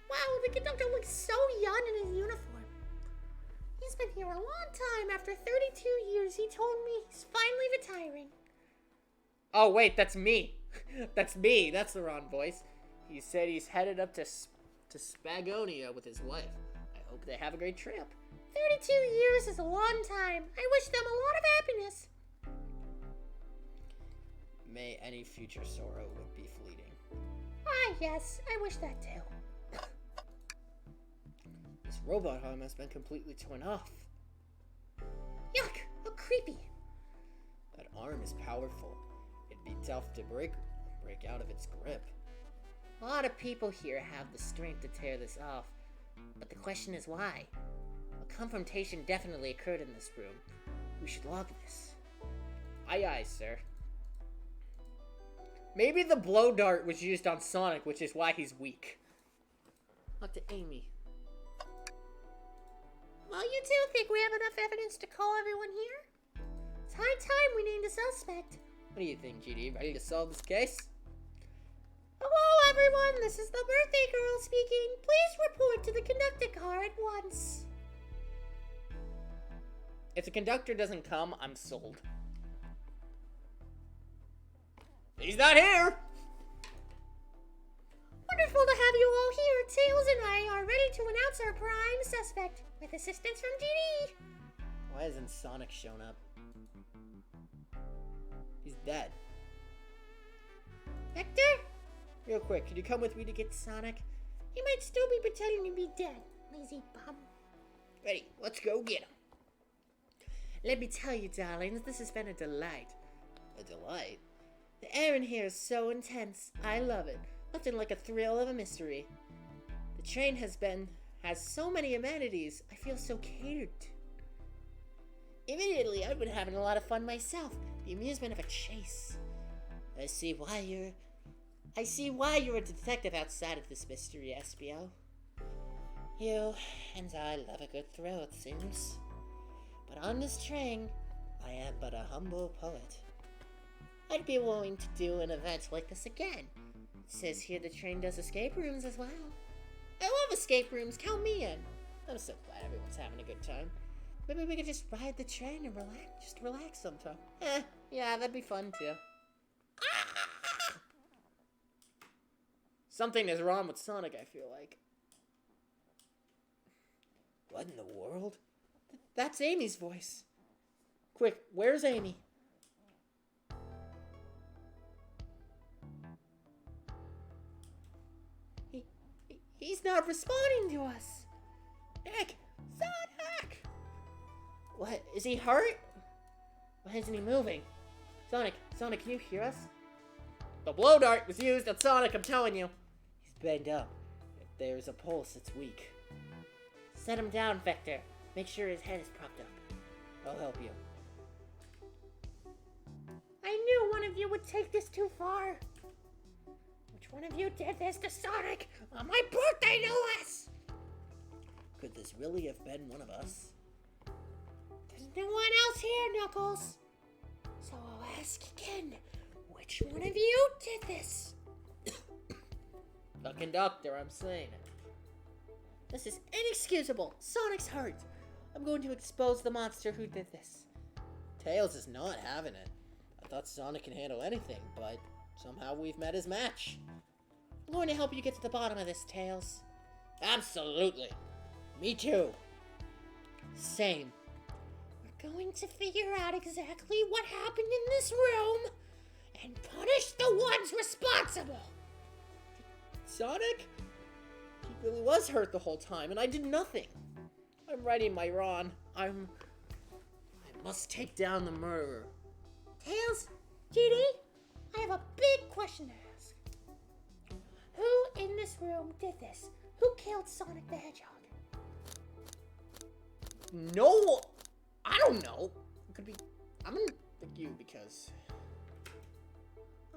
Wow, the conductor looks so young in his uniform. He's been here a long time. After 32 years, he told me he's finally retiring. Oh, wait, that's me. That's me. That's the wrong voice. He said he's headed up to Spagonia with his wife. I hope they have a great trip. 32 years is a long time. I wish them a lot of happiness. May any future sorrow would be fleeting. Ah, yes. I wish that too. This robot arm has been completely torn off. Yuck! How creepy. That arm is powerful. It'd be tough to break out of its grip. A lot of people here have the strength to tear this off, but the question is why? A confrontation definitely occurred in this room. We should log this. Aye aye, sir. Maybe the blow dart was used on Sonic, which is why he's weak. Talk to Amy. Well, you two think we have enough evidence to call everyone here? It's high time we named a suspect. What do you think, GD? Ready to solve this case? Hello, everyone. This is the birthday girl speaking. Please report to the conductor car at once. If the conductor doesn't come, I'm sold. He's not here! Wonderful to have you all here. Tails and I are ready to announce our prime suspect with assistance from GD. Why hasn't Sonic shown up? He's dead. Vector? Real quick, could you come with me to get Sonic? He might still be pretending to be dead, lazy bum. Ready, let's go get him. Let me tell you, darlings, this has been a delight. A delight? The air in here is so intense. I love it. Nothing like a thrill of a mystery. The train has so many amenities. I feel so catered to. Immediately, I've been having a lot of fun myself. The amusement of a chase. I see why you're a detective outside of this mystery, SBO. You and I love a good thrill, it seems. But on this train, I am but a humble poet. I'd be willing to do an event like this again. It says here the train does escape rooms as well. I love escape rooms, count me in. I'm so glad everyone's having a good time. Maybe we could just ride the train and relax sometime. Yeah, that'd be fun too. Something is wrong with Sonic, I feel like. What in the world? That's Amy's voice. Quick, where's Amy? He's not responding to us. Nick! Sonic! What? Is he hurt? Why isn't he moving? Sonic, can you hear us? The blow dart was used on Sonic, I'm telling you. He's banged up. If there's a pulse, it's weak. Set him down, Vector. Make sure his head is propped up. I'll help you. I knew one of you would take this too far. Which one of you did this to Sonic on my birthday, no less? Could this really have been one of us? There's no one else here, Knuckles. So I'll ask again, which one of you did this? The conductor, I'm saying it. This is inexcusable. Sonic's hurt. I'm going to expose the monster who did this. Tails is not having it. I thought Sonic can handle anything, but somehow we've met his match. I'm going to help you get to the bottom of this, Tails. Absolutely. Me too. Same. We're going to figure out exactly what happened in this room and punish the ones responsible. Sonic? He really was hurt the whole time, and I did nothing. I'm righting my wrong. I must take down the murderer. Tails, GD, I have a big question to ask. Who in this room did this? Who killed Sonic the Hedgehog? No, I don't know. It could be. I'm gonna pick you because.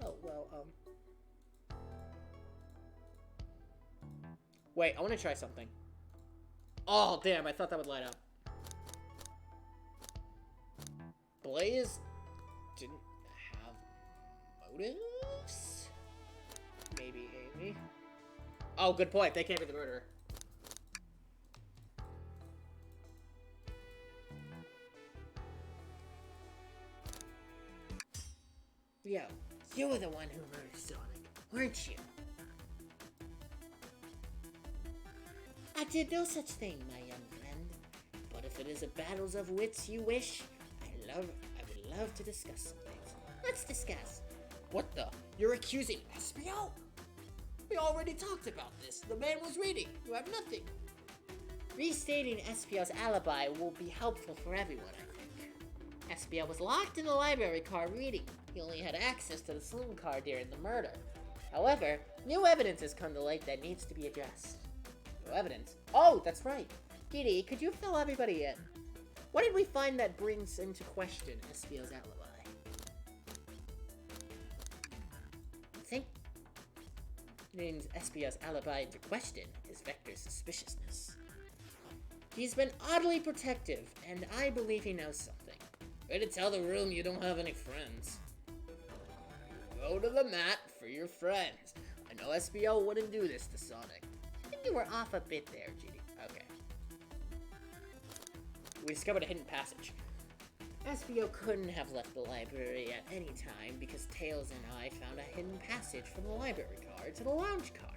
Oh well. Wait, I want to try something. Oh damn! I thought that would light up. Blaze didn't have motives. Maybe Amy. Oh, good point. They can't be the murderer. Yo, you were the one who murdered Sonic, weren't you? I did no such thing, my young friend. But if it is a battles of wits you wish, I would love to discuss some things. Let's discuss. What the? You're accusing SBO? We already talked about this. The man was reading. You have nothing. Restating SPO's alibi will be helpful for everyone, I think. SPO was locked in the library car reading. He only had access to the saloon car during the murder. However, new evidence has come to light that needs to be addressed. New evidence? Oh, that's right. Didi, could you fill everybody in? What did we find that brings into question SPO's alibi? I think brings SPO's alibi into question is Vector's suspiciousness. He's been oddly protective, and I believe he knows something. Way to tell the room you don't have any friends. Go to the mat for your friends. I know SBO wouldn't do this to Sonic. I think you were off a bit there, GD. Okay. We discovered a hidden passage. SBO couldn't have left the library at any time because Tails and I found a hidden passage from the library car to the lounge car.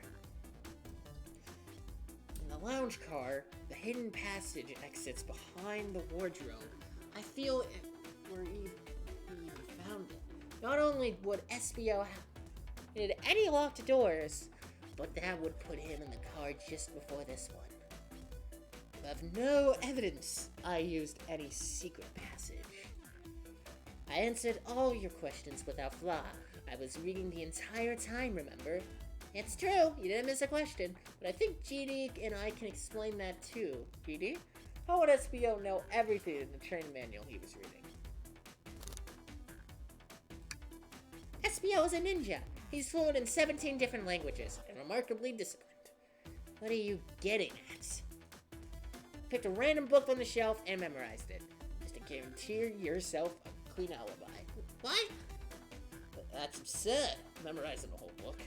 In the lounge car, the hidden passage exits behind the wardrobe feel if we even found it. Not only would SBO have needed any locked doors, but that would put him in the car just before this one. You have no evidence I used any secret passage. I answered all your questions without flaw. I was reading the entire time, remember? It's true, you didn't miss a question, but I think GD and I can explain that too. GD? How would SBO know everything in the training manual he was reading? SBO is a ninja. He's fluent in 17 different languages and remarkably disciplined. What are you getting at? Picked a random book on the shelf and memorized it, just to guarantee yourself a clean alibi. What? That's absurd, memorizing the whole book.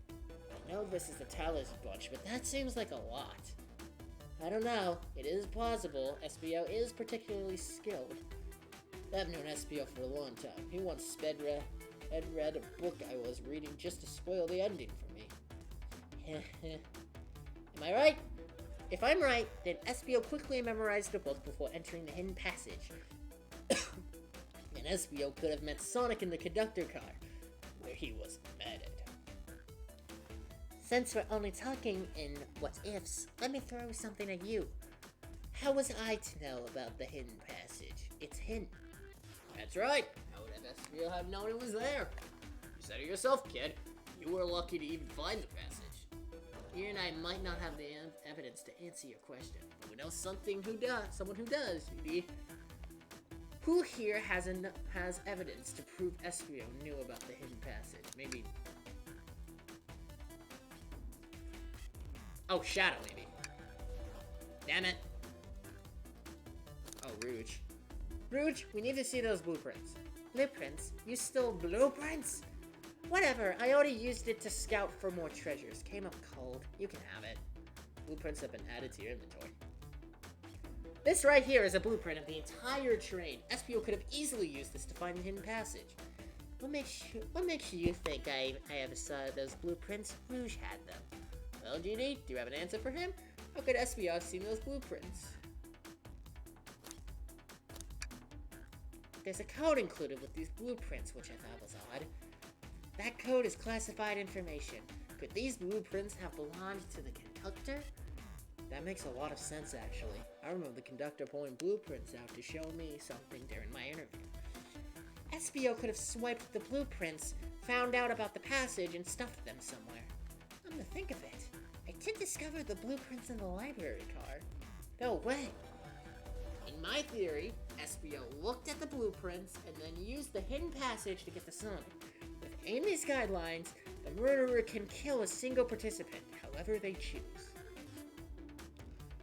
I know this is the Tyler's bunch, but that seems like a lot. I don't know. It is possible SBO is particularly skilled. I've known SBO for a long time. He once had read a book I was reading just to spoil the ending for me. Am I right? If I'm right, then SBO quickly memorized the book before entering the hidden passage. And SBO could have met Sonic in the conductor car, where he was embedded. Since we're only talking in what-ifs, let me throw something at you. How was I to know about the hidden passage? It's hidden. That's right. How would SBO have known it was there? You said it yourself, kid. You were lucky to even find the passage. You and I might not have the evidence to answer your question, but we know someone who does. Who here has evidence to prove SBO knew about the hidden passage? Maybe. Oh, Shadow, maybe. Damn it. Oh, Rouge. Rouge, we need to see those blueprints. Blueprints? You still blueprints? Whatever, I already used it to scout for more treasures. Came up cold. You can have it. Blueprints have been added to your inventory. This right here is a blueprint of the entire train. SBO could have easily used this to find the hidden passage. What makes you think I ever saw those blueprints? Rouge had them. Well, GD, do you have an answer for him? How could SBO have seen those blueprints? There's a code included with these blueprints, which I thought was odd. That code is classified information. Could these blueprints have belonged to the conductor? That makes a lot of sense, actually. I remember the conductor pulling blueprints out to show me something during my interview. SBO could have swiped the blueprints, found out about the passage, and stuffed them somewhere. Come to think of it, I did discover the blueprints in the library car. No way. In my theory, SBO looked at the blueprints and then used the hidden passage to get to Sonic. With Amy's guidelines, the murderer can kill a single participant, however they choose.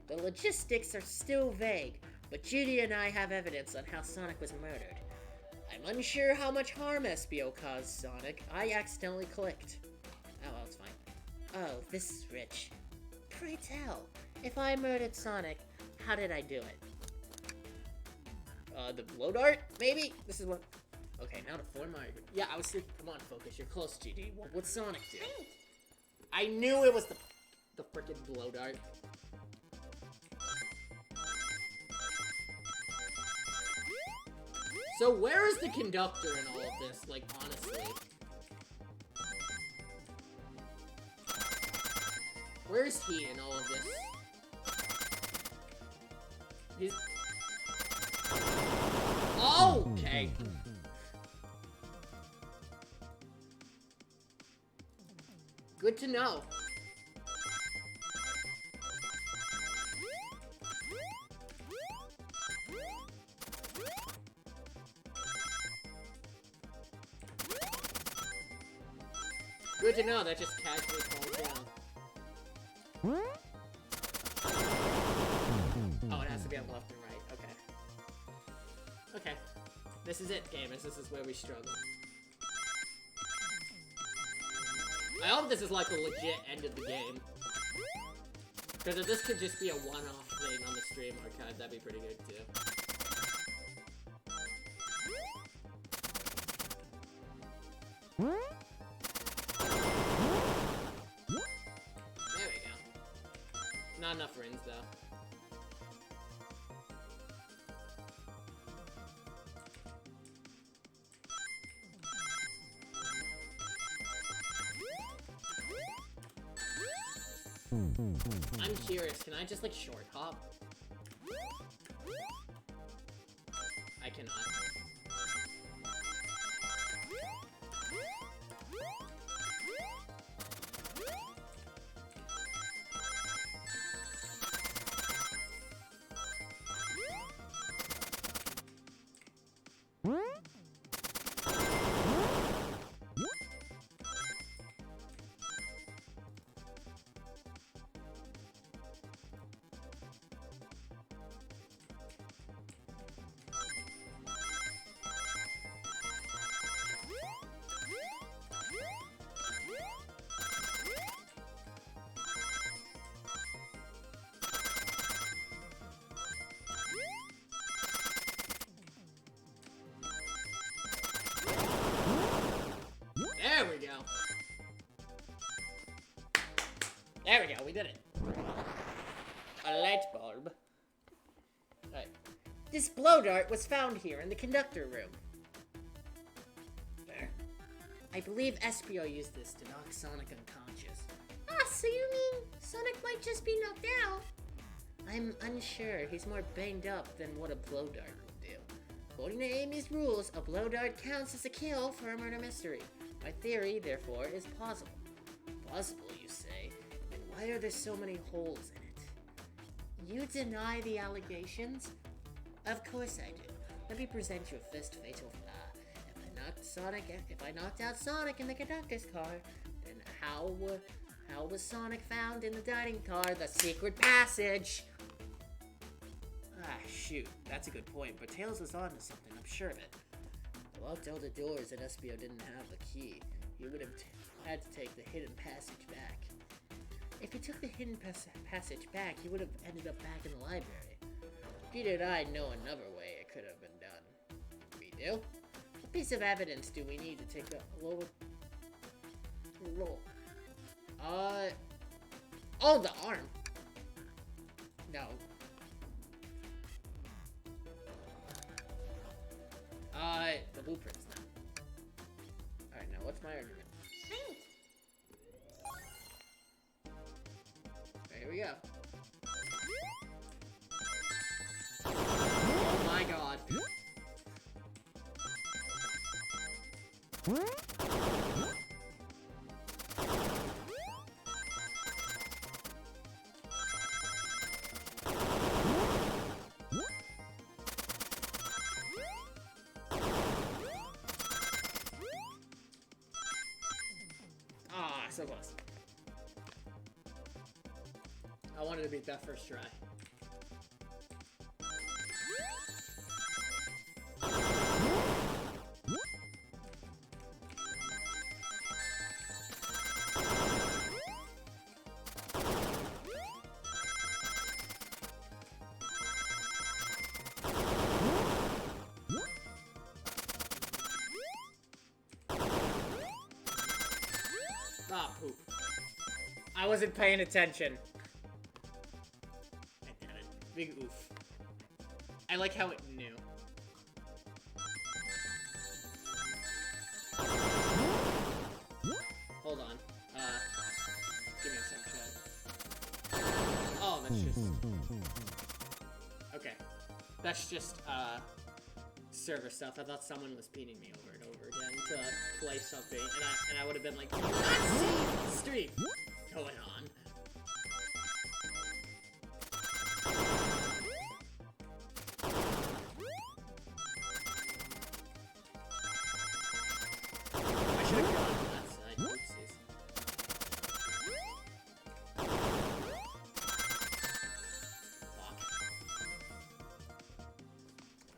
The logistics are still vague, but Judy and I have evidence on how Sonic was murdered. I'm unsure how much harm SBO caused Sonic. I accidentally clicked. Oh, well, it's fine. Oh, this is rich. Pray tell, if I murdered Sonic, how did I do it? The blow dart? Maybe? This is what... Okay, now to form my... Yeah, I was thinking, come on, focus, you're close, GD. What would Sonic do? I knew it was the frickin' blow dart. So where is the conductor in all of this, like, honestly? Where is he in all of this? He's... Oh, okay. Good to know. Good to know, that just casually falls down. Oh, it has to be on left and right, okay. Okay. This is it, gamers, this is where we struggle. I hope this is like a legit end of the game. Because if this could just be a one-off thing on the stream archive, that'd be pretty good too. There we go. Not enough rings though. I'm curious, can I just, like, short hop? I cannot. There we go. There we go, we did it. A light bulb. Alright. This blow dart was found here in the conductor room. There. I believe Espio used this to knock Sonic unconscious. Ah, so you mean Sonic might just be knocked out? I'm unsure. He's more banged up than what a blow dart would do. According to Amy's rules, a blow dart counts as a kill for a murder mystery. My theory, therefore, is plausible. Plausible, you say? Then why are there so many holes in it? You deny the allegations? Of course I do. Let me present you a fist fatal If I knocked out Sonic in the conductor's car, then how was Sonic found in the dining car? The secret passage! Ah, shoot. That's a good point, but Tails was onto something, I'm sure of it. I locked all the doors and Espio didn't have the key. He would have had to take the hidden passage back. If he took the hidden passage back, he would have ended up back in the library. Peter and I know another way it could have been done. We do? What piece of evidence do we need to take a lower roll? Oh, the arm. No. The blueprints now. Alright, now what's my argument? There we go. Oh my god. Ah, so close. I wanted to beat that first try. Ah, poop. I wasn't paying attention. I did it. Big oof. I like how it knew. Hold on. Give me a sec, Chad. Oh, that's just... Okay. That's just, server stuff. I thought someone was beating me over and over again to play something, and I would have been like, let's see stream going on. I should have gone to that side. Oopsies. Fuck.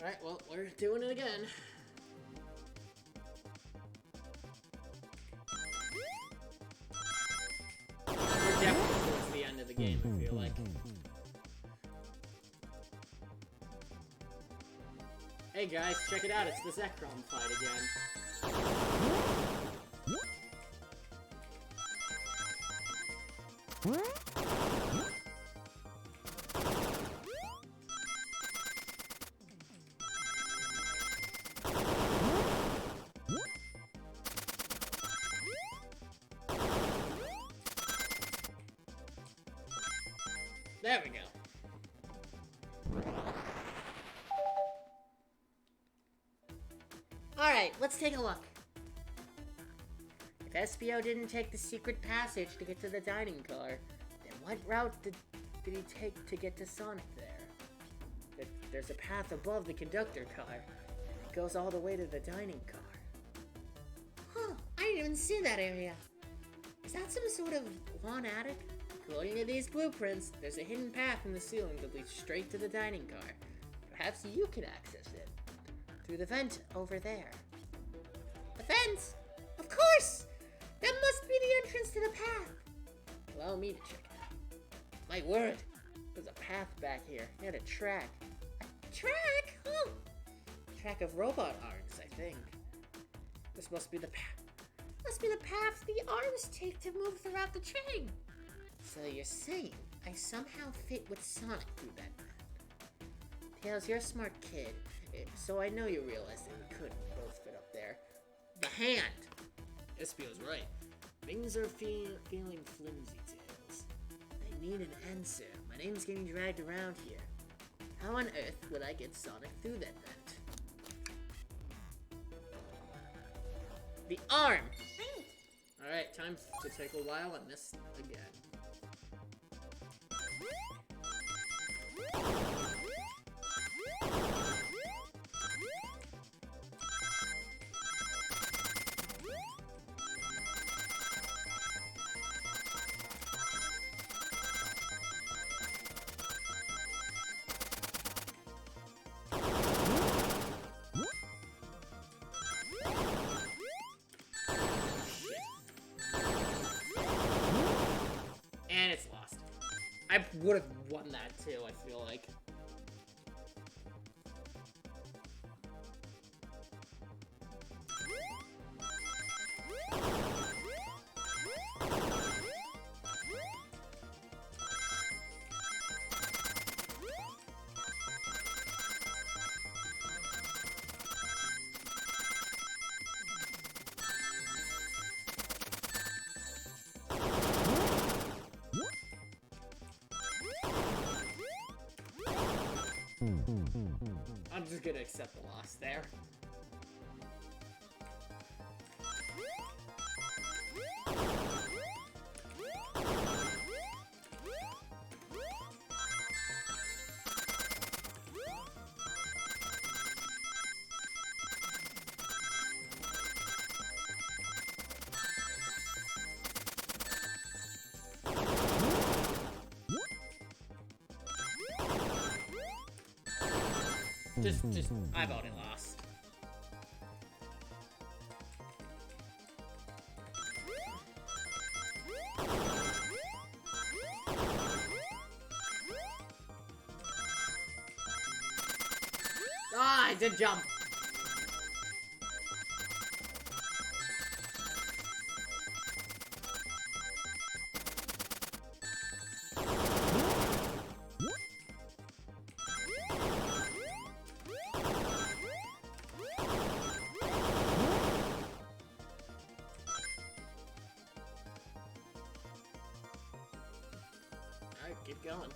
Alright, well, we're doing it again. We're definitely towards the end of the game, I feel like. Hey guys, check it out, it's the Zekrom fight again. There we go. Alright, let's take a look. If SBO didn't take the secret passage to get to the dining car, then what route did he take to get to Sonic there? There's a path above the conductor car. It goes all the way to the dining car. Huh, I didn't even see that area. Is that some sort of lawn attic? According to these blueprints, there's a hidden path in the ceiling that leads straight to the dining car. Perhaps you can access it through the vent over there. The vent? Of course! That must be the entrance to the path. Allow me to check it out. My word, there's a path back here and a track. A track? Oh, a track of robot arms, I think. This must be the path. Must be the path the arms take to move throughout the train. So you're saying I somehow fit with Sonic through that path? Tails, you're a smart kid, so I know you realize that we couldn't both fit up there. The hand! SBO's right. Things are feeling flimsy, Tails. I need an answer. My name's getting dragged around here. How on earth would I get Sonic through that vent? The arm! Alright, time to take a while on this again. And it's lost. I would have won that too, I feel like. I'm just gonna accept the loss there. Just, I've already lost. Ah, I did jump. Alright, keep going.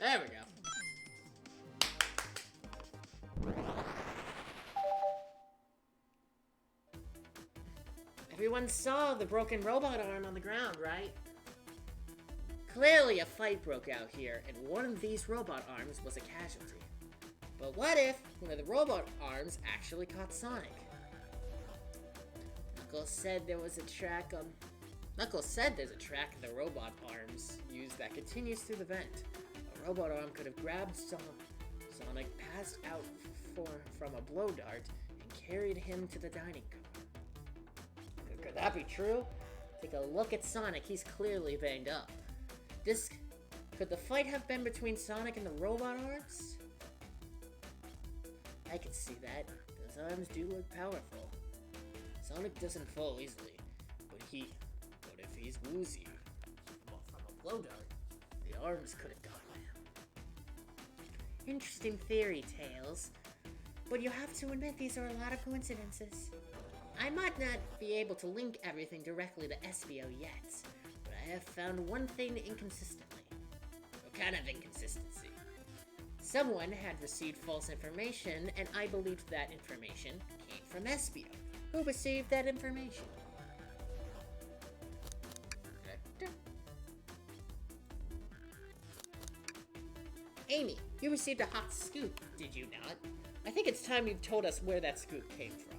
There we go. Everyone saw the broken robot arm on the ground, right? Clearly a fight broke out here, and one of these robot arms was a casualty. But what if one of the robot arms actually caught Sonic? Knuckles said there's a track the robot arms use that continues through the vent. A robot arm could have grabbed Sonic, passed out from a blow dart, and carried him to the dining car. Could that be true? Take a look at Sonic, he's clearly banged up. This Could the fight have been between Sonic and the robot arms? I can see that. Those arms do look powerful. Sonic doesn't fall easily, but if he's woozy from a blow dart, the arms could have gotten him. Interesting theory, Tails. But you have to admit these are a lot of coincidences. I might not be able to link everything directly to Espio yet, but I have found one thing inconsistently. What kind of inconsistency? Someone had received false information, and I believed that information came from Espio, who received that information. Amy, you received a hot scoop, did you not? I think it's time you told us where that scoop came from.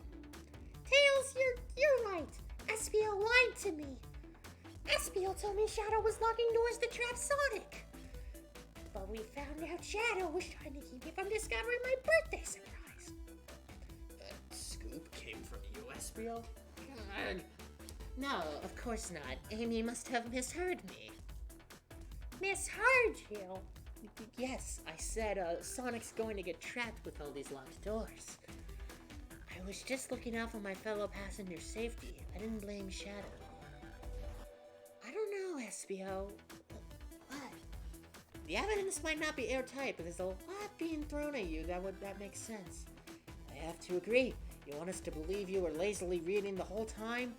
Tails, you're right. Espio lied to me. Espio told me Shadow was locking doors to trap Sonic. But we found out Shadow was trying to keep me from discovering my birthday surprise. That scoop came from you, Espio? God. No, of course not. Amy must have misheard me. Misheard you? Yes, I said Sonic's going to get trapped with all these locked doors. I was just looking out for my fellow passenger's safety. I didn't blame Shadow. I don't know, Espio. What? The evidence might not be airtight, but there's a lot being thrown at you that makes sense. I have to agree. You want us to believe you were lazily reading the whole time?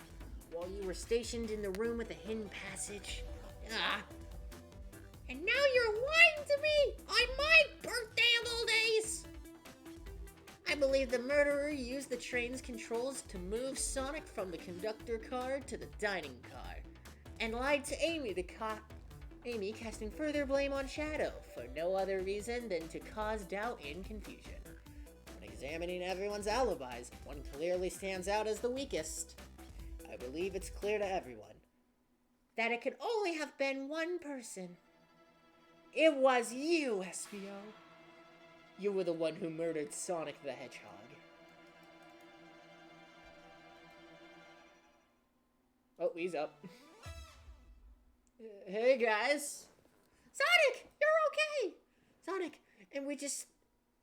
While you were stationed in the room with the hidden passage? Ah! And now you're lying to me on my birthday of all days! I believe the murderer used the train's controls to move Sonic from the conductor car to the dining car, and lied to Amy Amy casting further blame on Shadow for no other reason than to cause doubt and confusion. When examining everyone's alibis, one clearly stands out as the weakest. I believe it's clear to everyone that it could only have been one person. It was you, Espio. You were the one who murdered Sonic the Hedgehog. Oh, he's up. Hey, guys. Sonic, you're okay. Sonic,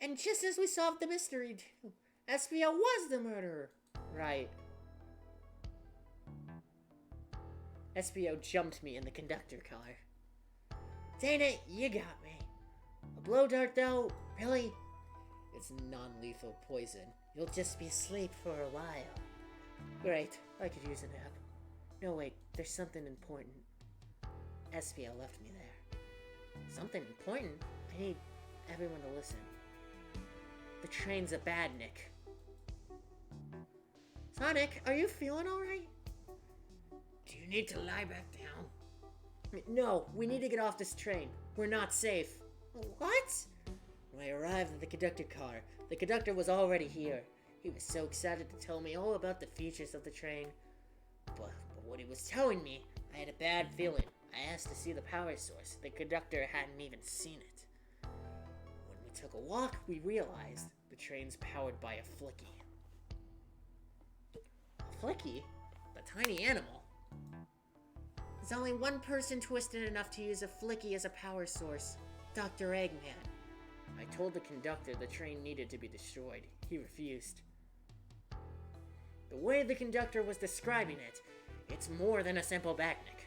and just as we solved the mystery, Espio was the murderer. Right. Espio jumped me in the conductor car. Dana, you got me. A blow dart, though? Really? It's non-lethal poison. You'll just be asleep for a while. Great. I could use a nap. No, wait. There's something important. Espio left me there. Something important? I need everyone to listen. The train's a badnik. Sonic, are you feeling alright? Do you need to lie back down? No, we need to get off this train. We're not safe. What? When I arrived at the conductor car, the conductor was already here. He was so excited to tell me all about the features of the train. But what he was telling me, I had a bad feeling. I asked to see the power source. The conductor hadn't even seen it. When we took a walk, we realized the train's powered by a flicky. A flicky? The tiny animal? There's only one person twisted enough to use a flicky as a power source. Dr. Eggman. I told the conductor the train needed to be destroyed. He refused. The way the conductor was describing it, it's more than a simple backnick.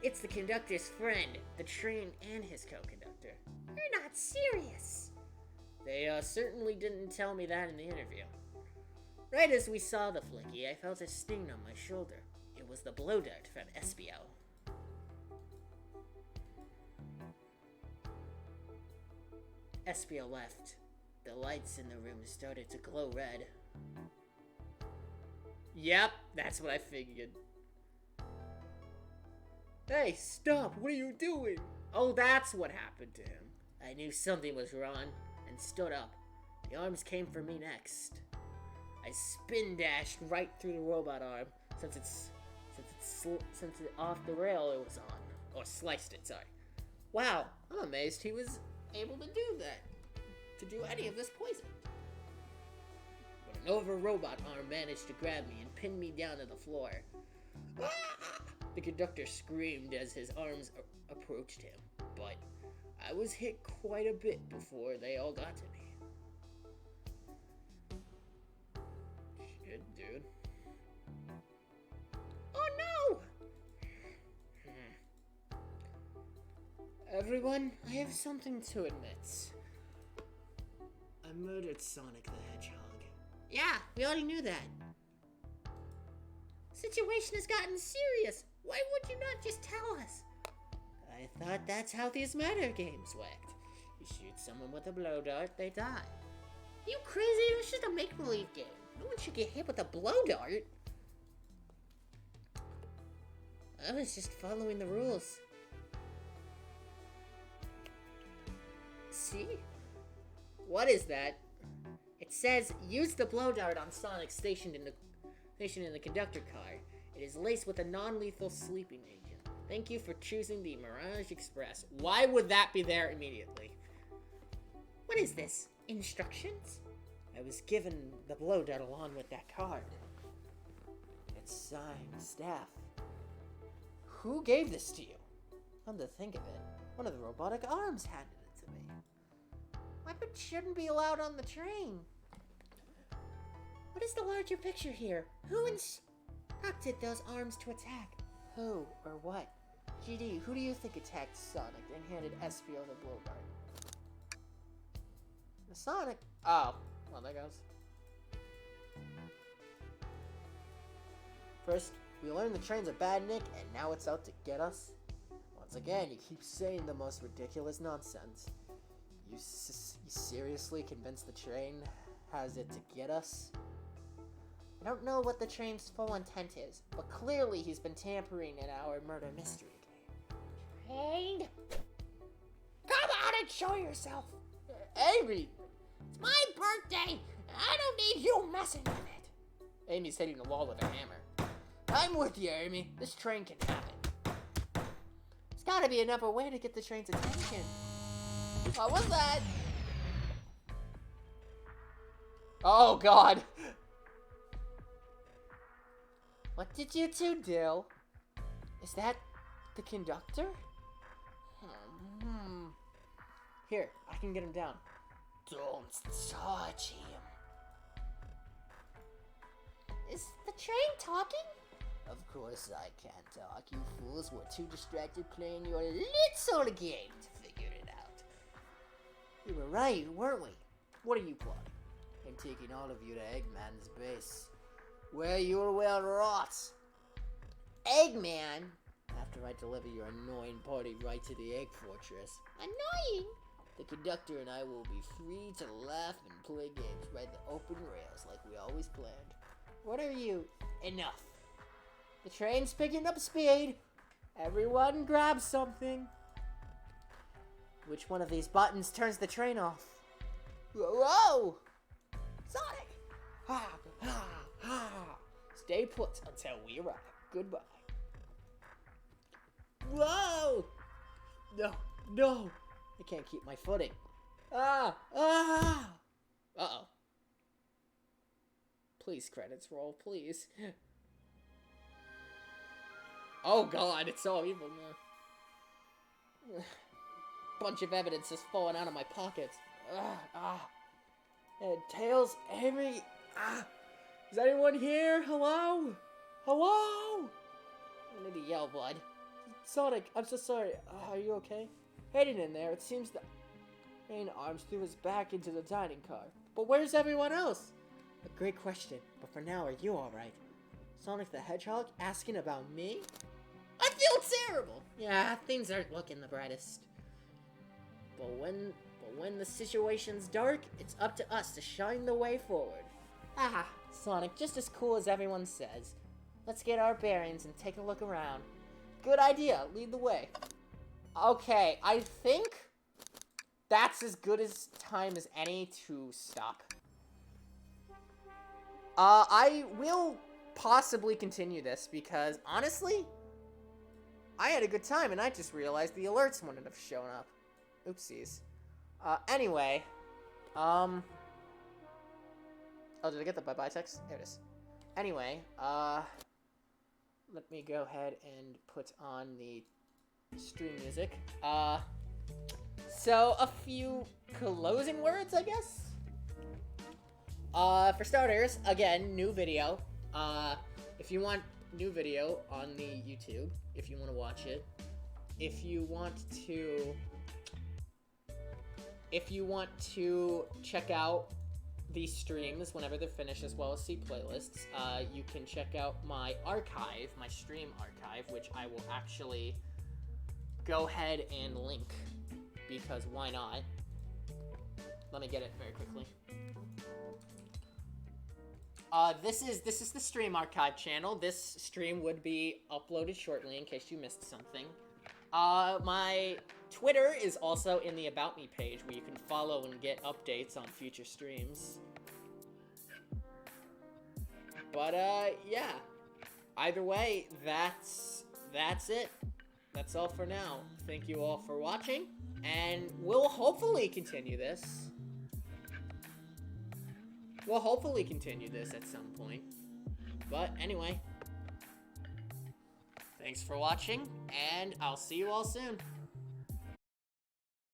It's the conductor's friend, the train, and his co-conductor. You're not serious. They certainly didn't tell me that in the interview. Right as we saw the flicky, I felt a sting on my shoulder. It was the blow dart from Espio. Espio left. The lights in the room started to glow red. Yep, that's what I figured. Hey, stop! What are you doing? Oh, that's what happened to him. I knew something was wrong and stood up. The arms came for me next. I spin dashed right through the robot arm since it's off the rail it was on, or sliced it. Sorry. Wow, I'm amazed he was able to do that, to do any of this poison. But an over robot arm managed to grab me and pin me down to the floor. Ah! The conductor screamed as his arms approached him, but I was hit quite a bit before they all got to me. Shit, dude. Oh no! Everyone, I have something to admit. I murdered Sonic the Hedgehog. Yeah, we already knew that. Situation has gotten serious. Why would you not just tell us? I thought that's how these murder games worked. You shoot someone with a blow dart, they die. You crazy? It was just a make-believe game. No one should get hit with a blow dart. I was just following the rules. See? What is that? It says, use the blow dart on Sonic stationed in the conductor car. It is laced with a non-lethal sleeping agent. Thank you for choosing the Mirage Express. Why would that be there immediately? What is this? Instructions? I was given the blow dart along with that card. It's signed, Staff. Who gave this to you? Come to think of it, one of the robotic arms handed it to me. Weapons shouldn't be allowed on the train. What is the larger picture here? Who instructed those arms to attack? Who or what? GD, who do you think attacked Sonic and handed Espio the blow dart? The Sonic? Oh, well, there goes. First, we learned the train's a bad nick, and now it's out to get us. Once again, you keep saying the most ridiculous nonsense. You seriously convinced the train has it to get us? I don't know what the train's full intent is, but clearly he's been tampering in our murder mystery game. Train, come out and show yourself. Amy! It's my birthday. I don't need you messing with it. Amy's hitting the wall with a hammer. I'm with you, Amy. This train can have it. There's gotta be another way to get the train's attention. What was that? Oh, God. What did you two do? Is that the conductor? Here, I can get him down. Don't touch him. Is the train talking? Of course I can't talk. You fools were too distracted playing your little game to figure it out. We were right, weren't we? What are you plotting? I'm taking all of you to Eggman's base, where you will rot. Eggman? After I deliver your annoying party right to the Egg Fortress. Annoying? The conductor and I will be free to laugh and play games right the open rails like we always planned. What are you? Enough. The train's picking up speed. Everyone grab something. Which one of these buttons turns the train off? Whoa! Sonic! Ha! Ha! Ha! Stay put until we arrive. Goodbye. Whoa! No, no! I can't keep my footing. Ah! Ah! Uh-oh. Please, credits roll, please. Oh God, it's all evil now. Bunch of evidence is falling out of my pockets. And Tails, Amy, is anyone here? Hello? Hello? I need to yell, bud. Sonic, I'm so sorry. Are you okay? Hidden in there, it seems that Main Arms threw us back into the dining car. But where's everyone else? A great question, but for now, are you alright? Sonic the Hedgehog asking about me? I feel terrible! Yeah, things aren't looking the brightest. But when the situation's dark, it's up to us to shine the way forward. Sonic, just as cool as everyone says. Let's get our bearings and take a look around. Good idea, lead the way. Okay, I think that's as good as time as any to stop. I will possibly continue this because, honestly, I had a good time and I just realized the alerts wouldn't have shown up. Oopsies. Anyway, oh, did I get the bye-bye text? There it is. Anyway, let me go ahead and put on the stream music. So, a few closing words, I guess? For starters, again, new video. If you want new video on the YouTube, if you want to watch it, if you want to check out these streams whenever they're finished, as well as see playlists, you can check out my archive, my stream archive, which I will actually go ahead and link, because why not? Let me get it very quickly. This is the stream archive channel. This stream would be uploaded shortly in case you missed something. My Twitter is also in the About Me page, where you can follow and get updates on future streams. But, yeah. Either way, that's it. That's all for now. Thank you all for watching, and we'll hopefully continue this. We'll hopefully continue this at some point. But anyway, thanks for watching, and I'll see you all soon.